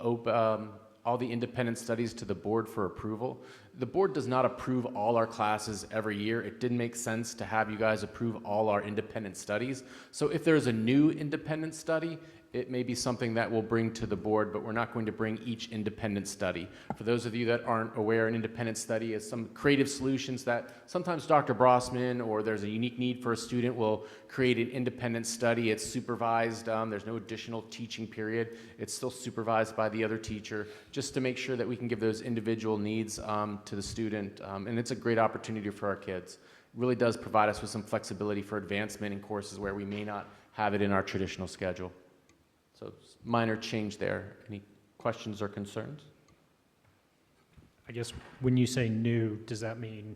independent studies to the board for approval. The board does not approve all our classes every year. It didn't make sense to have you guys approve all our independent studies. So if there's a new independent study, it may be something that we'll bring to the board, but we're not going to bring each independent study. For those of you that aren't aware, an independent study is some creative solutions that sometimes Dr. Brossman or there's a unique need for a student will create an independent study. It's supervised. There's no additional teaching period. It's still supervised by the other teacher just to make sure that we can give those individual needs to the student. And it's a great opportunity for our kids. It really does provide us with some flexibility for advancement in courses where we may not have it in our traditional schedule. So minor change there. Any questions or concerns? I guess when you say new, does that mean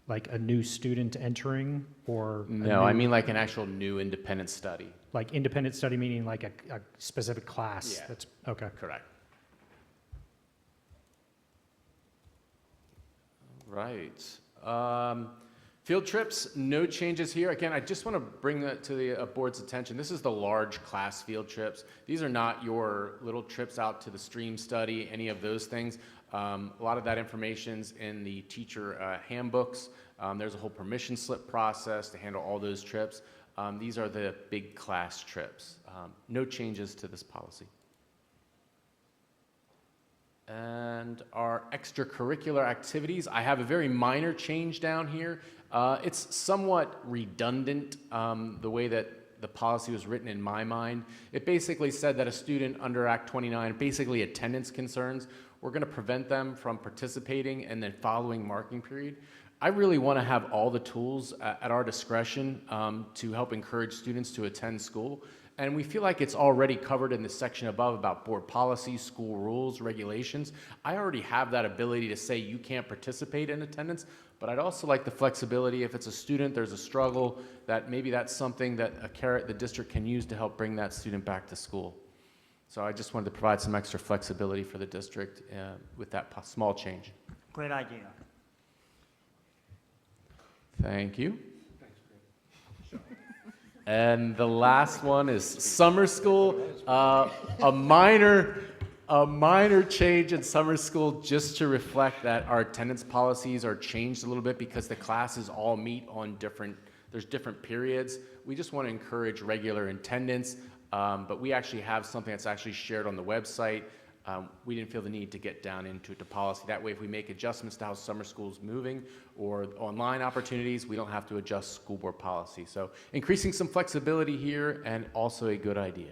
like a new student entering or? No, I mean like an actual new independent study. Like independent study meaning like a specific class? Yeah. That's, okay. Correct. Right. Field trips, no changes here. Again, I just want to bring that to the board's attention. This is the large class field trips. These are not your little trips out to the stream study, any of those things. A lot of that information's in the teacher handbooks. There's a whole permission slip process to handle all those trips. These are the big class trips. No changes to this policy. And our extracurricular activities, I have a very minor change down here. It's somewhat redundant, the way that the policy was written in my mind. It basically said that a student under Act 29, basically attendance concerns, we're going to prevent them from participating and then following marking period. I really want to have all the tools at our discretion to help encourage students to attend school. And we feel like it's already covered in the section above about board policies, school rules, regulations. I already have that ability to say you can't participate in attendance, but I'd also like the flexibility if it's a student, there's a struggle, that maybe that's something that a carrot the district can use to help bring that student back to school. So I just wanted to provide some extra flexibility for the district with that small change. Great idea. Thank you. And the last one is summer school. A minor change in summer school just to reflect that our attendance policies are changed a little bit because the classes all meet on there's different periods. We just want to encourage regular attendance, but we actually have something that's actually shared on the website. We didn't feel the need to get down into the policy. That way, if we make adjustments to how summer school is moving or online opportunities, we don't have to adjust school board policy. So increasing some flexibility here and also a good idea.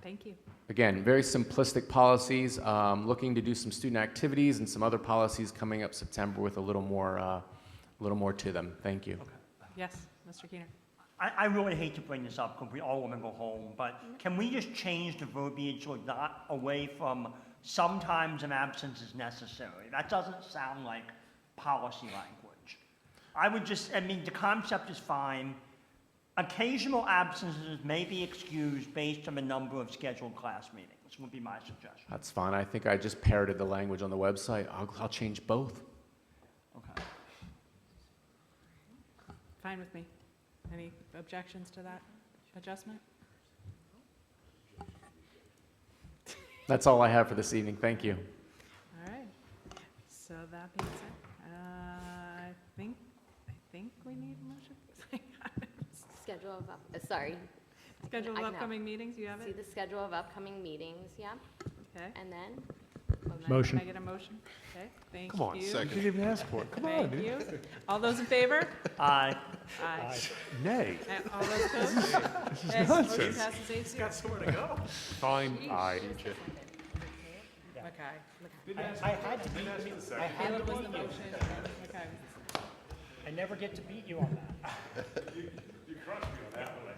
Thank you. Again, very simplistic policies, looking to do some student activities and some other policies coming up September with a little more to them. Thank you. Yes, Mr. Keener. I really hate to bring this up because we all want to go home, but can we just change the verbiage or not away from sometimes an absence is necessary? That doesn't sound like policy language. I mean, the concept is fine. Occasional absences may be excused based on the number of scheduled class meetings, would be my suggestion. That's fine. I think I just parroted the language on the website. I'll change both. Okay. Fine with me. Any objections to that adjustment? That's all I have for this evening. Thank you. All right. So that being said, I think we need a motion. Schedule of, sorry. Schedule of I can help. upcoming meetings, you have See it? the schedule of upcoming meetings, yeah? Okay. And then, Motion. Can I get a motion? Okay, thank you. Come on, you didn't even ask for it. Come on, Thank dude. you. All those in favor? Aye. Aye. Nay. And all those opposed? Okay, motion Nonsense. passes 8-0. somewhere to go. Fine, aye. Okay. I had to beat you. I had Caleb to was the beat you. motion. Okay. I never get to beat you on that. You crushed me on that one.